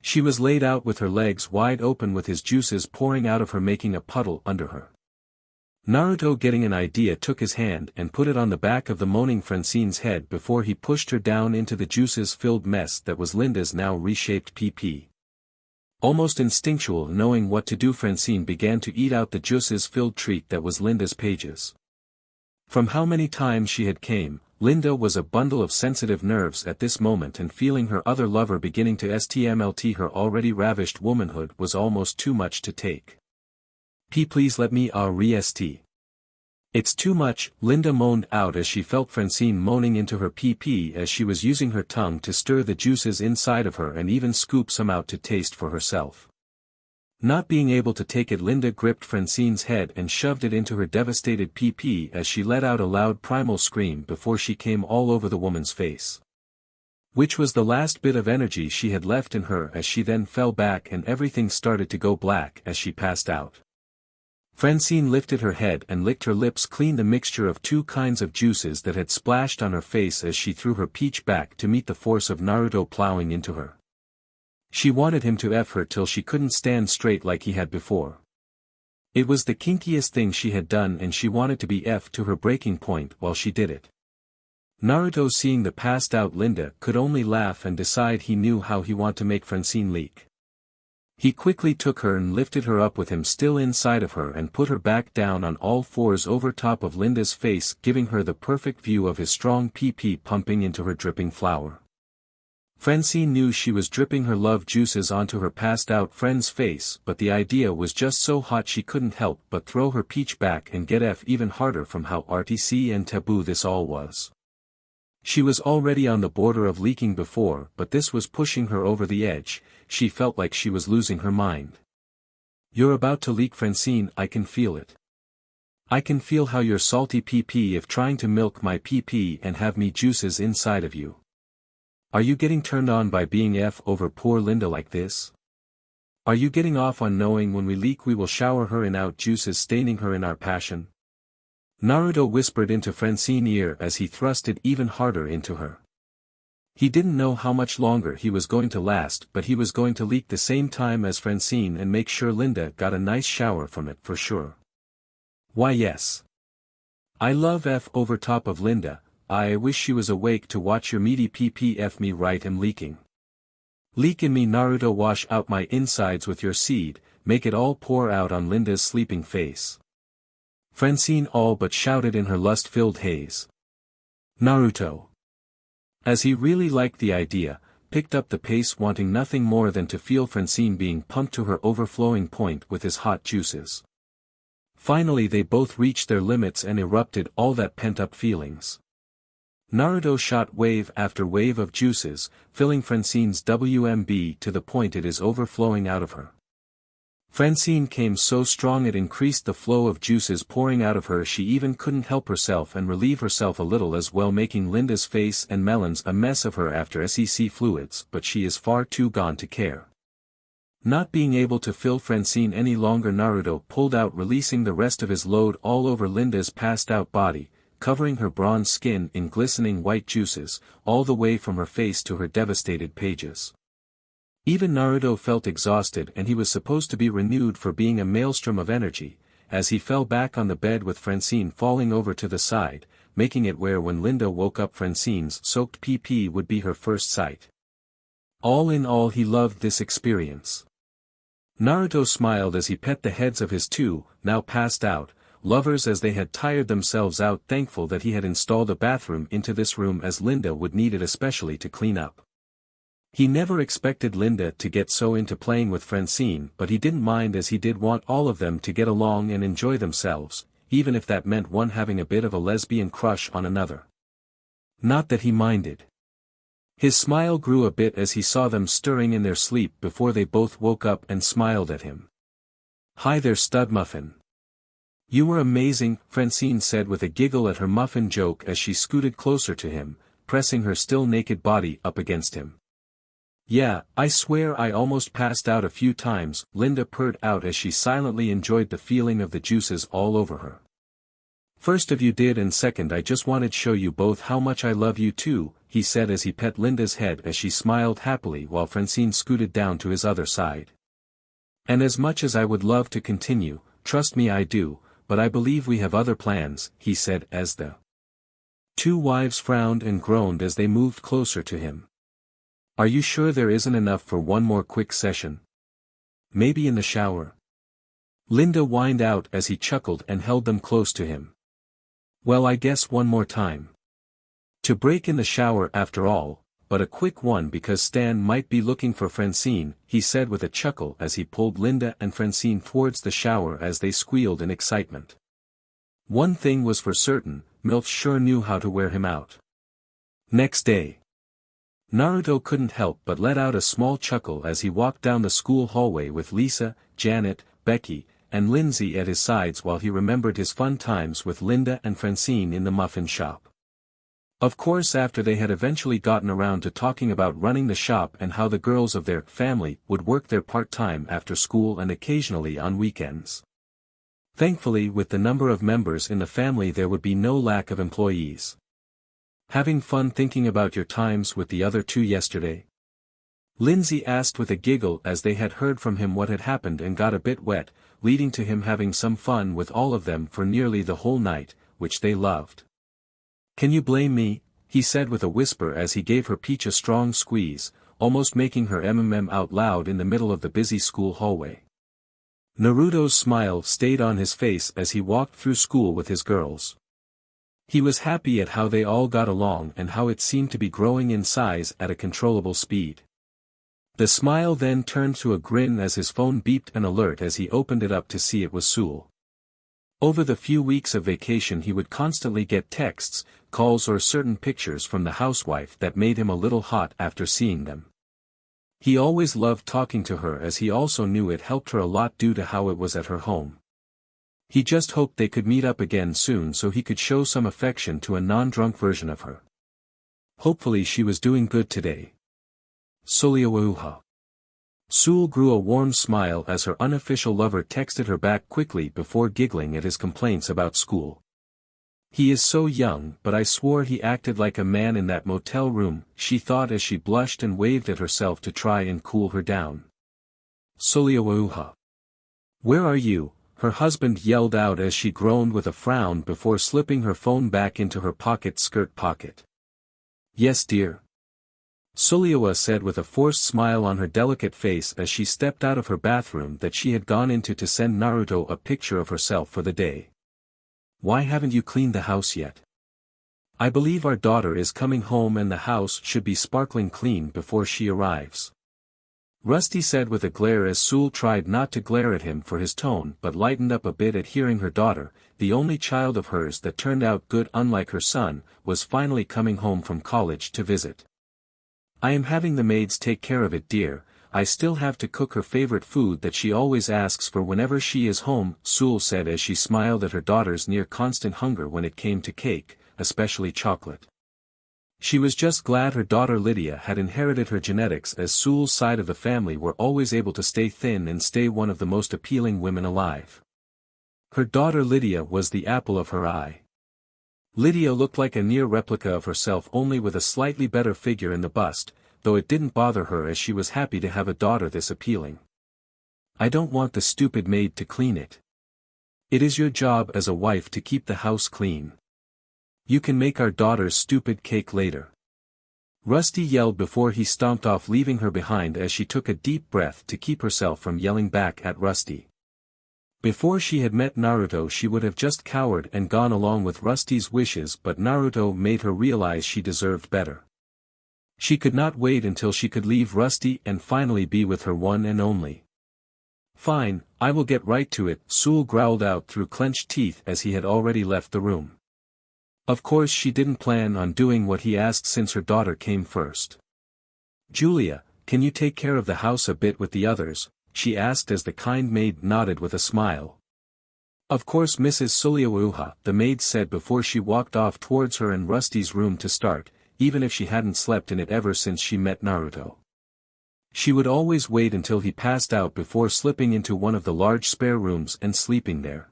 She was laid out with her legs wide open with his juices pouring out of her, making a puddle under her. Naruto, getting an idea, took his hand and put it on the back of the moaning Francine's head before he pushed her down into the juices-filled mess that was Linda's now reshaped PP. Almost instinctual, knowing what to do, Francine began to eat out the juices-filled treat that was Linda's pages. From how many times she had came, Linda was a bundle of sensitive nerves at this moment, and feeling her other lover beginning to STMLT her already ravished womanhood was almost too much to take. Please let me rest. It's too much, Linda moaned out as she felt Francine moaning into her PP as she was using her tongue to stir the juices inside of her and even scoop some out to taste for herself. Not being able to take it, Linda gripped Francine's head and shoved it into her devastated PP as she let out a loud primal scream before she came all over the woman's face. Which was the last bit of energy she had left in her as she then fell back and everything started to go black as she passed out. Francine lifted her head and licked her lips clean, the mixture of two kinds of juices that had splashed on her face as she threw her peach back to meet the force of Naruto plowing into her. She wanted him to F her till she couldn't stand straight like he had before. It was the kinkiest thing she had done and she wanted to be F'd to her breaking point while she did it. Naruto, seeing the passed out Linda, could only laugh and decide he knew how he wanted to make Francine leak. He quickly took her and lifted her up with him still inside of her and put her back down on all fours over top of Linda's face, giving her the perfect view of his strong PP pumping into her dripping flower. Francine knew she was dripping her love juices onto her passed-out friend's face, but the idea was just so hot she couldn't help but throw her peach back and get F even harder from how RTC and taboo this all was. She was already on the border of leaking before, but this was pushing her over the edge. She felt like she was losing her mind. You're about to leak, Francine, I can feel it. I can feel how you're salty PP if trying to milk my PP and have me juices inside of you. Are you getting turned on by being F over poor Linda like this? Are you getting off on knowing when we leak we will shower her in out juices, staining her in our passion? Naruto whispered into Francine's ear as he thrust it even harder into her. He didn't know how much longer he was going to last, but he was going to leak the same time as Francine and make sure Linda got a nice shower from it for sure. Why yes. I love F over top of Linda. I wish she was awake to watch your meaty PP F me right. Am leaking. Leak in me, Naruto, wash out my insides with your seed, make it all pour out on Linda's sleeping face. Francine all but shouted in her lust-filled haze. Naruto. As he really liked the idea, picked up the pace wanting nothing more than to feel Francine being pumped to her overflowing point with his hot juices. Finally they both reached their limits and erupted all that pent-up feelings. Naruto shot wave after wave of juices, filling Francine's WMB to the point it is overflowing out of her. Francine came so strong it increased the flow of juices pouring out of her, she even couldn't help herself and relieve herself a little as well, making Linda's face and Melon's a mess of her after SEC fluids, but she is far too gone to care. Not being able to fill Francine any longer, Naruto pulled out, releasing the rest of his load all over Linda's passed out body, covering her bronze skin in glistening white juices, all the way from her face to her devastated pages. Even Naruto felt exhausted, and he was supposed to be renewed for being a maelstrom of energy, as he fell back on the bed with Francine falling over to the side, making it where when Linda woke up Francine's soaked PP would be her first sight. All in all, he loved this experience. Naruto smiled as he pet the heads of his two, now passed out, lovers as they had tired themselves out, thankful that he had installed a bathroom into this room as Linda would need it especially to clean up. He never expected Linda to get so into playing with Francine, but he didn't mind as he did want all of them to get along and enjoy themselves, even if that meant one having a bit of a lesbian crush on another. Not that he minded. His smile grew a bit as he saw them stirring in their sleep before they both woke up and smiled at him. "Hi there, stud muffin. You were amazing," Francine said with a giggle at her muffin joke as she scooted closer to him, pressing her still naked body up against him. "Yeah, I swear I almost passed out a few times," Linda purred out as she silently enjoyed the feeling of the juices all over her. "First of you did, and second I just wanted to show you both how much I love you too," he said as he pet Linda's head as she smiled happily while Francine scooted down to his other side. "And as much as I would love to continue, trust me I do, but I believe we have other plans," he said as the two wives frowned and groaned as they moved closer to him. "Are you sure there isn't enough for one more quick session? Maybe in the shower?" Linda whined out as he chuckled and held them close to him. "Well, I guess one more time. To break in the shower after all, but a quick one because Stan might be looking for Francine," he said with a chuckle as he pulled Linda and Francine towards the shower as they squealed in excitement. One thing was for certain, MILF sure knew how to wear him out. Next day. Naruto couldn't help but let out a small chuckle as he walked down the school hallway with Lisa, Janet, Becky, and Lindsay at his sides while he remembered his fun times with Linda and Francine in the muffin shop. Of course, after they had eventually gotten around to talking about running the shop and how the girls of their family would work there part-time after school and occasionally on weekends. Thankfully, with the number of members in the family there would be no lack of employees. "Having fun thinking about your times with the other two yesterday?" Lindsay asked with a giggle as they had heard from him what had happened and got a bit wet, leading to him having some fun with all of them for nearly the whole night, which they loved. "Can you blame me?" he said with a whisper as he gave her peach a strong squeeze, almost making her out loud in the middle of the busy school hallway. Naruto's smile stayed on his face as he walked through school with his girls. He was happy at how they all got along and how it seemed to be growing in size at a controllable speed. The smile then turned to a grin as his phone beeped an alert as he opened it up to see it was Sewell. Over the few weeks of vacation he would constantly get texts, calls or certain pictures from the housewife that made him a little hot after seeing them. He always loved talking to her as he also knew it helped her a lot due to how it was at her home. He just hoped they could meet up again soon so he could show some affection to a non-drunk version of her. Hopefully she was doing good today. Soliawauha. Sewell grew a warm smile as her unofficial lover texted her back quickly before giggling at his complaints about school. "He is so young, but I swore he acted like a man in that motel room," she thought as she blushed and waved at herself to try and cool her down. Soliawauha. "Where are you?" her husband yelled out as she groaned with a frown before slipping her phone back into her skirt pocket. "Yes, dear." Soliawa said with a forced smile on her delicate face as she stepped out of her bathroom that she had gone into to send Naruto a picture of herself for the day. why haven't you cleaned the house yet? I believe our daughter is coming home and the house should be sparkling clean before she arrives. Rusty said with a glare as Sewell tried not to glare at him for his tone but lightened up a bit at hearing her daughter, the only child of hers that turned out good unlike her son, was finally coming home from college to visit. I am having the maids take care of it, dear. I still have to cook her favorite food that she always asks for whenever she is home, Sewell said as she smiled at her daughter's near constant hunger when it came to cake, especially chocolate. She was just glad her daughter Lydia had inherited her genetics, as Sewell's side of the family were always able to stay thin and stay one of the most appealing women alive. Her daughter Lydia was the apple of her eye. Lydia looked like a near replica of herself, only with a slightly better figure in the bust, though it didn't bother her as she was happy to have a daughter this appealing. I don't want the stupid maid to clean it. It is your job as a wife to keep the house clean. You can make our daughter's stupid cake later. Rusty yelled before he stomped off, leaving her behind as she took a deep breath to keep herself from yelling back at Rusty. Before she had met Naruto, she would have just cowered and gone along with Rusty's wishes, but Naruto made her realize she deserved better. She could not wait until she could leave Rusty and finally be with her one and only. Fine, I will get right to it, Sewell growled out through clenched teeth as he had already left the room. Of course she didn't plan on doing what he asked since her daughter came first. Julia, can you take care of the house a bit with the others? She asked as the kind maid nodded with a smile. Of course Mrs. Suliawuha, the maid said before she walked off towards her and Rusty's room to start, even if she hadn't slept in it ever since she met Naruto. She would always wait until he passed out before slipping into one of the large spare rooms and sleeping there.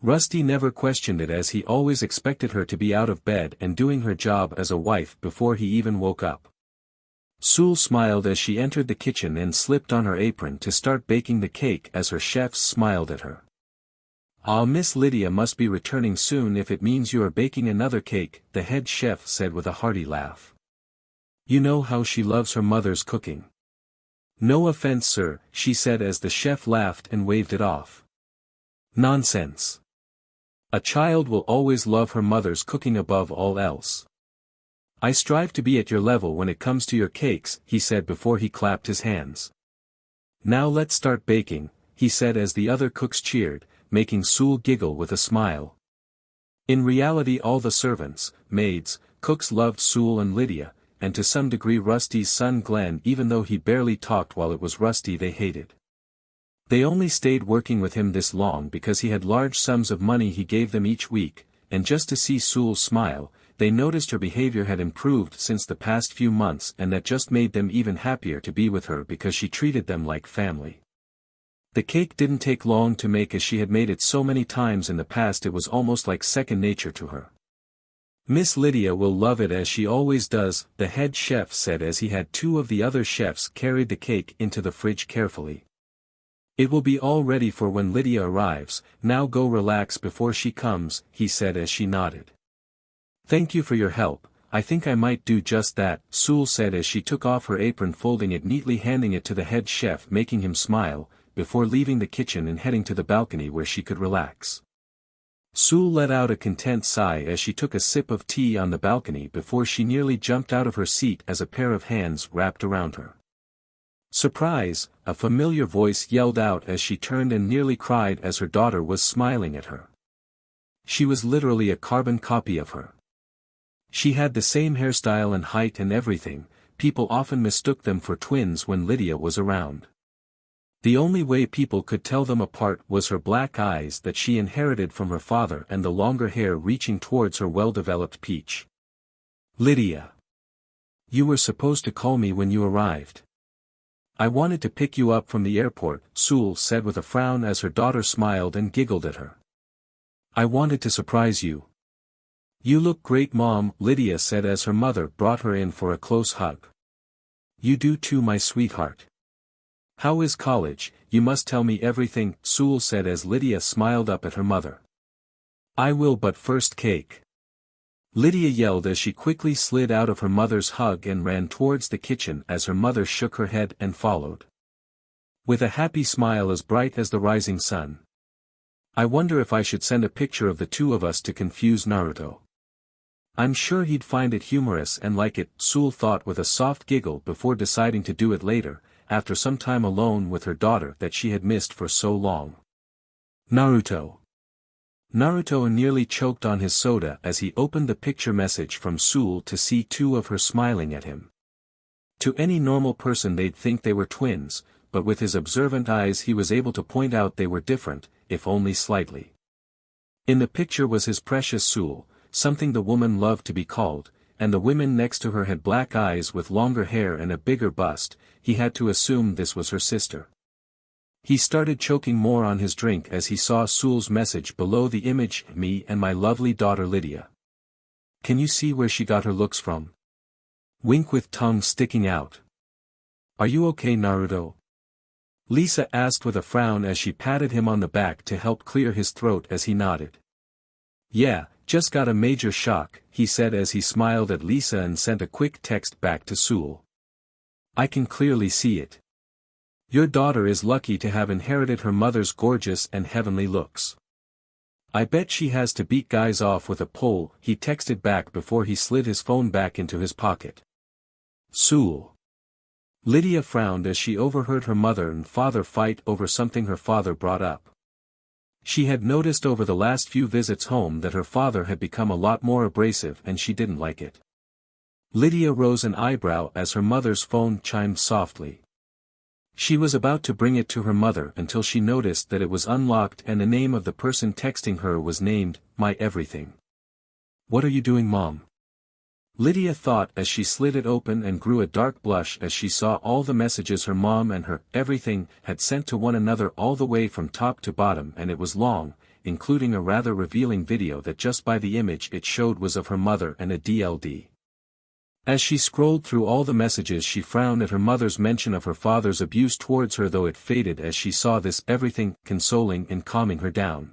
Rusty never questioned it, as he always expected her to be out of bed and doing her job as a wife before he even woke up. Sewell smiled as she entered the kitchen and slipped on her apron to start baking the cake as her chefs smiled at her. Ah, Miss Lydia must be returning soon if it means you are baking another cake, the head chef said with a hearty laugh. You know how she loves her mother's cooking. No offense, sir, she said as the chef laughed and waved it off. Nonsense. A child will always love her mother's cooking above all else. I strive to be at your level when it comes to your cakes, he said before he clapped his hands. Now let's start baking, he said as the other cooks cheered, making Sewell giggle with a smile. In reality all the servants, maids, cooks loved Sewell and Lydia, and to some degree Rusty's son Glenn, even though he barely talked while it was Rusty they hated. They only stayed working with him this long because he had large sums of money he gave them each week, and just to see Sewell smile, they noticed her behavior had improved since the past few months, and that just made them even happier to be with her because she treated them like family. The cake didn't take long to make, as she had made it so many times in the past it was almost like second nature to her. Miss Lydia will love it as she always does, the head chef said as he had two of the other chefs carried the cake into the fridge carefully. It will be all ready for when Lydia arrives, now go relax before she comes, he said as she nodded. Thank you for your help, I think I might do just that, Sewell said as she took off her apron, folding it neatly, handing it to the head chef, making him smile, before leaving the kitchen and heading to the balcony where she could relax. Sewell let out a content sigh as she took a sip of tea on the balcony before she nearly jumped out of her seat as a pair of hands wrapped around her. Surprise, a familiar voice yelled out as she turned and nearly cried as her daughter was smiling at her. She was literally a carbon copy of her. She had the same hairstyle and height and everything. People often mistook them for twins when Lydia was around. The only way people could tell them apart was her black eyes that she inherited from her father and the longer hair reaching towards her well-developed peach. Lydia. You were supposed to call me when you arrived. I wanted to pick you up from the airport, Sewell said with a frown as her daughter smiled and giggled at her. I wanted to surprise you. You look great, Mom, Lydia said as her mother brought her in for a close hug. You do too, my sweetheart. How is college? You must tell me everything, Sewell said as Lydia smiled up at her mother. I will, but first cake. Lydia yelled as she quickly slid out of her mother's hug and ran towards the kitchen as her mother shook her head and followed. With a happy smile as bright as the rising sun. I wonder if I should send a picture of the two of us to confuse Naruto. I'm sure he'd find it humorous and like it, Sul thought with a soft giggle before deciding to do it later, after some time alone with her daughter that she had missed for so long. Naruto. Naruto nearly choked on his soda as he opened the picture message from Sul to see two of her smiling at him. To any normal person they'd think they were twins, but with his observant eyes he was able to point out they were different, if only slightly. In the picture was his precious Sul, something the woman loved to be called, and the women next to her had black eyes with longer hair and a bigger bust. He had to assume this was her sister. He started choking more on his drink as he saw Sul's message below the image, me and my lovely daughter Lydia. Can you see where she got her looks from? Wink with tongue sticking out. Are you okay, Naruto? Lisa asked with a frown as she patted him on the back to help clear his throat as he nodded. Yeah, just got a major shock, he said as he smiled at Lisa and sent a quick text back to Sul. I can clearly see it. Your daughter is lucky to have inherited her mother's gorgeous and heavenly looks. I bet she has to beat guys off with a pole, he texted back before he slid his phone back into his pocket. Sul. Lydia frowned as she overheard her mother and father fight over something her father brought up. She had noticed over the last few visits home that her father had become a lot more abrasive and she didn't like it. Lydia rose an eyebrow as her mother's phone chimed softly. She was about to bring it to her mother until she noticed that it was unlocked and the name of the person texting her was named, My Everything. What are you doing, Mom? Lydia thought as she slid it open and grew a dark blush as she saw all the messages her mom and her everything had sent to one another all the way from top to bottom, and it was long, including a rather revealing video that just by the image it showed was of her mother and a DLD. As she scrolled through all the messages she frowned at her mother's mention of her father's abuse towards her, though it faded as she saw this everything, consoling and calming her down.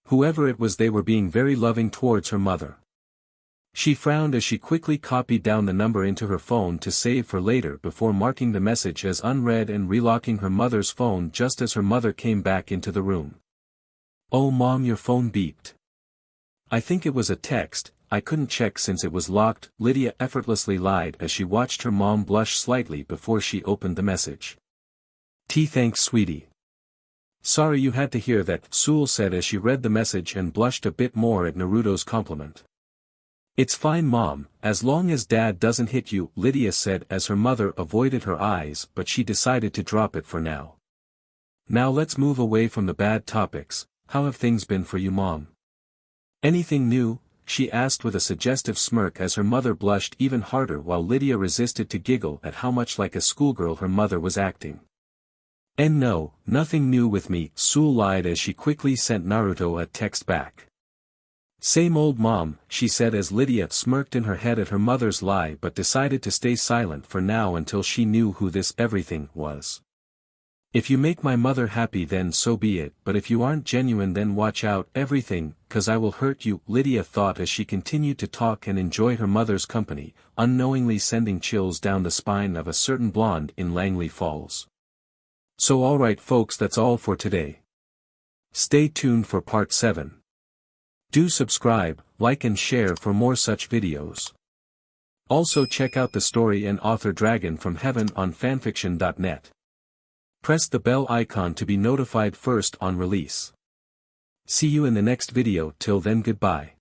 Whoever it was, they were being very loving towards her mother. She frowned as she quickly copied down the number into her phone to save for later before marking the message as unread and relocking her mother's phone just as her mother came back into the room. Oh Mom, your phone beeped. I think it was a text, I couldn't check since it was locked, Lydia effortlessly lied as she watched her mom blush slightly before she opened the message. Thanks sweetie. Sorry you had to hear that, Sul said as she read the message and blushed a bit more at Naruto's compliment. It's fine Mom, as long as Dad doesn't hit you, Lydia said as her mother avoided her eyes, but she decided to drop it for now. Now let's move away from the bad topics. How have things been for you, Mom? Anything new? She asked with a suggestive smirk as her mother blushed even harder while Lydia resisted to giggle at how much like a schoolgirl her mother was acting. And no, nothing new with me, Sul lied as she quickly sent Naruto a text back. Same old Mom, she said as Lydia smirked in her head at her mother's lie but decided to stay silent for now until she knew who this everything was. If you make my mother happy then so be it, but if you aren't genuine then watch out, everything, 'cause I will hurt you, Lydia thought as she continued to talk and enjoy her mother's company, unknowingly sending chills down the spine of a certain blonde in Langley Falls. So alright folks, that's all for today. Stay tuned for part 7. Do subscribe, like and share for more such videos. Also check out the story and author DRAGONfromheaven on FANFICTIONnet. Press the bell icon to be notified first on release. See you in the next video, till then goodbye.